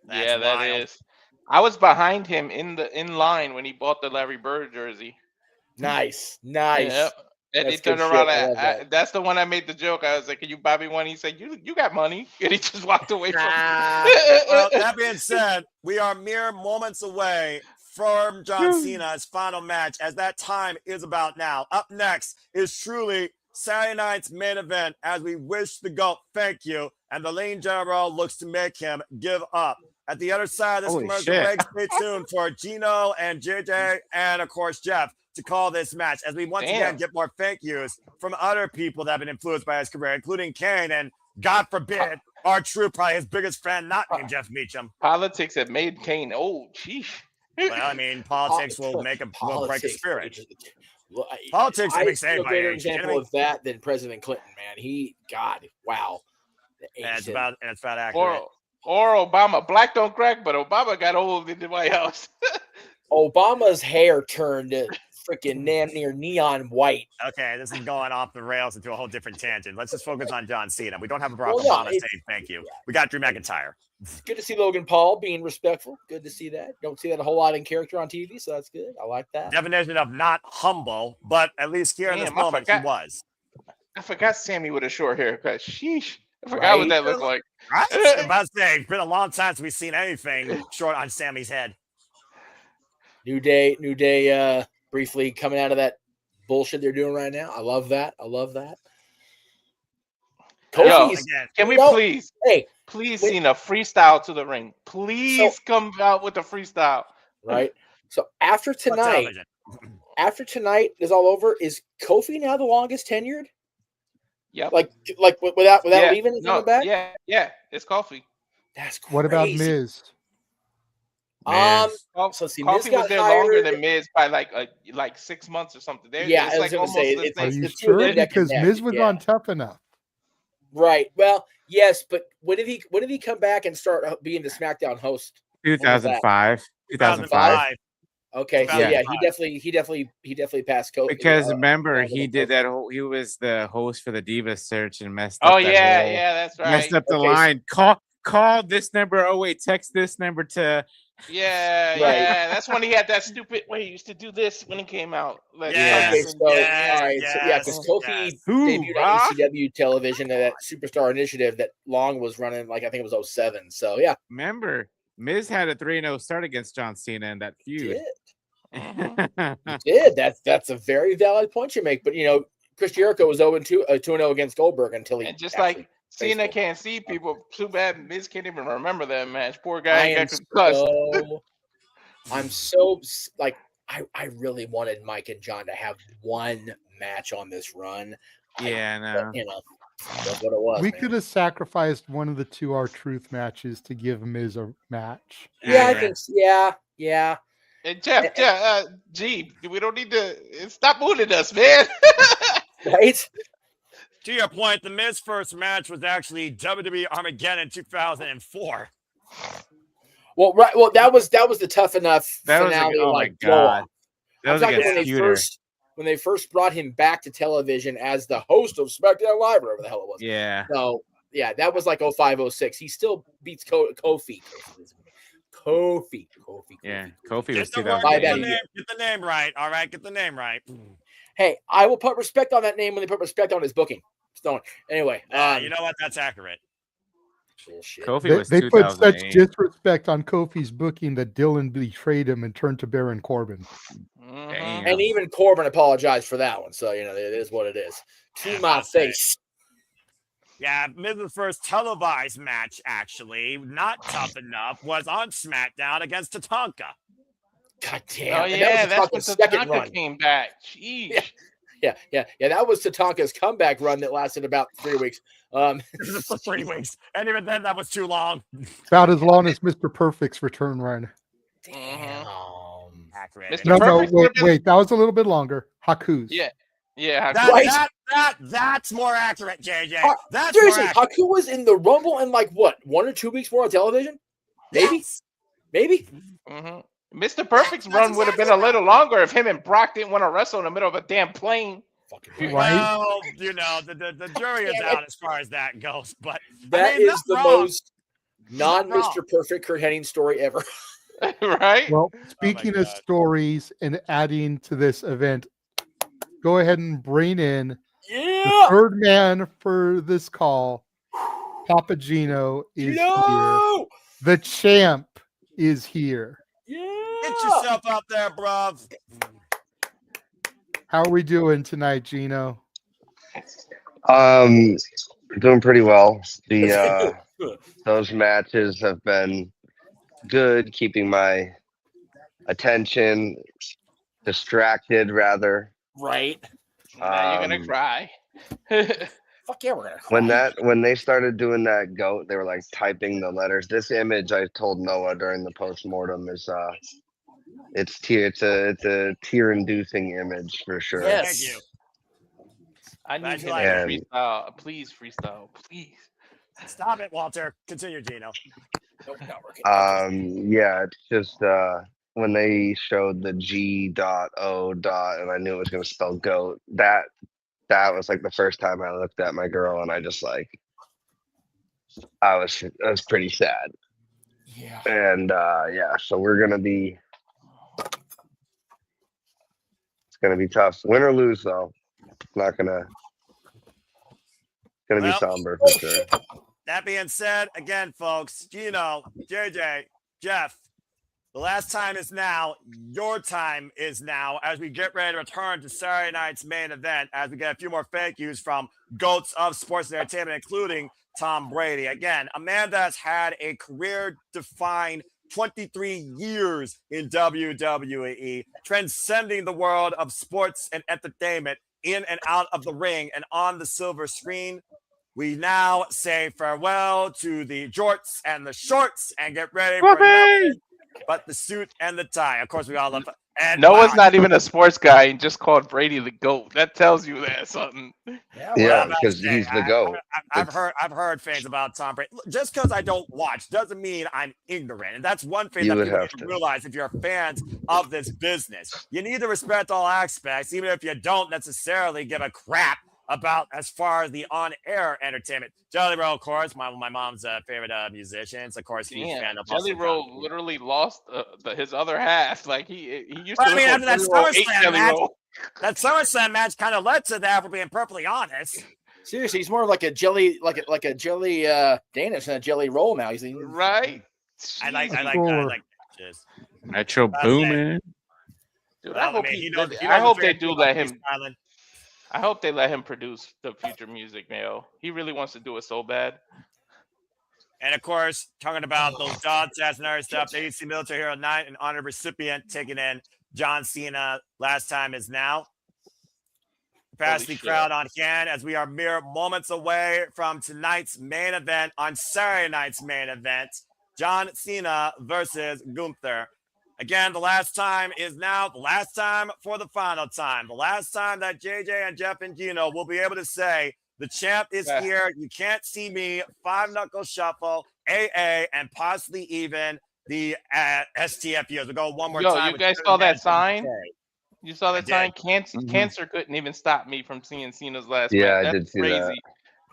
Yeah, that is. I was behind him in line when he bought the Larry Bird jersey. Nice. Yep. And That's he turned good around. shit. I love that. That's the one I made the joke. I was like, "Can you buy me one?" He said, "You got money," and he just walked away from. Well, that being said, we are mere moments away from John Cena's final match, as that time is about now. Up next is truly Saturday night's main event, as we wish the GOAT thank you, and the Lane General looks to make him give up. At the other side of this Holy commercial shit. break, stay tuned for Gino and JJ and, of course, Jeff to call this match, as we once again get more thank yous from other people that have been influenced by his career, including Kane and, God forbid, our true, probably his biggest fan, not named Jeff Meacham. Politics have made Kane old. Sheesh. Well, I mean, politics will break a spirit. Well, Politics I makes see a anybody better age, you know example what of that than President Clinton, man. Wow. And it's about accurate. Or Obama. Black don't crack, but Obama got old in the White House. Obama's hair turned freaking damn near neon white. Okay, this is going off the rails into a whole different tangent. Let's just focus on John Cena. We don't have a Barack Obama saying thank you. We got Drew McIntyre. Good to see Logan Paul being respectful. Good to see that. Don't see that a whole lot in character on TV, so that's good. I like that. Definition of not humble, but at least here in this moment, he was. I forgot Sammy with a short haircut. Sheesh. I forgot what that looked like. Right? I'm about to say, it's been a long time since we've seen anything short on Sammy's head. New day, briefly coming out of that bullshit they're doing right now. I love that. Yo, Kofi's, can we please Cena freestyle to the ring? Please come out with a freestyle. Right. So after tonight is all over, is Kofi now the longest tenured? Yep. Like without leaving and coming back? Yeah, it's Kofi. That's crazy. What about Miz? So see, Miz Kofi got was there hired longer than Miz by like 6 months or something. I was going to say, are you sure? Because Miz was on Tough Enough. Right. Well, yes, but when did he come back and start being the SmackDown host? 2005. 2005. Okay, so yeah, he definitely passed Cody. Because remember, he did that whole. He was the host for the Diva Search and messed up. Oh yeah, that's right. Messed up the line. Call this number. Oh wait, text this number to. Yeah. That's when he had that stupid. Wait, he used to do this when he came out. All right. Because Kofi debuted on ECW television at that Superstar Initiative that Long was running. Like I think it was 07. So yeah. Remember, Miz had a 3-0 start against John Cena in that feud. He did. That's a very valid point you make. But Chris Jericho was 2-0 against Goldberg until he. And just like Cena can't see people, too bad Miz can't even remember that match. Poor guy got concussed. I'm so like I really wanted Mike and John to have one match on this run. Yeah, no. That's what it was. We could have sacrificed one of the two R-Truth matches to give Miz a match. Yeah, I think. Yeah. And Jeff, we don't need to stop mooning us, man. Right. To your point, the Miz first match was actually WWE Armageddon 2004. Well, right. Well, that was the Tough Enough finale. Oh my god, that was when they first brought him back to television as the host of SmackDown Live, or whatever the hell it was. Yeah. So yeah, that was like 05, 06. He still beats Kofi. Yeah, Kofi was 2008. Get the name right. All right, get the name right. Hey, I will put respect on that name when they put respect on his booking. So anyway, you know what? That's accurate. Bullshit. Kofi was They put such 2008. disrespect on Kofi's booking that Dylan betrayed him and turned to Baron Corbin. And even Corbin apologized for that one. So it is what it is. To my face. Yeah, Miz's first televised match, actually, not tough enough, was on SmackDown against Tatanka. God damn. Oh, yeah, that's when Tatanka came back. Jeez. Yeah. That was Tatanka's comeback run that lasted about 3 weeks. For 3 weeks. And even then, that was too long. About as long as Mr. Perfect's return run. Damn. Accurate. No, wait. That was a little bit longer. Haku's. Yeah. That's more accurate, JJ. That's seriously, more accurate. Haku was in the Rumble in 1 or 2 weeks more on television? Maybe? Yes. Maybe? Mm-hmm. Mr. Perfect's run would have been a little longer if him and Brock didn't want to wrestle in the middle of a damn plane. Fucking Right? Well, you know, the jury is out as far as that goes. But That I mean, is the not wrong. most non wrong. Mr. Perfect Kurt Hennig story ever. Right? Well, speaking of God. stories and adding to this event, go ahead and bring in the Yeah. third man for this call. Papa Gino is here. No. The champ is here. Yeah. Get yourself up there, bruv. How are we doing tonight, Gino? Doing pretty well. The those matches have been good, keeping my attention distracted rather. Right. Now you're gonna cry. Fuck yeah, we're gonna cry. When they started doing that goat, they were like typing the letters. This image I told Noah during the postmortem is it's a tear inducing image for sure. Yes. Thank you. I need Glad you him like to it. freestyle. Please freestyle. Please. Stop it, Walter. Continue, Gino. Nope, not working. Yeah, it's just when they showed the G.O. and I knew it was gonna spell goat, that was like the first time I looked at my girl and I just like I was pretty sad. Yeah. And yeah, so it's gonna be tough. Win or lose though. It's not gonna be Well, somber for sure. That being said, again, folks, Gino, JJ, Jeff, the last time is now. Your time is now as we get ready to return to Saturday night's main event as we get a few more thank yous from GOATs of sports and entertainment, including Tom Brady. Again, a man that's had a career-defined 23 years in WWE, transcending the world of sports and entertainment in and out of the ring and on the silver screen. We now say farewell to the jorts and the shorts and get ready for nothing but the suit and the tie. Of course, we all love it. And Noah's not even a sports guy and just called Brady the GOAT. That tells you that something. Yeah, because he's the GOAT. I've heard things about Tom Brady. Just because I don't watch doesn't mean I'm ignorant. And that's one thing You that would people have need to to. realize if you're fans of this business. You need to respect all aspects, even if you don't necessarily give a crap about as far as the on-air entertainment. Jelly Roll, of course, my mom's favorite musicians. Of course, huge fan of Jelly Hustle Roll Company. literally lost his other half. Like he used Well, to. I mean, after that Jelly Roll, ate SummerSlam Jelly match, Roll. that SummerSlam match kind of led to that. For being perfectly honest. Seriously, he's more like a jelly, like a jelly Danish than a jelly roll now. He's right. I like just Metro Boomin. Dude, Well, I hope I mean, he. he knows- he I knows hope the they fair do deal let about him. Peace Island. I hope they let him produce the future music, Mayo. He really wants to do it so bad. And of course, talking about those dog stats and other stuff, the ADC Military Hero 9, an honored recipient, taking in John Cena. Last time is now. Capacity shit. crowd on hand as we are mere moments away from tonight's main event on Saturday night's main event. John Cena versus Gunther. Again, the last time is now. The last time for the final time. The last time that JJ and Jeff and Gino will be able to say, the champ is here. You can't see me. 5-knuckle shuffle, AA, and possibly even the STFUs. We'll go one more Yo, time. you guys saw that sign? You saw I that sign? did. Cancer couldn't even stop me from seeing Cena's last Yeah, match. I That's did see crazy.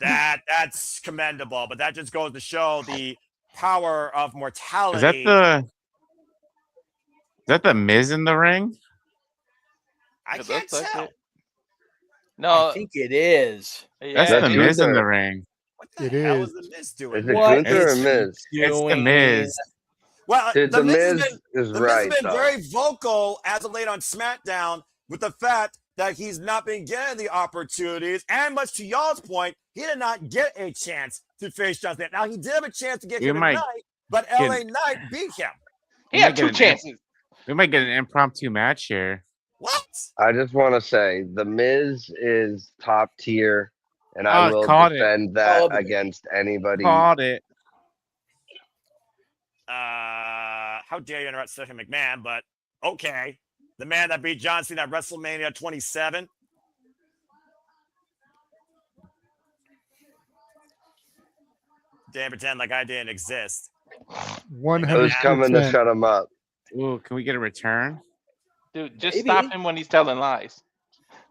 That's commendable, but that just goes to show the power of Is mortality. that the Miz in the ring? I It can't looks like tell. it. No, I think it is. That's yeah, the dude, Miz in the- the ring. What the It hell is. is the Miz Is doing? it What Gunther or is he Miz? It's the doing? Miz. Well, Dude, the Miz has been is The Miz right has been though. very vocal as of late on SmackDown with the fact that he's not been getting the opportunities. And much to y'all's point, he did not get a chance to face John Cena. Now, he did have a chance to get We him might tonight, but get- LA Knight beat him. he had might two get an- chances. We might get an impromptu match here. What? I just want to say the Miz is top tier, and I will caught it. defend that Called it. against anybody. Called it. How dare you interrupt Stephanie McMahon, but okay. The man that beat John Cena at WrestleMania 27. Damn, pretend like I didn't exist. 100%. Who's coming to shut him up? Ooh, can we get a return? Dude, just Maybe. stop him when he's telling lies.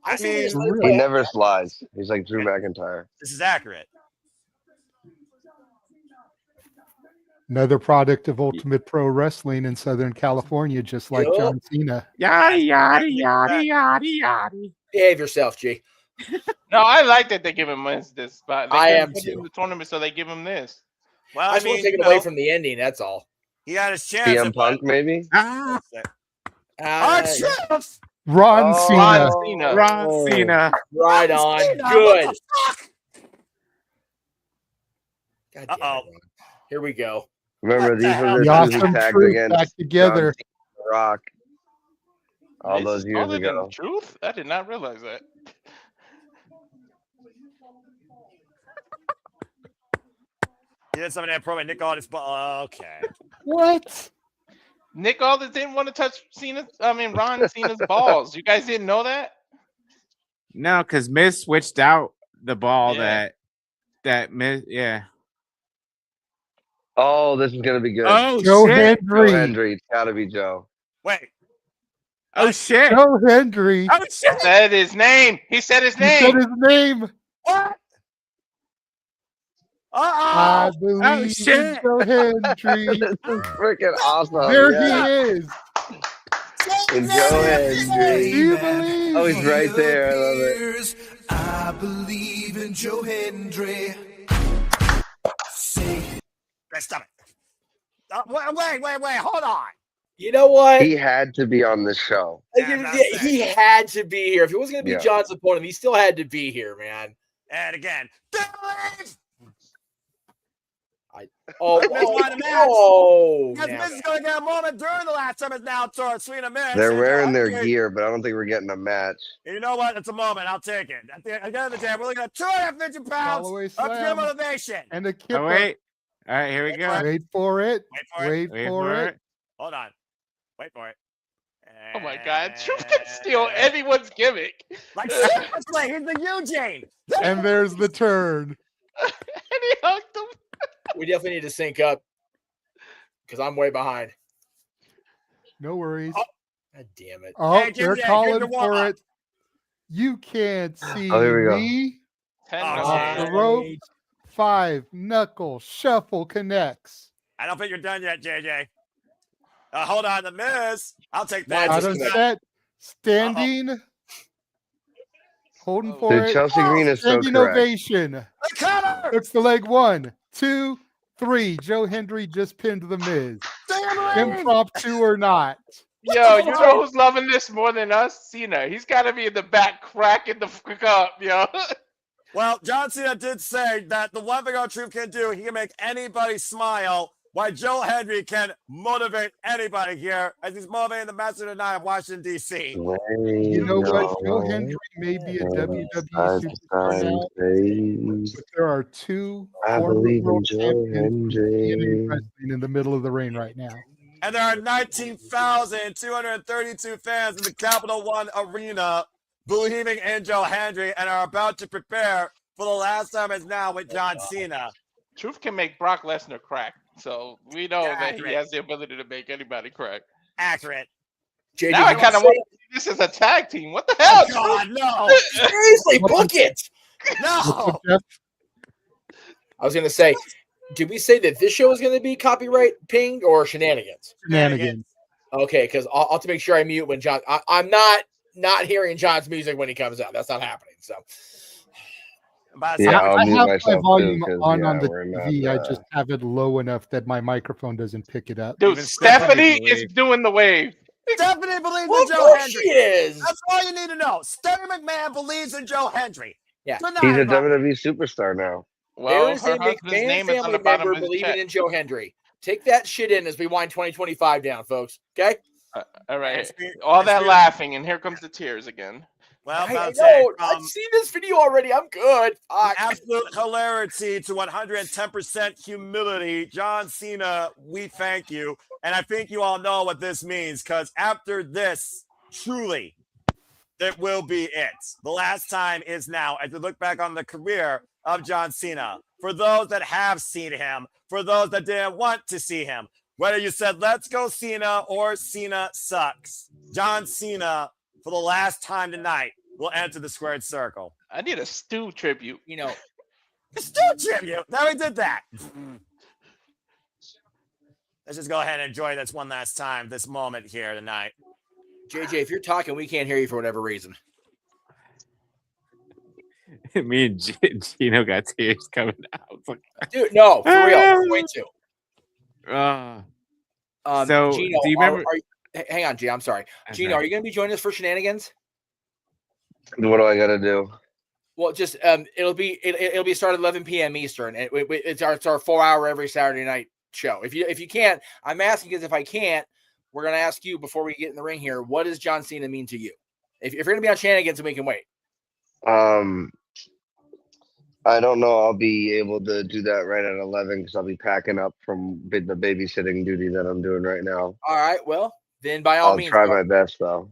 I say they just For let it real. play He out. never slides. He's like Drew McIntyre. This is accurate. Another product of Ultimate Pro Wrestling in Southern California, just like Yup. John Cena. Yada yada yada yada yada. Behave yourself, G. No, I like that they give him this spot. They I couldn't am put him in too. the tournament, so they give him this. Well, I I just want mean, to take you it away know, from the ending. That's all. he had his chance. CM Punk, maybe? Ah, Truth. Ron Oh. Cena. Ron Cena. Ron Cena. Right on. Cena, Good. what the fuck? God damn it, Uh-oh. Ron. Here we go. Remember, What the these hell? were The the two who Awesome tagged Truth against back together. John Cena, The Rock all This those is years older than ago. Truth? I did not realize that. He did something that probably Nick Aldis, but okay. What? Nick Aldis didn't want to touch Ron Cena's balls. You guys didn't know that? No, because Miz switched out the ball Yeah. that Miz. Yeah. Oh, this is gonna be good. Oh Joe shit. Joe Hendry. Hendry. It's gotta be Joe. Wait. Oh shit. Joe Hendry. Oh shit. Said his name. He said his He said name. his name. What? I Uh-oh. believe in shit. Joe Hendry. This is freaking awesome. There yeah. he is. And Joe Hendry. Do you believe? Oh, he's right there. I love it. I believe in Joe Hendry. Say Let's stop it. Wait. Hold on. You know what? He had to be on this show. He had to be here. If it was going to be Yeah. John's opponent, he still had to be here, man. And again. Oh, Miz won the match. Because man. Miz is going to get a moment during the last time it's now towards Serena Miz. They're and wearing their Hendry. gear, but I don't think we're getting a match. You know what? It's a moment. I'll take it. At the end of the day, we're looking at 250 pounds Follow-away of pure slam. motivation. And the kipper. Oh wait. All right, here we go. Wait for it. Wait for it. Wait for it. Hold on. Wait for it. Oh my God. Truth can steal anyone's gimmick. Like seriously, he's the Eugene. And there's the turn. And he hugged him. We definitely need to sync up because I'm way behind. No worries. God damn it. Oh, Hey, they're Jim, calling here's the for warm-up. it. You can't see Oh, here we go. me. 10 Off the minutes. rope. 5 knuckle shuffle connects. I don't think you're done yet, JJ. Hold on, the Miz. I'll take that. Mine's Out of disconnect. set. Standing. Holding for Dude, it. Chelsea Green is so Standing correct. ovation. The cutter. Hooks the leg. 1, 2, 3. Joe Hendry just pinned the Miz. Impromptu or not. Yo, you know who's loving this more than us? Cena. He's got to be in the back cracking the fuck up, yo. Well, John Cena did say that the one thing our Truth can do, he can make anybody smile, while Joe Hendry can motivate anybody here as he's motivating the Master tonight of Washington, D.C. You know what? Joe Hendry may be a WWE superstar now, but there are 2 I former believe in world Joe champions in Hendry. wrestling in the middle of the ring right now. And there are 19,232 fans in the Capital One Arena believing in Joe Hendry and are about to prepare for the last time it's now with John Cena. Truth can make Brock Lesnar crack. So we know that Accurate. he has the ability to make anybody crack. Accurate. JJ, Now I you kind of wanna want to see this as a tag team. What the hell? Oh, God, no. say- seriously book it. No. I was gonna say, did we say that this show is gonna be copyright pinged or shenanigans? Shenanigans. Okay, because I'll have to make sure I mute when John. I'm not hearing John's music when he comes out. That's not happening. So Yeah, I I'll mute have my myself volume too, 'cause, on yeah, the we're not, TV. I just have it low enough that my microphone doesn't pick it up. Dude, Even Stephanie Stephanie is doing the wave. Stephanie believes well, in of Joe course Hendry. she is. That's all you need to know. Stephanie McMahon believes in Joe Hendry. Yeah. Good night, He's a everybody. WWE superstar now. Well, there is her a husband's McMahon name is on family the bottom member of his believing check. in Joe Hendry. Take that shit in as we wind 2025 down, folks. Okay. All right. It's be- All it's that be- laughing, and here comes the tears again. Well, I I'll say, know. I've seen this video already. I'm good. Fuck. absolute hilarity to 110% humility. John Cena, we thank you. And I think you all know what this means because after this, truly, it will be it. The last time is now as we look back on the career of John Cena. For those that have seen him, for those that didn't want to see him, Whether you said let's go Cena or Cena sucks, John Cena, for the last time tonight, will enter the squared circle. I need a Stu tribute. You know, Still tribute. Now we did that. Let's just go ahead and enjoy this one last time, this moment here tonight. JJ, if you're talking, we can't hear you for whatever reason. Me and Gino got tears coming out. Dude, no, for real. I'm going to. So, Gino, do you remember? Hang on, G. I'm sorry. Okay. Gino, are you going to be joining us for shenanigans? What do I got to do? Well, just it'll be started 11 p.m. Eastern. It's our 4-hour every Saturday night show. If you can't, I'm asking because if I can't, we're gonna ask you before we get in the ring here. What does John Cena mean to you? If you're gonna be on shenanigans, and we can wait. I don't know. I'll be able to do that right at 11 because I'll be packing up from the babysitting duty that I'm doing right now. All right. Well, then by all I'll means, try my best though.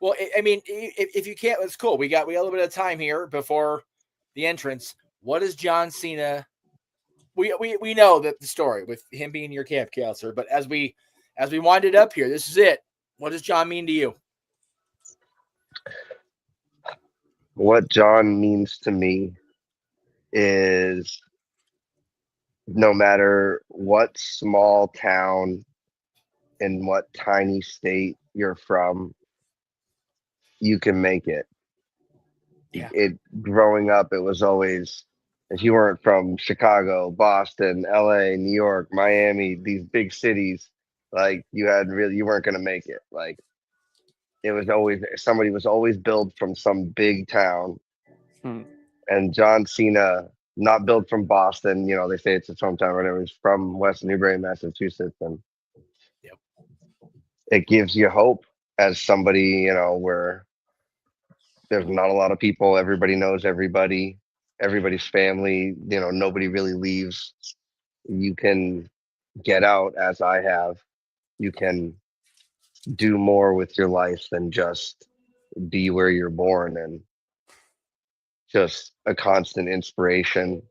Well, I mean, if you can't, it's cool. We got a little bit of time here before the entrance. What is John Cena? We know that the story with him being your camp counselor, but as we wind it up here, this is it. What does John mean to you? What John means to me is no matter what small town in what tiny state you're from, you can make it. Yeah. Growing up, it was always, if you weren't from Chicago, Boston, LA, New York, Miami, these big cities, like you weren't going to make it. Like it was always, somebody was always billed from some big town. And John Cena, not billed from Boston, you know, they say it's his hometown or whatever. He's from West Newbury, Massachusetts. And it gives you hope as somebody, you know, where there's not a lot of people. Everybody knows everybody, everybody's family, you know, nobody really leaves. You can get out as I have. You can do more with your life than just be where you're born, and just a constant inspiration.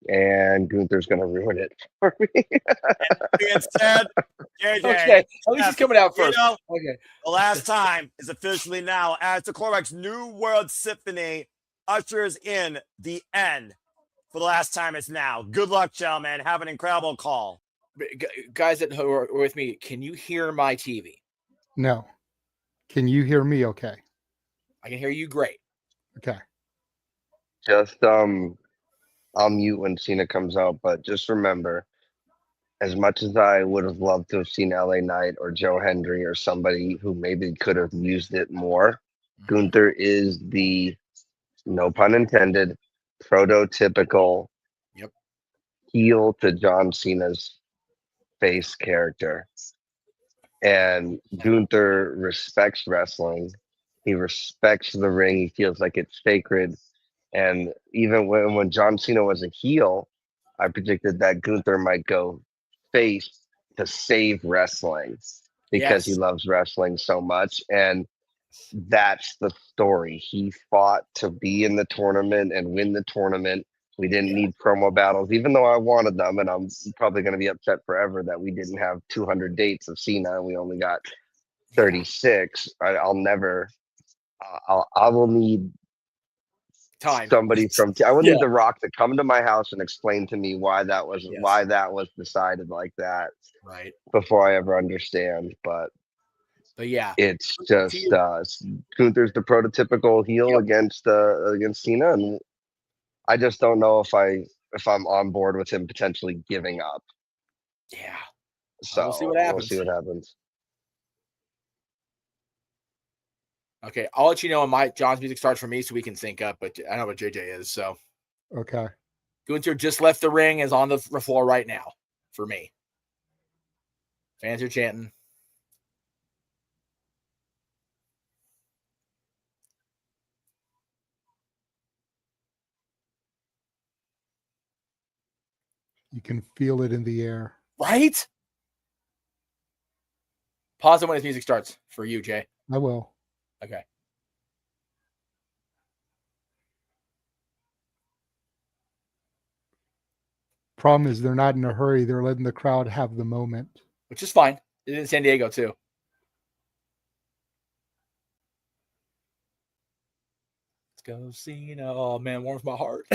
And Gunther's going to ruin it for me. Being said, JJ, Okay, at least he's coming out first. You know, Okay. the last time is officially now as the Corvex New World Symphony ushers in the end. For the last time, it's now. Good luck, gentlemen. Have an incredible call. Guys that are with me, can you hear my TV? No. Can you hear me okay? I can hear you great. Okay. Just I'll mute when Cena comes out, but just remember, as much as I would have loved to have seen LA Knight or Joe Hendry or somebody who maybe could have used it more, Gunther is the, no pun intended, prototypical heel to John Cena's face character. And Gunther respects wrestling. He respects the ring. He feels like it's sacred. And even when John Cena was a heel, I predicted that Gunther might go face to save wrestling because he loves wrestling so much. And that's the story. He fought to be in the tournament and win the tournament. We didn't need promo battles, even though I wanted them. And I'm probably going to be upset forever that we didn't have 200 dates of Cena and we only got 36. I will need somebody from I would need The Rock to come to my house and explain to me why that was decided like that, right, before I ever understand. But yeah, it's just Gunther's the prototypical heel against Cena, and I just don't know if I'm on board with him potentially giving up. Yeah, so we'll see what happens. Okay, I'll let you know when John's music starts for me so we can sync up, but I know what JJ is, so. Okay. Gunther just left the ring, is on the floor right now for me. Fans are chanting. You can feel it in the air. Right? Pause it when his music starts for you, Jay. I will. Okay. Problem is, they're not in a hurry. They're letting the crowd have the moment. which is fine. It is in San Diego too. Let's go Cena. Oh man, warms my heart.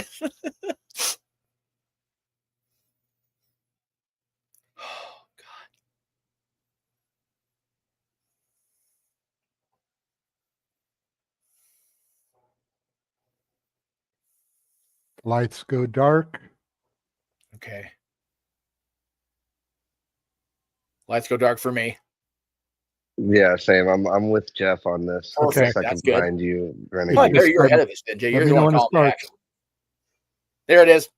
Lights go dark. Okay. Lights go dark for me. Yeah, same. I'm with Jeff on this. Okay. Second That's good. behind you, Oh, Renegade. there you're ahead of us, then, Jay. Let You're me the know one when it calling the starts. action. There it is.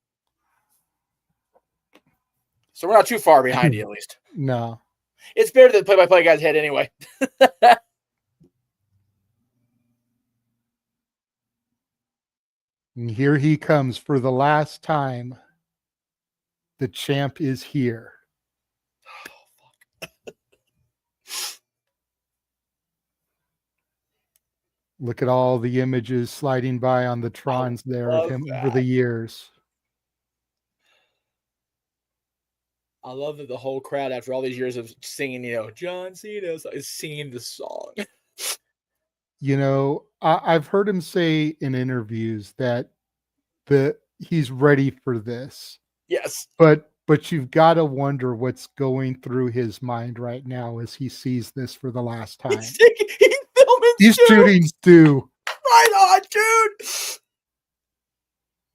So we're not too far behind you, at least. No. It's better than the play-by-play guy's head anyway. And here he comes for the last time. The champ is here. Look at all the images sliding by on the Trons there of love him that. over the years. I love that the whole crowd, after all these years of singing, John Cena is singing the song. I've heard him say in interviews that he's ready for this. Yes. But you've got to wonder what's going through his mind right now as he sees this for the last time. He's filming He's shooting Stu. Right on, dude.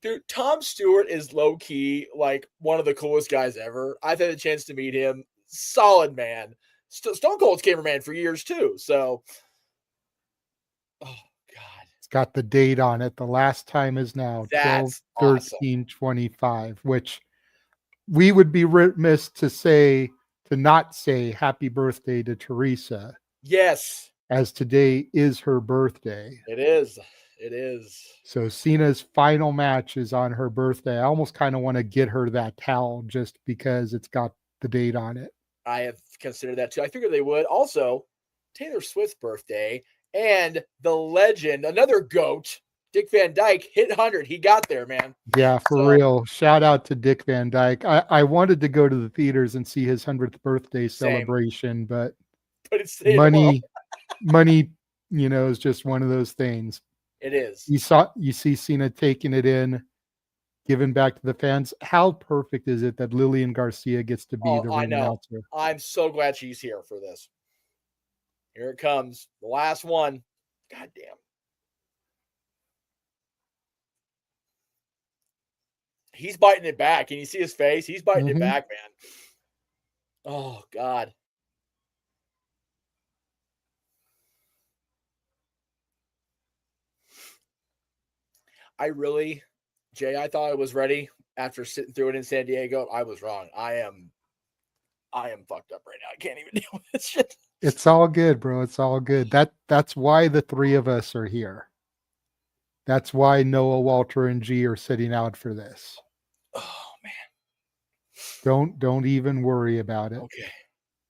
Dude, Tom Stewart is low-key like one of the coolest guys ever. I've had a chance to meet him. Solid man. Stone Cold's cameraman for years too. So, oh God. It's got the date on it. The last time is now That's 12/13/25, which we would be remiss to not say happy birthday to Teresa, Yes, as today is her birthday. it is. It is. So Cena's final match is on her birthday. I almost kind of want to get her that towel just because it's got the date on it. I have considered that too. I figured they would. Also, Taylor Swift's birthday and the legend, another GOAT, Dick Van Dyke, hit 100. He got there, man. Yeah, for real. Shout out to Dick Van Dyke. I wanted to go to the theaters and see his 100th birthday celebration, but it's money, is just one of those things. It is. You see Cena taking it in, giving back to the fans. How perfect is it that Lillian Garcia gets to be the I ring know. announcer? I'm so glad she's here for this. Here it comes. The last one. God damn. He's biting it back. Can you see his face? He's biting it back, man. Oh, God. Jay, I thought I was ready after sitting through it in San Diego. I was wrong. I am fucked up right now. I can't even deal with this shit. It's all good, bro. It's all good. That's why the three of us are here. That's why Noah, Walter, and G are sitting out for this. Oh man. Don't even worry about it. Okay.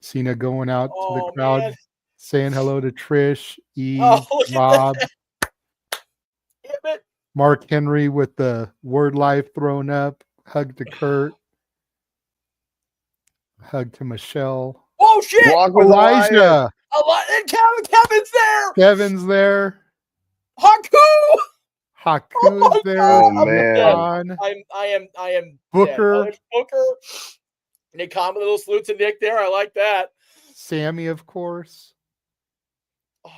Cena going out to the crowd, man. saying hello to Trish, Eve, look at Bob, Damn it. Mark Henry with the word life thrown up, hug to Kurt, hug to Michelle. Oh shit! Walk with Elijah. And Kevin's there. Kevin's there. Haku. Haku's there. Oh man. I am Booker. dead. Booker. Nick Khan with a little salute to Nick there. I like that. Sammy, of course. Oh,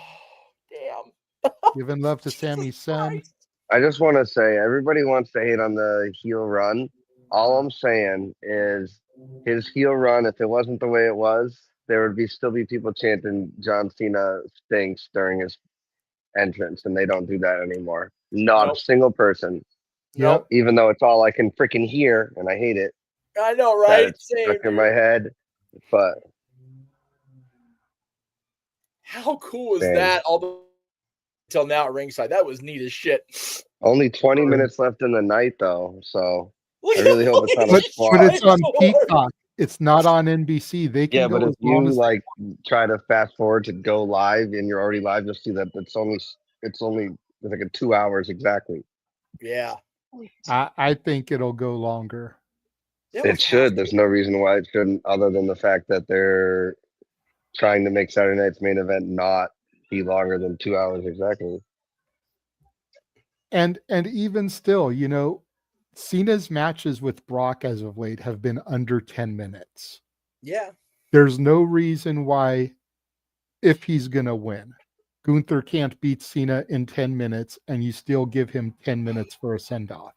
damn. Giving love to Sammy's son. I just want to say, everybody wants to hate on the heel run. All I'm saying is his heel run, if it wasn't the way it was, there would still be people chanting John Cena stinks during his entrance, and they don't do that anymore. Not a single person. Yep. Even though it's all I can freaking hear, and I hate it. I know, right? It's stuck in my head. But how cool is Dang. that? Although until now at ringside, that was neat as shit. Only 20 minutes left in the night, though. So I really hope it's not a But squad. it's on Peacock. It's not on NBC. They can Yeah, go but as if you long as like try to fast forward to go live and you're already live, you'll see that it's only like a 2 hours exactly. Yeah. I think it'll go longer. That It was should. fast. There's no reason why it shouldn't, other than the fact that they're trying to make Saturday night's main event not be longer than 2 hours exactly. And even still, you know, Cena's matches with Brock as of late have been under 10 minutes. Yeah. There's no reason why, if he's going to win, Gunther can't beat Cena in 10 minutes and you still give him 10 minutes for a send-off.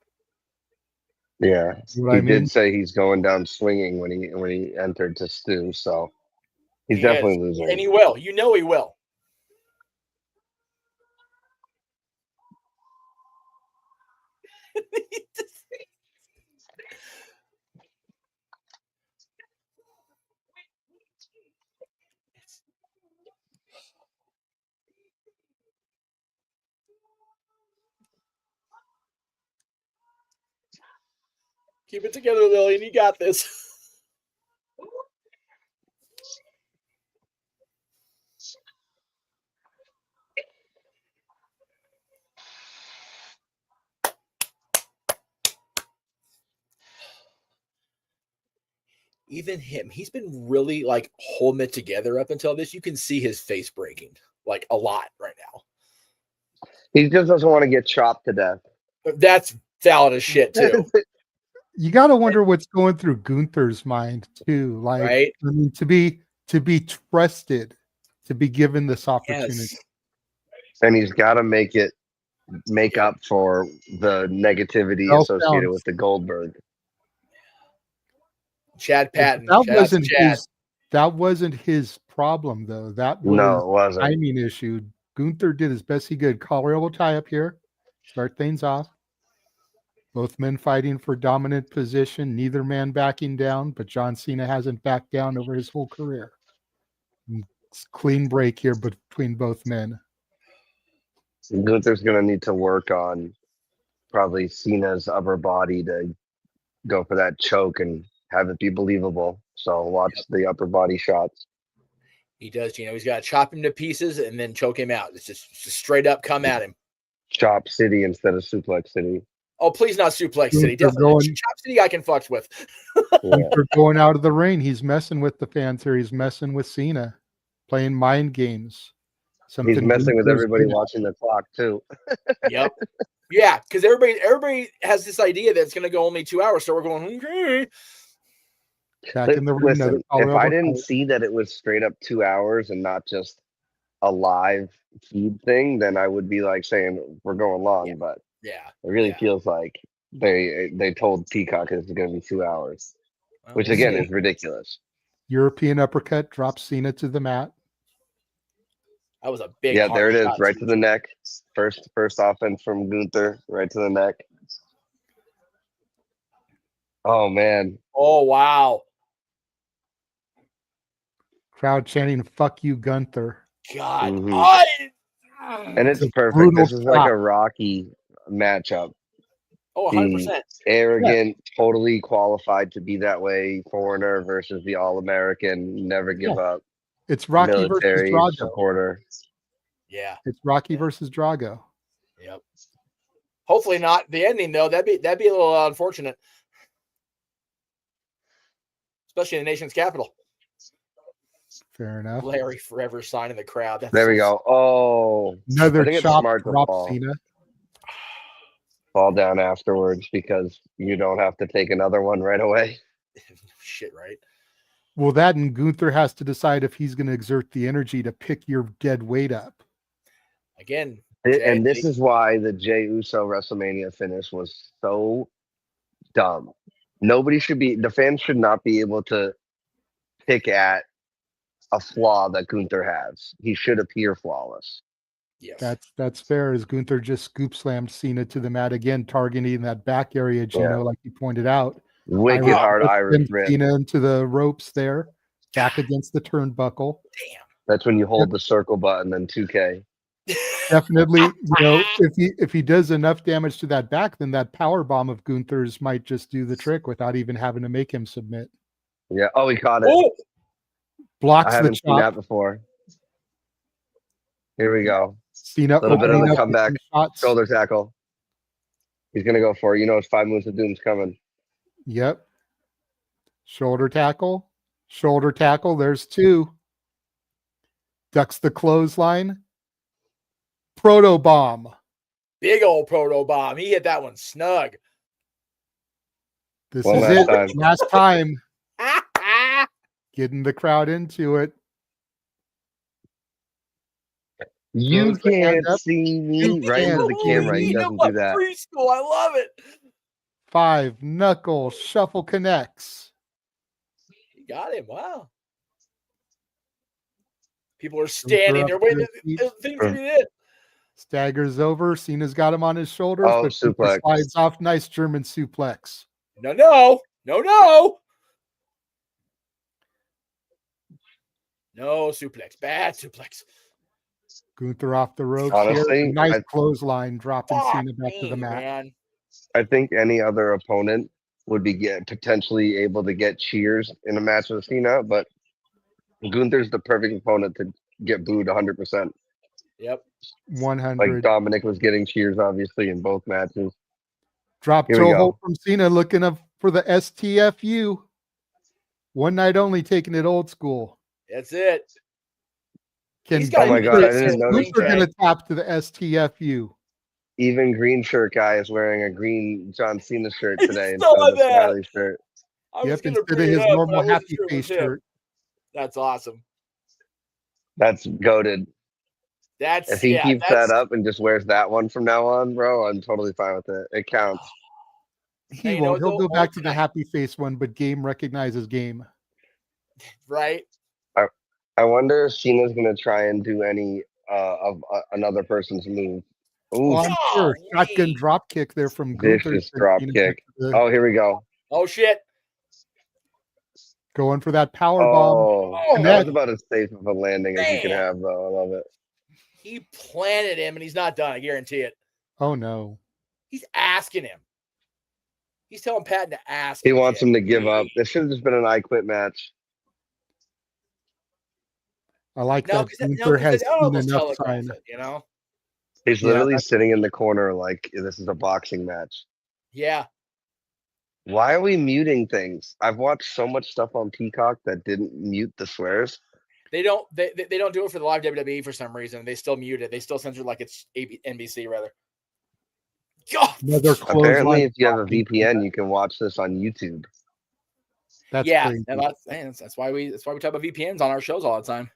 Yeah, You know what he I mean? did say he's going down swinging when he entered to Stu, so he's He definitely is. losing. And he will. You know he will. Keep it together, Lillian. You got this. Even him, he's been really like holding it together up until this. You can see his face breaking like a lot right now. He just doesn't want to get chopped to death. That's valid as shit too. You got to wonder what's going through Gunther's mind too. Like, Right? I mean, to be trusted, to be given this opportunity. Yes. And he's got to make up for the negativity Well associated found. with the Goldberg. Chad Patton. That Shout out to wasn't Chad. his. That wasn't his problem though. That was No, it wasn't. timing issue. Gunther did as best he could. Colorado tie up here. Start things off. Both men fighting for dominant position. Neither man backing down, but John Cena hasn't backed down over his whole career. It's clean break here between both men. Gunther's going to need to work on probably Cena's upper body to go for that choke and have it be believable. So watch the upper body shots. He does, you know, he's got to chop him to pieces and then choke him out. It's just straight up come at him. Chop City instead of Suplex City. Oh, please not Suplex City. Gunther Definitely. Chop City I can fucks with. Gunther going out of the ring. He's messing with the fans here. He's messing with Cena, playing mind games. He's messing with Gunther's everybody good at. watching the clock too. Yep. Yeah, because everybody has this idea that it's going to go only 2 hours. So we're going, okay. Back in the ring. Listen, if I didn't see that it was straight up 2 hours and not just a live feed thing, then I would be like saying we're going long. But yeah, it really feels like they told Peacock it's going to be 2 hours, which we'll again see. is ridiculous. European uppercut drops Cena to the mat. That was a big. Yeah, there it is, shot, right too. to the neck. First offense from Gunther, right to the neck. Oh man. Oh wow. Crowd chanting "Fuck you, Gunther." God. And it's It's a perfect. brutal This is like shot. a Rocky matchup. Oh, The 100%. arrogant, totally qualified to be that way foreigner versus the all-American, never give up. It's Rocky versus military Drago. supporter. Yeah. It's Rocky versus Drago. Yep. Hopefully not the ending though. That'd be a little unfortunate, especially in the nation's capital. Fair enough. Larry forever signing the crowd. That's There we so go. Oh, Another I think it's chop smart to drop fall. Cena. Fall down afterwards because you don't have to take another one right away. shit, right? Well, that and Gunther has to decide if he's going to exert the energy to pick your dead weight up. Again, And this is why the Jey Uso WrestleMania finish was so dumb. The fans should not be able to pick at a flaw that Gunther has. He should appear flawless. Yes. That's fair. As Gunther just scoop slammed Cena to the mat again, targeting that back area, Gino, like you pointed out. Wicked hard Irish rip. Cena into the ropes there, back against the turnbuckle. Damn. That's when you hold the circle button, then 2K. Definitely, if he does enough damage to that back, then that power bomb of Gunther's might just do the trick without even having to make him submit. Yeah. Oh, he caught it. Oh! Blocks I the haven't seen that chop. before. Here we go. Cena A little bit of opening the up with comeback. some shots. Shoulder tackle. He's gonna go for it. You know, it's 5 moves of doom's coming. Yep. Shoulder tackle. Shoulder tackle. There's two. Ducks the clothesline. Proto bomb. Big old proto bomb. He hit that one snug. This One is last it. time. Last time. Getting the crowd into it. You Throws the hand can't up. see me You right into can't the see camera. He me. doesn't do that. Preschool. I love it. 5 knuckle shuffle connects. He got him. Wow. People are standing there waiting. The thing's gonna be it. Staggers over. Cena's got him on his shoulders, Oh, but Gunther suplex. slides off. Nice German suplex. No, no, no, no. No suplex. Bad suplex. Gunther off the ropes Honestly, here. Nice I- clothesline, dropping Fuck Cena back to me, the mat. man. I think any other opponent would be potentially able to get cheers in a match with Cena, but Gunther's the perfect opponent to get booed 100%. Yep. 100. Like Dominic was getting cheers, obviously, in both matches. Drop Here we toe go. hold from Cena, looking up for the STFU. One night only, taking it old school. That's it. Can He's got Oh my God, I didn't notice Gunther that. going to tap to the STFU? Even green shirt guy is wearing a green John Cena shirt today instead saw of the that. Smiley shirt. I was Yep, gonna instead of bring it his up, but I normal wasn't happy sure it face was him. shirt. That's awesome. That's goated. That's If he yeah, keeps that's that up and just wears that one from now on, bro, I'm totally fine with it. It counts. He you know won't. what, He'll though? go back to the Tonight. happy face one, but game recognizes game. right. I wonder if Cena's gonna try and do any of another person's move. Ooh, Oh, I'm sure. Golly. Shotgun drop kick there from Gunther. vicious sends drop Cena kick. back to the- Oh, here we go. Oh shit. Going for that power bomb. Oh, that Connect. was about as safe of a landing as you can Man. have, though. I love it. He planted him and he's not done, I guarantee it. Oh no. He's asking him. He's telling Patton to ask He him. wants again. him to give up. This should have just been an I Quit match. I like No, that because Gunther has that seen almost enough telegraphs sign. it, you know? He's Yeah, literally sitting in the corner like this is a boxing match. Yeah. Why are we muting things? I've watched so much stuff on Peacock that didn't mute the swears. They don't do it for the live WWE for some reason. They still mute it. They still censor like it's NBC rather. God. Another Apparently, clothesline if you have a blocking. VPN, you can watch this on YouTube. That's yeah, crazy. that's why we talk about VPNs on our shows all the time.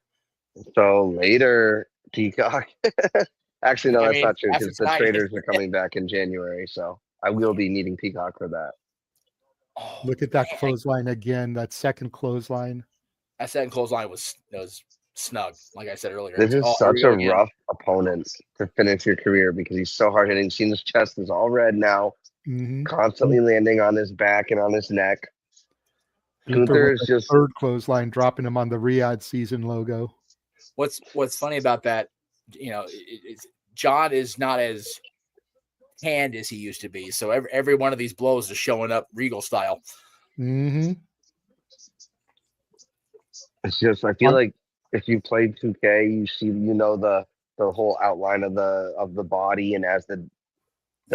So later, Peacock. Actually, no, I that's mean, not true after because the tonight- traders are coming back in January. So I will be needing Peacock for that. Oh, Look at that man. clothesline again. That second clothesline. That second clothesline was snug, like I said earlier. This is Oh, such here a we go again. rough opponent to finish your career because he's so hard hitting. Cena's chest is all red now, Mm-hmm. constantly landing on his back and on his neck. Gunther is just third clothesline, dropping him on the Riyadh season logo. What's funny about that, John is not as hand as he used to be. So every one of these blows is showing up Regal style. Mm-hmm. It's just I feel like if you played 2K, you see the whole outline of the body, and as the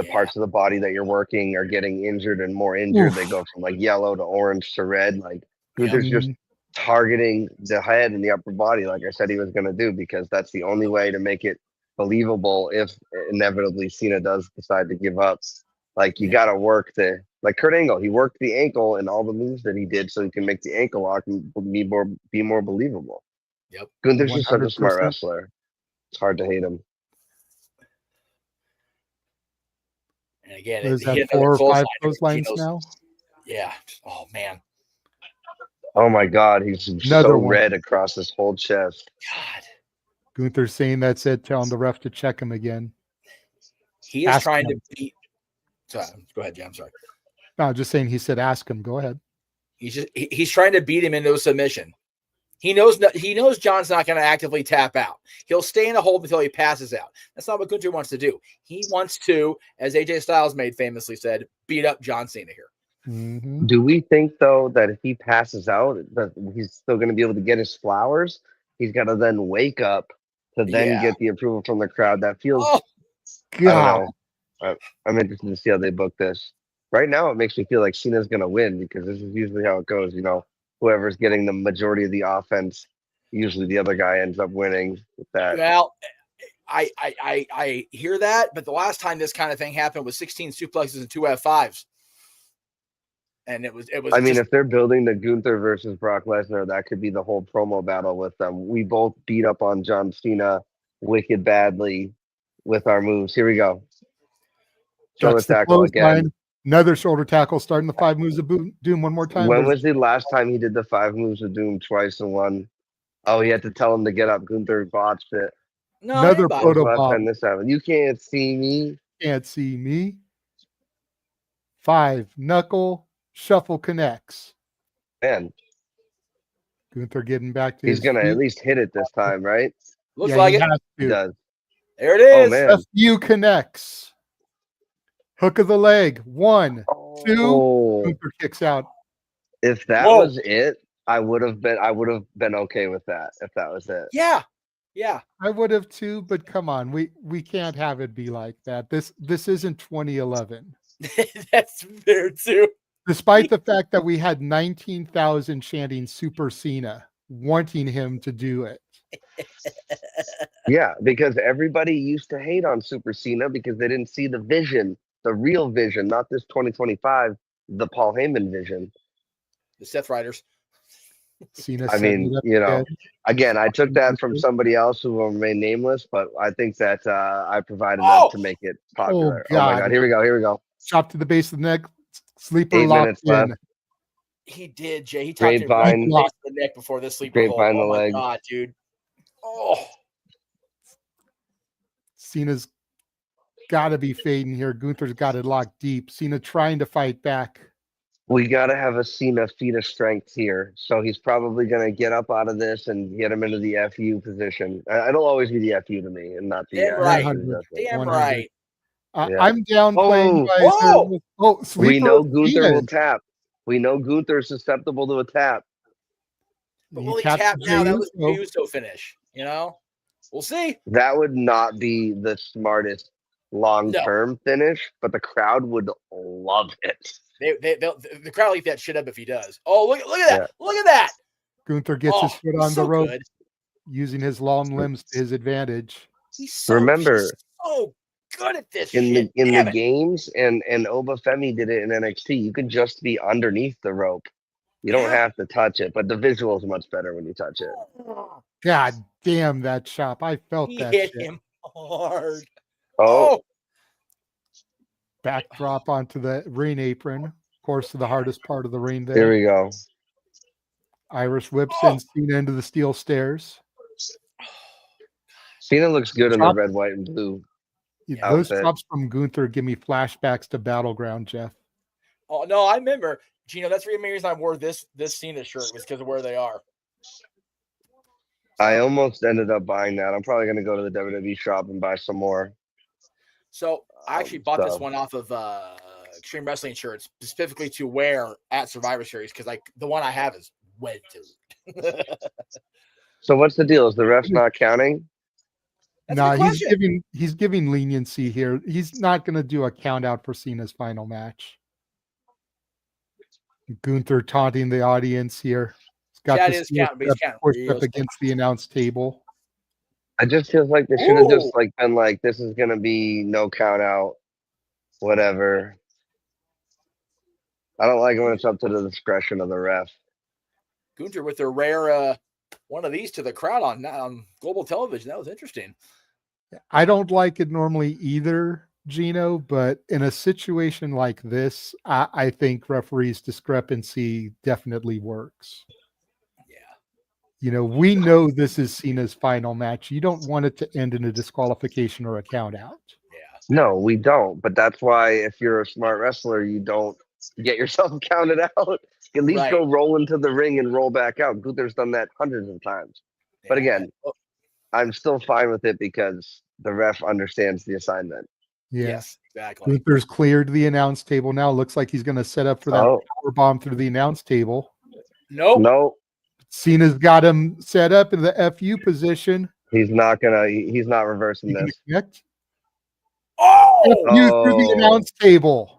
parts of the body that you're working are getting injured and more injured, they go from like yellow to orange to red. Like Gunther's just targeting the head and the upper body, like I said he was going to do, because that's the only way to make it believable if inevitably Cena does decide to give up. Like you got to work like Kurt Angle, he worked the ankle and all the moves that he did so he can make the ankle lock and be more believable. Yep. Gunther's just such a 100%. smart wrestler. It's hard to hate him. And again, There's he that hit 4 or another 5 clothesline. clotheslines now. Yeah. Oh man. Oh my God, he's Another so one. red across his whole chest. God. Gunther saying that's it, telling the ref to check him again. He is Ask trying him. to beat. Sorry, go ahead, Jim. I'm sorry. No, just saying he said ask him. Go ahead. He's trying to beat him into a submission. He knows John's not going to actively tap out. He'll stay in a hold until he passes out. That's not what Gunther wants to do. He wants to, as AJ Styles famously said, beat up John Cena here. Mm-hmm. Do we think though that if he passes out, that he's still going to be able to get his flowers? He's got to then wake up to then get the approval from the crowd. That feels. Oh, I don't know. I'm interested to see how they book this. Right now, it makes me feel like Cena's going to win because this is usually how it goes. You know, whoever's getting the majority of the offense, usually the other guy ends up winning with that. Well, I hear that, but the last time this kind of thing happened was 16 suplexes and 2 F5s. And it was. I mean, if they're building the Gunther versus Brock Lesnar, that could be the whole promo battle with them. We both beat up on John Cena wicked badly with our moves. Here we go. Shoulder That's the tackle again. clothesline. Another shoulder tackle, starting the 5 moves of doom one more time. When was the last time he did the 5 moves of doom twice in one? Oh, he had to tell him to get up. Gunther botched it. No, another anybody. proto Last bomb. time this happened. You can't see me. Can't see me. 5 knuckle shuffle connects. Man, Gunther getting back to he's his gonna feet. at least hit it this time, right? Looks Yeah, like he it. has He to. does. There it Oh is. man. FU connects. Hook of the leg. 1, 2. Oh, Gunther kicks out. if that Whoa. was it, I would have been okay with that if that was it. Yeah. Yeah. I would have too, but come on, we can't have it be like that. This isn't 2011. That's fair too. Despite the fact that we had 19,000 chanting Super Cena, wanting him to do it. Yeah, because everybody used to hate on Super Cena because they didn't see the vision, the real vision, not this 2025, the Paul Heyman vision. The Seth Riders. Cena I setting mean, it up you know, again. again, I took that from somebody else who will remain nameless, but I think that I provided Oh! that to make it popular. Oh, my God. God, here we go, here we go. Chop to the base of the neck. Sleeper 8 locked minutes in. left. He did, Jay. He talked to him right Grapevine. in the base of the neck before this sleeper hold. Grapevine the Oh my leg. God, dude. Oh, Cena's got to be fading here. Gunther's got it locked deep. Cena trying to fight back. We got to have a Cena feat of strength here. So he's probably going to get up out of this and get him into the FU position. It'll always be the FU to me and not the damn right. 100. Damn 100. right. Yeah. I'm downplaying. Whoa! Oh, We sleeper know of Gunther Cena. will tap. We know Gunther's susceptible to a tap. But will he tapped tap the now? That was Uso. the Uso finish. You know? We'll see. That would not be the smartest long-term finish, but the crowd would love it. The crowd will eat that shit up if he does. Oh, look at that. Yeah. Look at that. Gunther gets his foot on so the rope, good. using his long limbs to his advantage. He's so, Remember, he's so good at this in shit. the Damn it. games, and Oba Femi did it in NXT, you can just be underneath the rope. You don't have to touch it, but the visual is much better when you touch it. God damn that chop. I felt He that hit shit. him hard. Oh, Backdrop onto the ring apron. Of course, the hardest part of the ring there. here we go. Irish whip sends Cena into the steel stairs. Cena looks good in the Chop. red, white, and blue. Those outfit. chops from Gunther give me flashbacks to Battleground, Jeff. Oh no, I remember. Gino, that's the reason I wore this Cena shirt was because of where they are. I almost ended up buying that. I'm probably going to go to the WWE shop and buy some more. So I actually bought this so- one off of Extreme Wrestling shirts specifically to wear at Survivor Series because the one I have is way too. So what's the deal? Is the ref not counting? That's a No, good question. he's giving leniency here. He's not going to do a count out for Cena's final match. Gunther taunting the audience here. He's got Chad the is steel counting, but he's step counting pushed real up against the announce table. I just feel like they should have just Ooh. been like, this is going to be no count out, whatever. I don't like it when it's up to the discretion of the ref. Gunther with a rare one of these to the crowd on global television. That was interesting. I don't like it normally either, Gino, but in a situation like this, I think referees' discrepancy definitely works. Yeah. You know, we know this is Cena's final match. You don't want it to end in a disqualification or a count out. Yeah. No, we don't. But that's why if you're a smart wrestler, you don't get yourself counted out. At least Right. go roll into the ring and roll back out. Gunther's done that hundreds of times. But again, I'm still fine with it because the ref understands the assignment. Yeah. Yes, exactly. Gunther's cleared the announce table now. Looks like he's going to set up for that power bomb through the announce table. Nope. No, Cena's got him set up in the FU position. he's not reversing He can this. connect. Oh, FU through the announce table.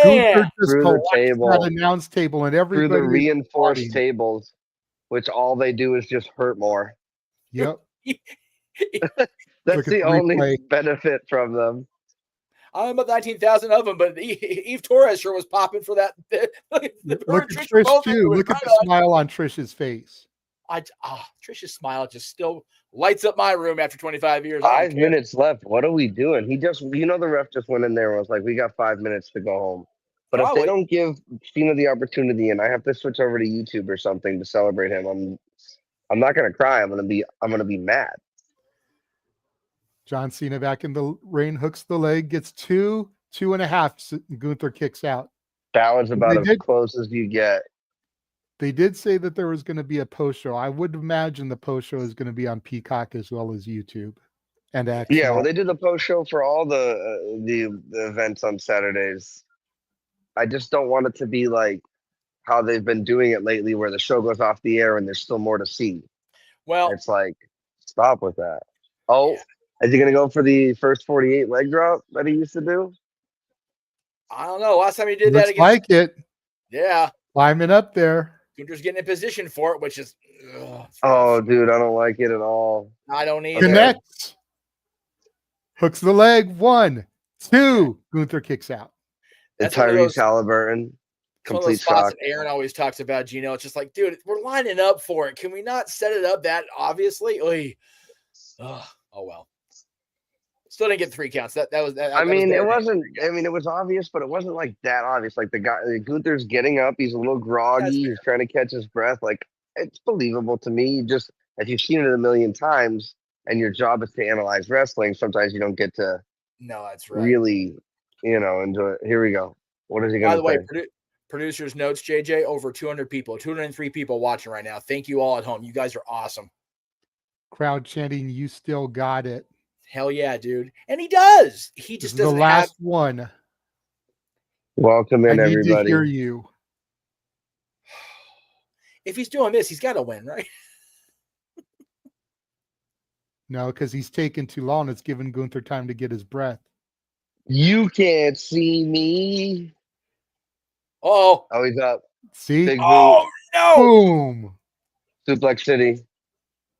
Gunther man. just Through the collapsed that table, announce table, and through everybody the is reinforced applauding. tables, which all they do is just hurt more. Yep. That's Look at the the only replay. benefit from them. I'm about 19,000 of them, but Eve Torres sure was popping for that. Look at Trish too. Look at the smile on Trish's face. Trish's smile just still lights up my room after 25 years. I don't 5 care. minutes left. What are we doing? The ref just went in there and was like, we got 5 minutes to go home. But if they don't give Cena the opportunity and I have to switch over to YouTube or something to celebrate him, I'm not gonna cry. I'm gonna be mad. John Cena back in the ring, hooks the leg, gets 2.5. Gunther kicks out. That was about as close as you get. They did say that there was going to be a post show. I would imagine the post show is going to be on Peacock as well as YouTube and X. Yeah, well, they did the post show for all the events on Saturdays. I just don't want it to be like how they've been doing it lately, where the show goes off the air and there's still more to see. Well, it's like, stop with that. Oh, is he going to go for the first 48 leg drop that he used to do? I don't know. Last time he did Looks that against, like it. Yeah, climbing up there. Gunther's getting in position for it, which is. Oh, dude, I don't like it at all. I don't either. Connects. Hooks the leg. 1, 2. Gunther kicks out. And Tyrese Halliburton. It's one of those spots that Aaron always talks about, Gino. It's just like, dude, we're lining up for it. Can we not set it up that obviously? Oh well. Still didn't get 3 counts. That was. It wasn't. It was obvious, but it wasn't like that obvious. Like the guy, Gunther's getting up. He's a little groggy. He's trying to catch his breath. Like, it's believable to me. Just if you've seen it a million times, and your job is to analyze wrestling, sometimes you don't get to. No, that's right. Really, enjoy it. Here we go. What is he going to say? By the way, producers notes, JJ, over 200 people, 203 people watching right now. Thank you all at home. You guys are awesome. Crowd chanting, "You still got it." Hell yeah, dude. And he does. He just doesn't the last one. Welcome in, I need everybody. to hear you. If he's doing this, he's got to win, right? No, because he's taken too long. It's given Gunther time to get his breath. You can't see me. Oh, he's up. See? Big no! Boom! Suplex City.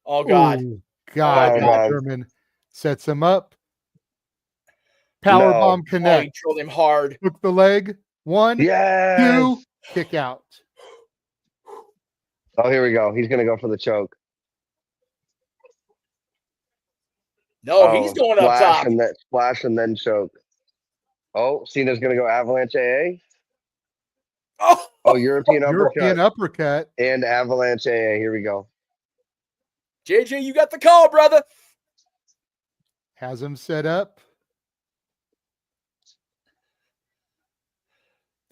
Oh God! Ooh, God! German sets him up. Powerbomb connect. He drilled him hard. Hook the leg. 1, yes. 2, kick out. Oh, here we go. He's gonna go for the choke. No, he's going up top. And then splash and then choke. Oh, Cena's gonna go avalanche AA. Oh, European uppercut. And avalanche AA. Here we go. JJ, you got the call, brother. Has him set up.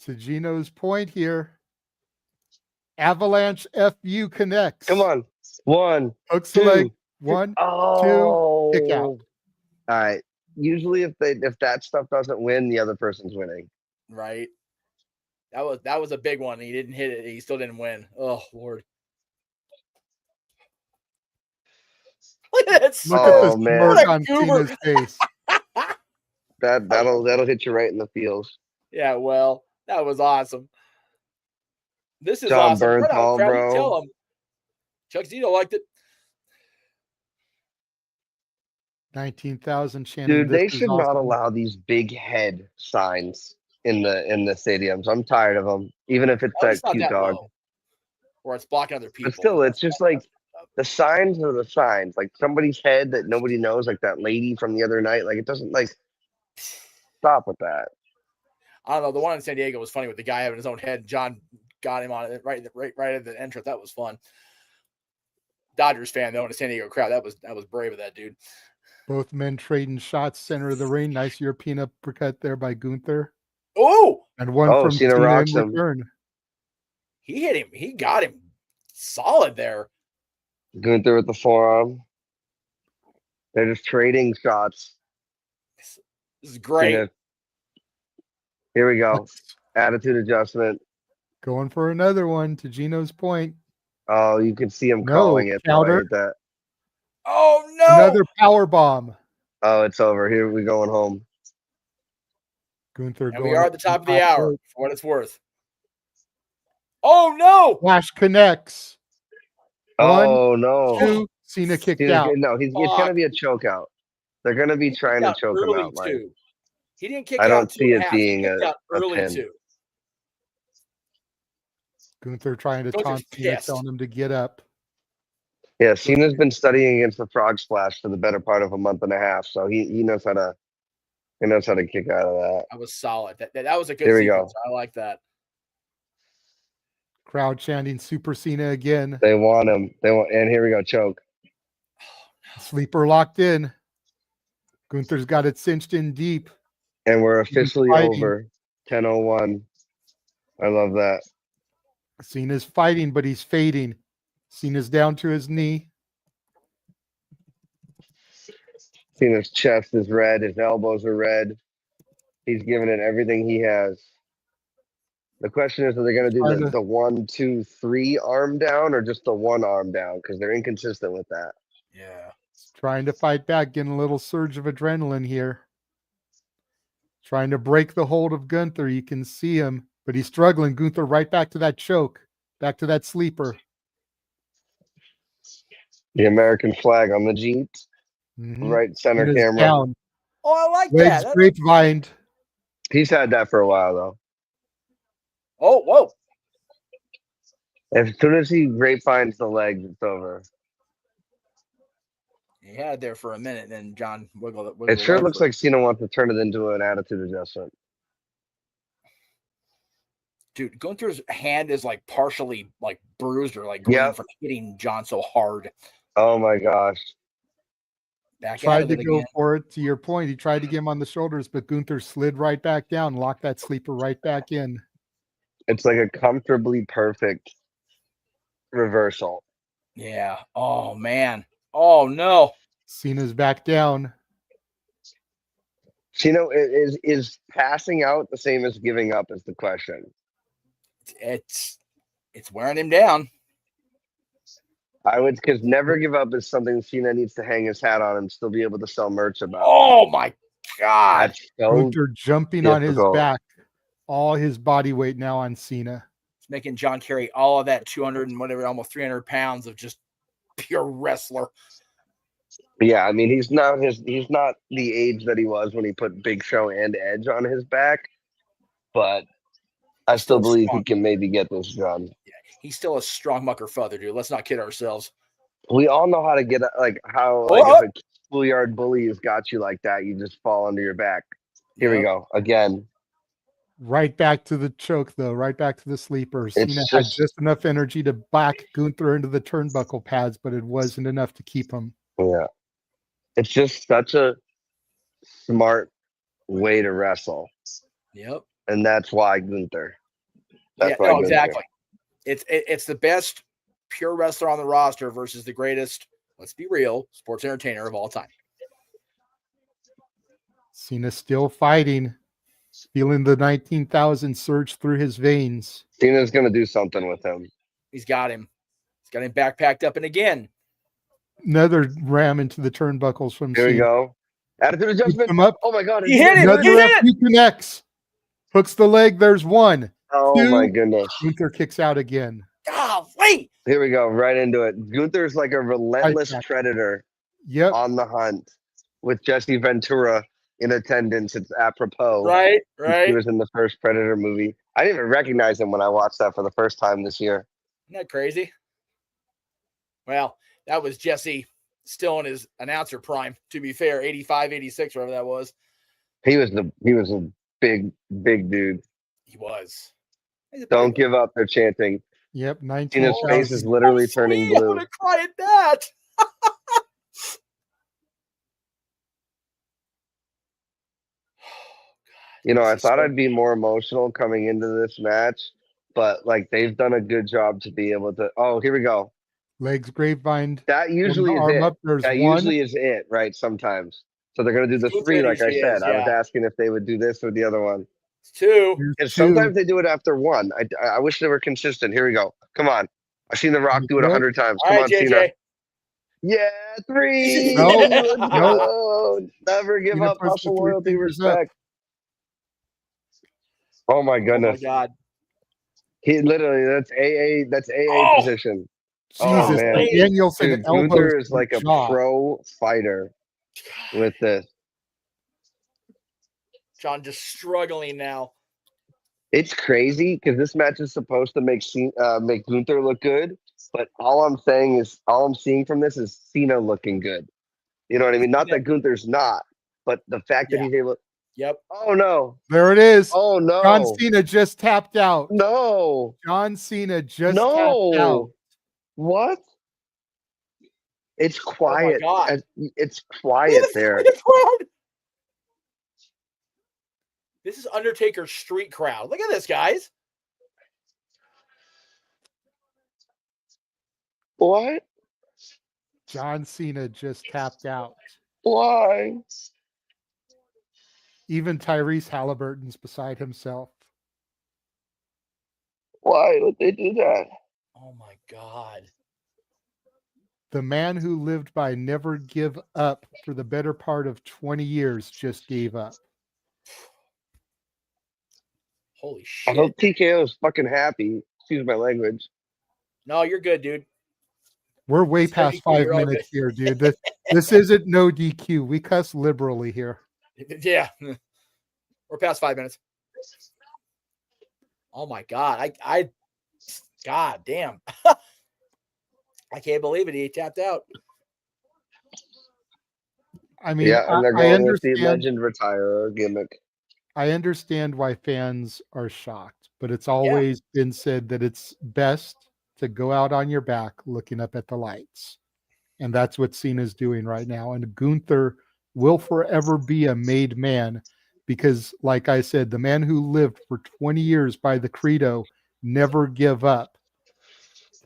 To Gino's point here. Avalanche FU connects. Come on. 1, hooks 2. The leg. 1, 2, kick out. All right. Usually if that stuff doesn't win, the other person's winning. Right. That was a big one. He didn't hit it. He still didn't win. Oh Lord. Look at that. Look at the smirk on Cena's face. That'll hit you right in the feels. Yeah, well, that was awesome. This is John awesome. Bernthal, bro. Tell him. Chuck Zito liked it. 19,000 chanting. Dude, they should not allow these big head signs in the stadiums. I'm tired of them. Even if it's that cute dog. Low, or it's blocking other people. But still, it's just like the signs are the signs. Like somebody's head that nobody knows, like that lady from the other night. Like it doesn't stop with that. I don't know. The one in San Diego was funny with the guy having his own head. John got him on it right at the entrance. That was fun. Dodgers fan though in a San Diego crowd. That was brave of that dude. Both men trading shots center of the ring. Nice European uppercut there by Gunther. Oh, and one from Cena in return. He hit him. He got him solid there. Gunther with the forearm. They're just trading shots. This is great. Here we go. Attitude adjustment. Going for another one to Gino's point. Oh, you can see him calling it. Counter. That. Oh no! Another power bomb. Oh, it's over. Here we going home. Gunther And going we are up at the to top of the hour, rope. for what it's worth. Oh, no! Flash connects. One, Oh no. two. Cena kicked out. No, it's gonna be a choke out. They're gonna be trying to choke him out. Like, too. He didn't kick I out don't two see and it a half. He being kicked out a early pin. too. Gunther trying to Gunther's taunt Cena, pissed. telling him to get up. Yeah, Cena's been studying against the frog splash for the better part of a month and a half, so he knows how to kick out of that. That was solid. That was a good Here we sequence. go. I like that. Crowd chanting Super Cena again. They want him. And here we go, choke. Sleeper locked in. Gunther's got it cinched in deep. And we're officially fighting. over. 10:01. I love that. Cena's fighting, but he's fading. Cena's down to his knee. Cena's chest is red. His elbows are red. He's giving it everything he has. The question is, are they going to do the 1, 2, 3 arm down or just the one arm down? Because they're inconsistent with that. Yeah. He's trying to fight back, getting a little surge of adrenaline here. Trying to break the hold of Gunther. You can see him, but he's struggling. Gunther right back to that choke, back to that sleeper. The American flag on the Jeep. Mhm. Right center Cena's camera. down. Oh, I like Legs that. grapevined. He's had that for a while, though. Oh, whoa. As soon as he grapevines the legs, it's over. He had it there for a minute, and then John wiggled It sure over. looks like Cena wants to turn it into an attitude adjustment. Dude, Gunther's hand is like partially like bruised or like green from hitting John so hard. Oh my gosh. Back Tried out to of it go again. for it. To your point, he tried to get him on the shoulders, but Gunther slid right back down, locked that sleeper right back in. It's like a comfortably perfect reversal. Yeah. Oh man. Oh no. Cena's back down. Cena is passing out the same as giving up is the question. It's wearing him down. I would, because never give up is something Cena needs to hang his hat on and still be able to sell merch about. Oh my God. That's so Gunther jumping on his difficult. back. All his body weight now on Cena. It's making John carry all of that 200 and whatever, almost 300 pounds of just pure wrestler. Yeah, I mean he's not the age that he was when he put Big Show and Edge on his back, but I still believe he can maybe get this done. Yeah, he's still a strong mucker father, dude. Let's not kid ourselves. We all know how to get if a schoolyard bully has got you like that, you just fall under your back. Here we go again. Right back to the choke, though. Right back to the sleeper. It's Cena had just enough energy to back Gunther into the turnbuckle pads, but it wasn't enough to keep him. Yeah. It's just such a smart way to wrestle. Yep. And that's why Gunther. Exactly. It's the best pure wrestler on the roster versus the greatest, let's be real, sports entertainer of all time. Cena still fighting, feeling the 19,000 surge through his veins. Cena's going to do something with him. He's got him. He's got him backpacked up and again. Another ram into the turnbuckles from Here Cena. we go. Attitude adjustment. Him up. Oh my God. He hit it. Another ref connects. Hooks the leg. There's one. Oh Two. my goodness. Gunther kicks out again. Golly. Here we go. Right into it. Gunther's like a relentless predator on the hunt with Jesse Ventura in attendance. It's apropos. Right. He was in the first Predator movie. I didn't even recognize him when I watched that for the first time this year. Isn't that crazy? Well, that was Jesse still in his announcer prime, to be fair, 85, 86, whatever that was. He was a big dude. He was. Don't give up, they're chanting. Yep, 19. Cena's face is literally turning blue. I would have cried at that. You know, I thought I'd be more emotional coming into this match, but like they've done a good job to be able to. Oh, here we go. Legs grapevined. That usually is it. Up, there's that one. usually is it, right? Sometimes. So they're going to do the three, like I said. I was asking if they would do this or the other one. It's two. And sometimes they do it after one. I wish they were consistent. Here we go. Come on. I've seen The Rock do it 100 times. Come on, JJ. Cena. Yeah, three. No. Let's go. Never give Cena up. puts the Hustle, three loyalty, fingers up. respect. Oh my Oh my goodness. God. He literally that's AA. That's AA Oh! position. Jesus, man. Danielson Dude, elbows Gunther to is the like a jaw. pro fighter with this. John just struggling now. It's crazy because this match is supposed to make Gunther look good, but all I'm seeing from this is Cena looking good. You know what I mean? Not that Gunther's not, but the fact that he's able. Yep. Oh no! There it is. Oh no! John Cena just tapped out. No! John Cena just tapped out. No! What? It's quiet. God. It's quiet there. This is Undertaker's street crowd. Look at this, guys. What? John Cena just tapped out. Why? Even Tyrese Halliburton's beside himself. Why would they do that? Oh my God. The man who lived by never give up for the better part of 20 years just gave up. Holy I shit. hope TKO is fucking happy. Excuse my language. No, you're good, dude. We're way It's no past DQ, 5 you're all minutes here, dude. This isn't no DQ. We cuss liberally here. Yeah. We're past 5 minutes. Oh my God. God damn. I can't believe it. He tapped out. I mean, Yeah, and they're I going with the understand. legend retire gimmick. I understand why fans are shocked, but it's always been said that it's best to go out on your back looking up at the lights. And that's what Cena's doing right now. And Gunther will forever be a made man because, like I said, the man who lived for 20 years by the credo, never give up,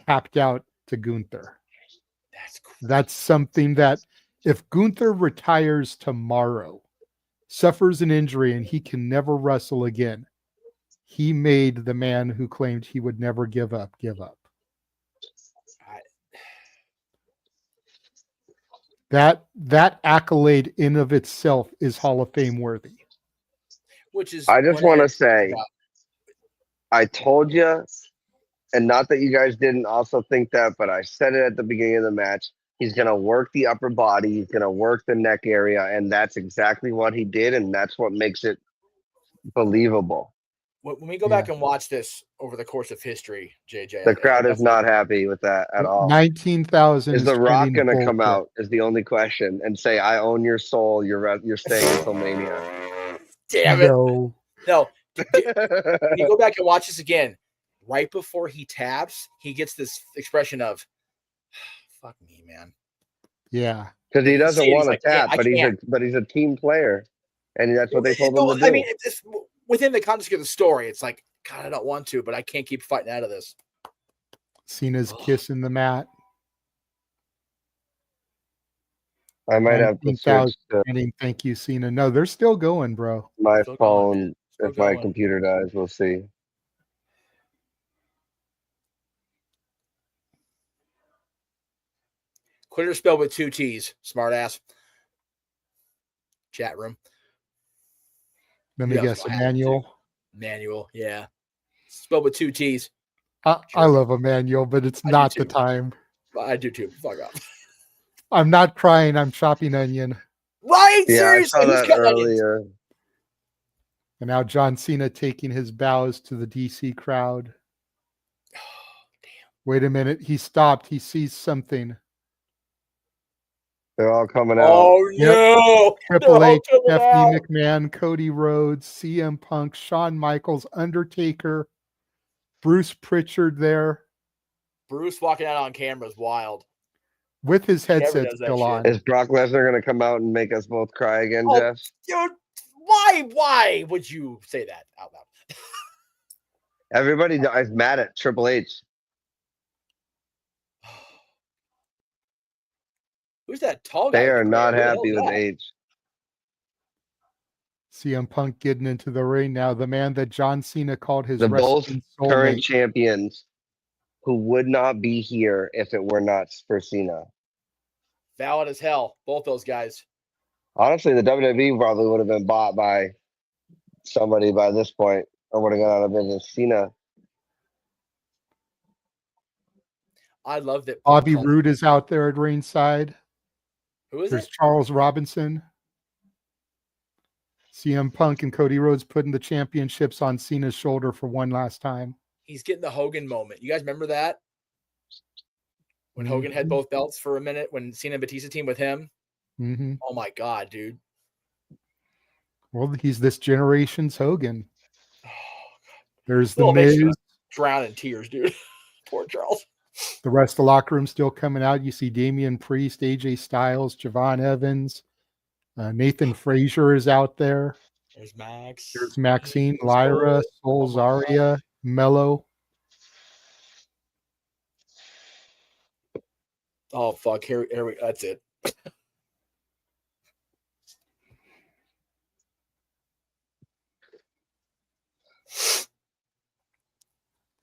tapped out to Gunther. That's cool. That's something that if Gunther retires tomorrow, suffers an injury, and he can never wrestle again, he made the man who claimed he would never give up, give up. That accolade in of itself is Hall of Fame worthy. Which is I just what want to say, I told you, and not that you guys didn't also think that, but I said it at the beginning of the match. He's going to work the upper body. He's going to work the neck area. And that's exactly what he did. And that's what makes it believable. When we go back and watch this over the course of history, JJ, The crowd is not happy with that at all. 19,000 Is The Rock chanting going to come bullshit. out is the only question and say, I own your soul. You're staying until Mania. Damn it. No. When you go back and watch this again, right before he taps, he gets this expression of, fuck me, man. Yeah. Because he doesn't want to like, tap, "Yeah, but he's a team player. And that's what they told him to do. I mean, it's, within the context of the story, it's like, God, I don't want to, but I can't keep fighting out of this. Cena's kissing the mat. I might have to switch to Thank you, Cena. No, they're still going, bro. my Still phone going, Still if my going. computer dies. We'll see. Quitter spelled with 2 T's. Smart ass. Chat room. Let me Yeah, guess, I had to. Emmanuel. Manual, yeah. Spelled with 2 T's. I love Emmanuel, but it's not the too. time. I do too. Fuck off. I'm not crying. I'm chopping onion. Right? Yeah, Seriously? I saw Who's that cutting onions? earlier. And now John Cena taking his bows to the DC crowd. Wait a minute. He stopped. He sees something. They're all coming out. Oh, no. Triple They're all H, coming Stephanie out. McMahon, Cody Rhodes, CM Punk, Shawn Michaels, Undertaker, Bruce Pritchard there Bruce walking out on camera is wild. with his Never headset does that still shit. on. Is Brock Lesnar going to come out and make us both cry again, Oh, Jeff? dude, why would you say that out loud? Everybody is mad at Triple H. Who's that tall guy? They with are the not gray hair? Who happy the hell with is that? H. CM Punk getting into the ring now. The man that John Cena called his The both wrestling current soulmate. champions who would not be here if it were not for Cena. Valid as hell. Both those guys. Honestly, the WWE probably would have been bought by somebody by this point. I would have gone out of business. Cena. I love that. Bobby Roode is out there at ringside. Who is There's it? Charles Robinson. CM Punk and Cody Rhodes putting the championships on Cena's shoulder for one last time. He's getting the Hogan moment. You guys remember that? When Hogan had both belts for a minute, when Cena and Batista teamed with him. Mm-hmm. Oh my God, dude. Well, he's this generation's Hogan. There's the Still makes Miz. you drown in tears, dude. Poor Charles. The rest of the locker room still coming out. You see Damian Priest, AJ Styles, Javon Evans, Nathan Frazier is out there. There's Max. There's Maxine, Lyra, Soul, Zarya, Mello. Oh fuck! Here we. That's it.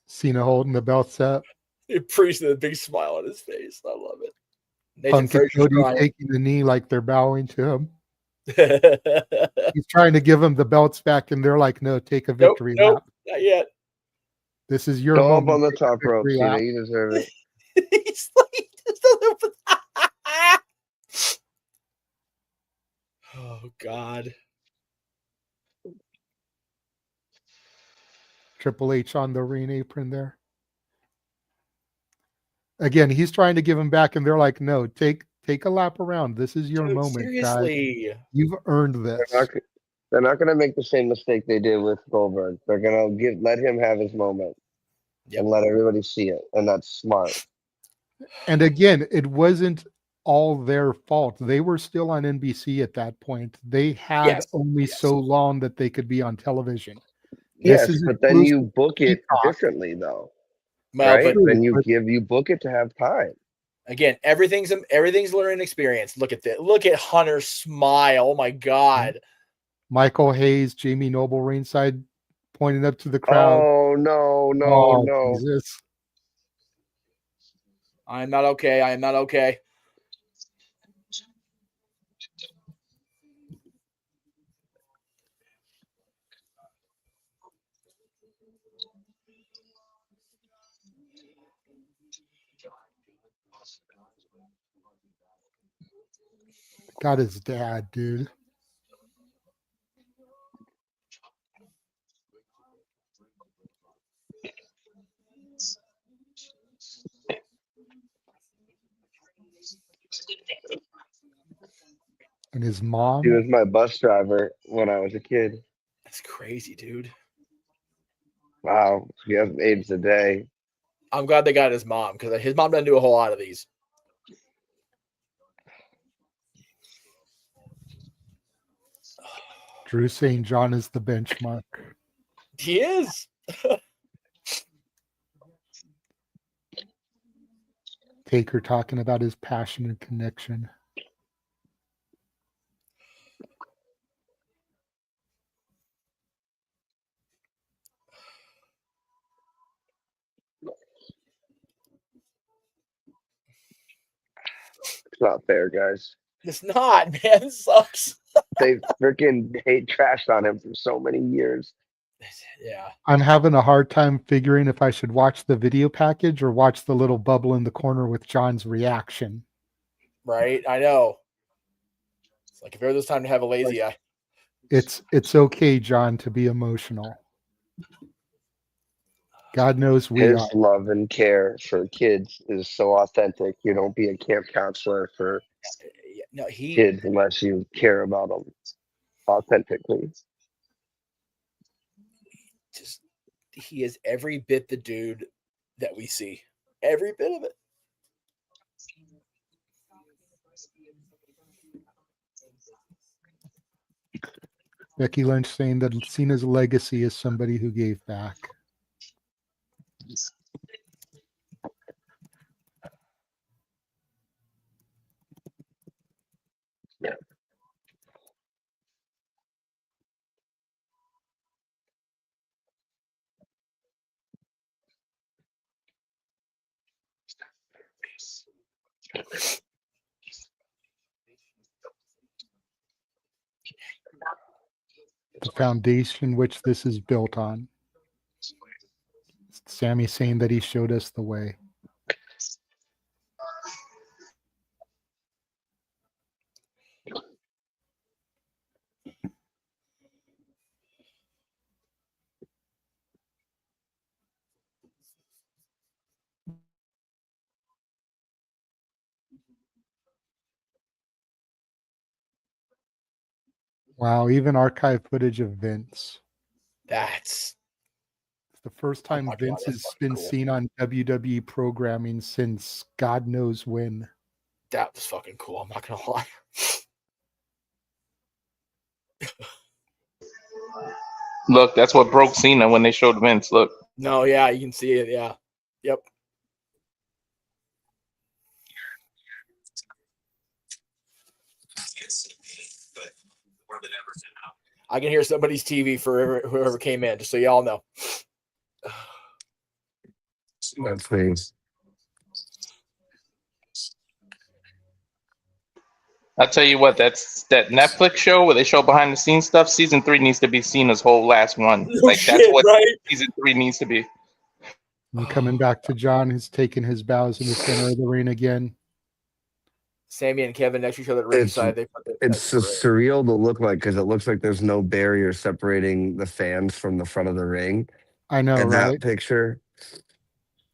Cena holding the belts up. Priest with a big smile on his face. I love it. Nathan Punk and Frazier's Cody crying. taking the knee like they're bowing to him. He's trying to give them the belts back, and they're like, "No, take a victory lap. Not yet. This is your Go up moment. on the Take a top rope, victory Cena. lap." You deserve it. He's like, oh God. Triple H on the ring apron there. Again, he's trying to give him back, and they're like, "No, take a lap around. This is your Dude, moment, seriously. guys. You've earned this." They're not going to make the same mistake they did with Goldberg. They're going to let him have his moment and let everybody see it, and that's smart. And again, it wasn't all their fault. They were still on NBC at that point. They had only so long that they could be on television. Yes, This is but then you exclusive book it Peacock. differently, though. Well, right? but- Then you book it to have time. Again, everything's a learning experience. Look at that. Look at Hunter's smile. Oh my God. Michael Hayes, Jamie Noble ringside, pointing up to the crowd. Oh no, no, Oh, no. Jesus. I am not okay. I am not okay. Got his dad, dude. And his mom. He was my bus driver when I was a kid. That's crazy, dude. Wow, he has AIDS a day. I'm glad they got his mom because his mom doesn't do a whole lot of these. Drew St. John is the benchmark. He is. Taker talking about his passion and connection. It's not fair, guys. It's not, man. It sucks. They freaking trashed on him for so many years. Yeah. I'm having a hard time figuring if I should watch the video package or watch the little bubble in the corner with John's reaction. Right. I know. It's like if ever there's time to have a lazy eye. It's okay, John, to be emotional. God knows we His are. love and care for kids is so authentic. You don't be a camp counselor for No, kids unless you care about them authentically. Just he is every bit the dude that we see. Every bit of it. Becky Lynch saying that Cena's legacy is somebody who gave back. Yeah. The foundation which this is built on. Sammy saying that he showed us the way. Wow, even archive footage of Vince. That's It's the first time my God, Vince that's has fucking been cool. seen on WWE programming since God knows when. That was fucking cool. I'm not gonna lie. Look, that's what broke Cena when they showed Vince. Look. No, yeah, you can see it. Yeah. Yep. I can hear somebody's TV for whoever came in, just so y'all know. That's me. I'll tell you what, that Netflix show where they show behind the scenes stuff, season 3 needs to be Cena's whole last run. Like that's what season 3 needs to be. And coming back to John, who's taking his bows in the center of the ring again. Sammy and Kevin next to each other at ringside. It's surreal to look like because it looks like there's no barrier separating the fans from the front of the ring. I know, in right? that picture.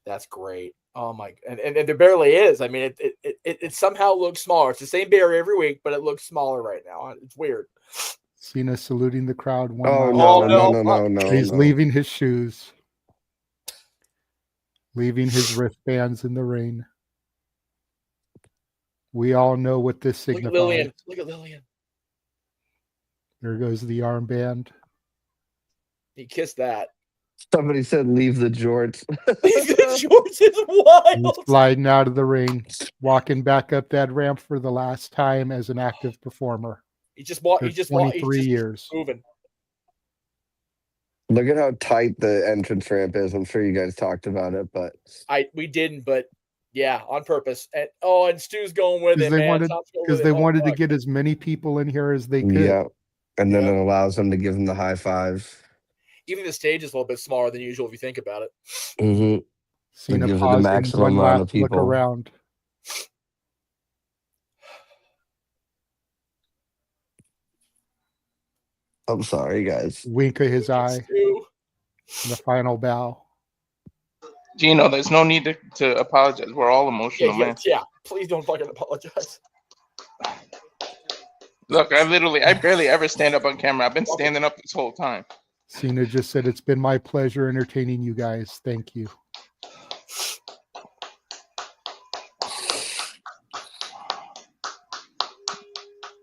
That's great. Oh my! And there barely is. I mean, it somehow looks smaller. It's the same barrier every week, but it looks smaller right now. It's weird. Cena saluting the crowd. Oh no! He's leaving his shoes, leaving his wristbands in the ring. We all know what this signifies. Look at Lillian. Look at Lillian. There goes the armband. He kissed that. Somebody said, "Leave the jorts." Leave the jorts is wild. He's sliding out of the ring, walking back up that ramp for the last time as an active performer. He just walked. For He just 23 years. Moving. Look at how tight the entrance ramp is. I'm sure you guys talked about it, but we didn't, but yeah, on purpose. And Stu's going with it, man. Because they wanted to get as many people in here as they could. yeah, and then it allows them to give them the high five. Even the stage is a little bit smaller than usual if you think about it. Mm-hmm. Cena gives it the pausing, maximum one amount of last look people. around. I'm sorry, guys. Wink of his eye. And the final bow. Gino, there's no need to apologize. We're all emotional, man. Yeah, please don't fucking apologize. Look, I barely ever stand up on camera. I've been standing up this whole time. Cena just said, "It's been my pleasure entertaining you guys. Thank you."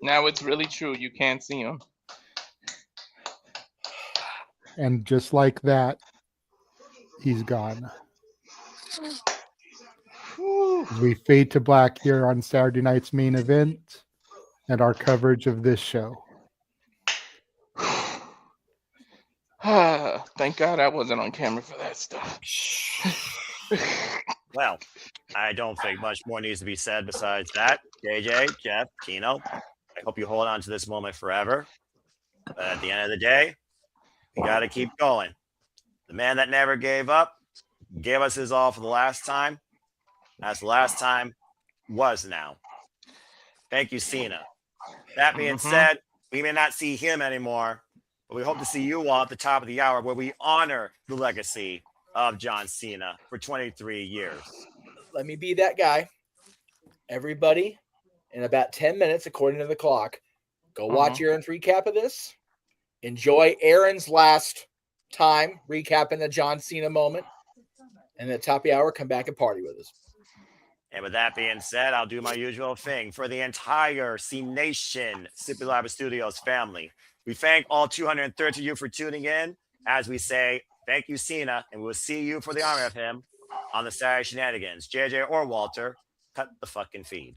Now it's really true. You can't see him. And just like that, he's gone. As we fade to black here on Saturday night's main event and our coverage of this show. Thank God I wasn't on camera for that stuff. Well, I don't think much more needs to be said besides that. JJ, Jeff, Kino, I hope you hold on to this moment forever. But at the end of the day, we got to keep going. The man that never gave up gave us his all for the last time. As the last time was now. Thank you, Cena. That being said, we may not see him anymore, but we hope to see you all at the top of the hour where we honor the legacy of John Cena for 23 years. Let me be that guy. Everybody, in about 10 minutes, according to the clock, go watch Aaron's recap of this. Enjoy Aaron's last time recapping the John Cena moment. And at the top of the hour, come back and party with us. And with that being said, I'll do my usual thing for the entire C Nation Simply Live Studios family. We thank all 230 of you for tuning in. As we say, thank you, Cena, and we'll see you for the honor of him on the Saturday Shenanigans. JJ or Walter, cut the fucking feed.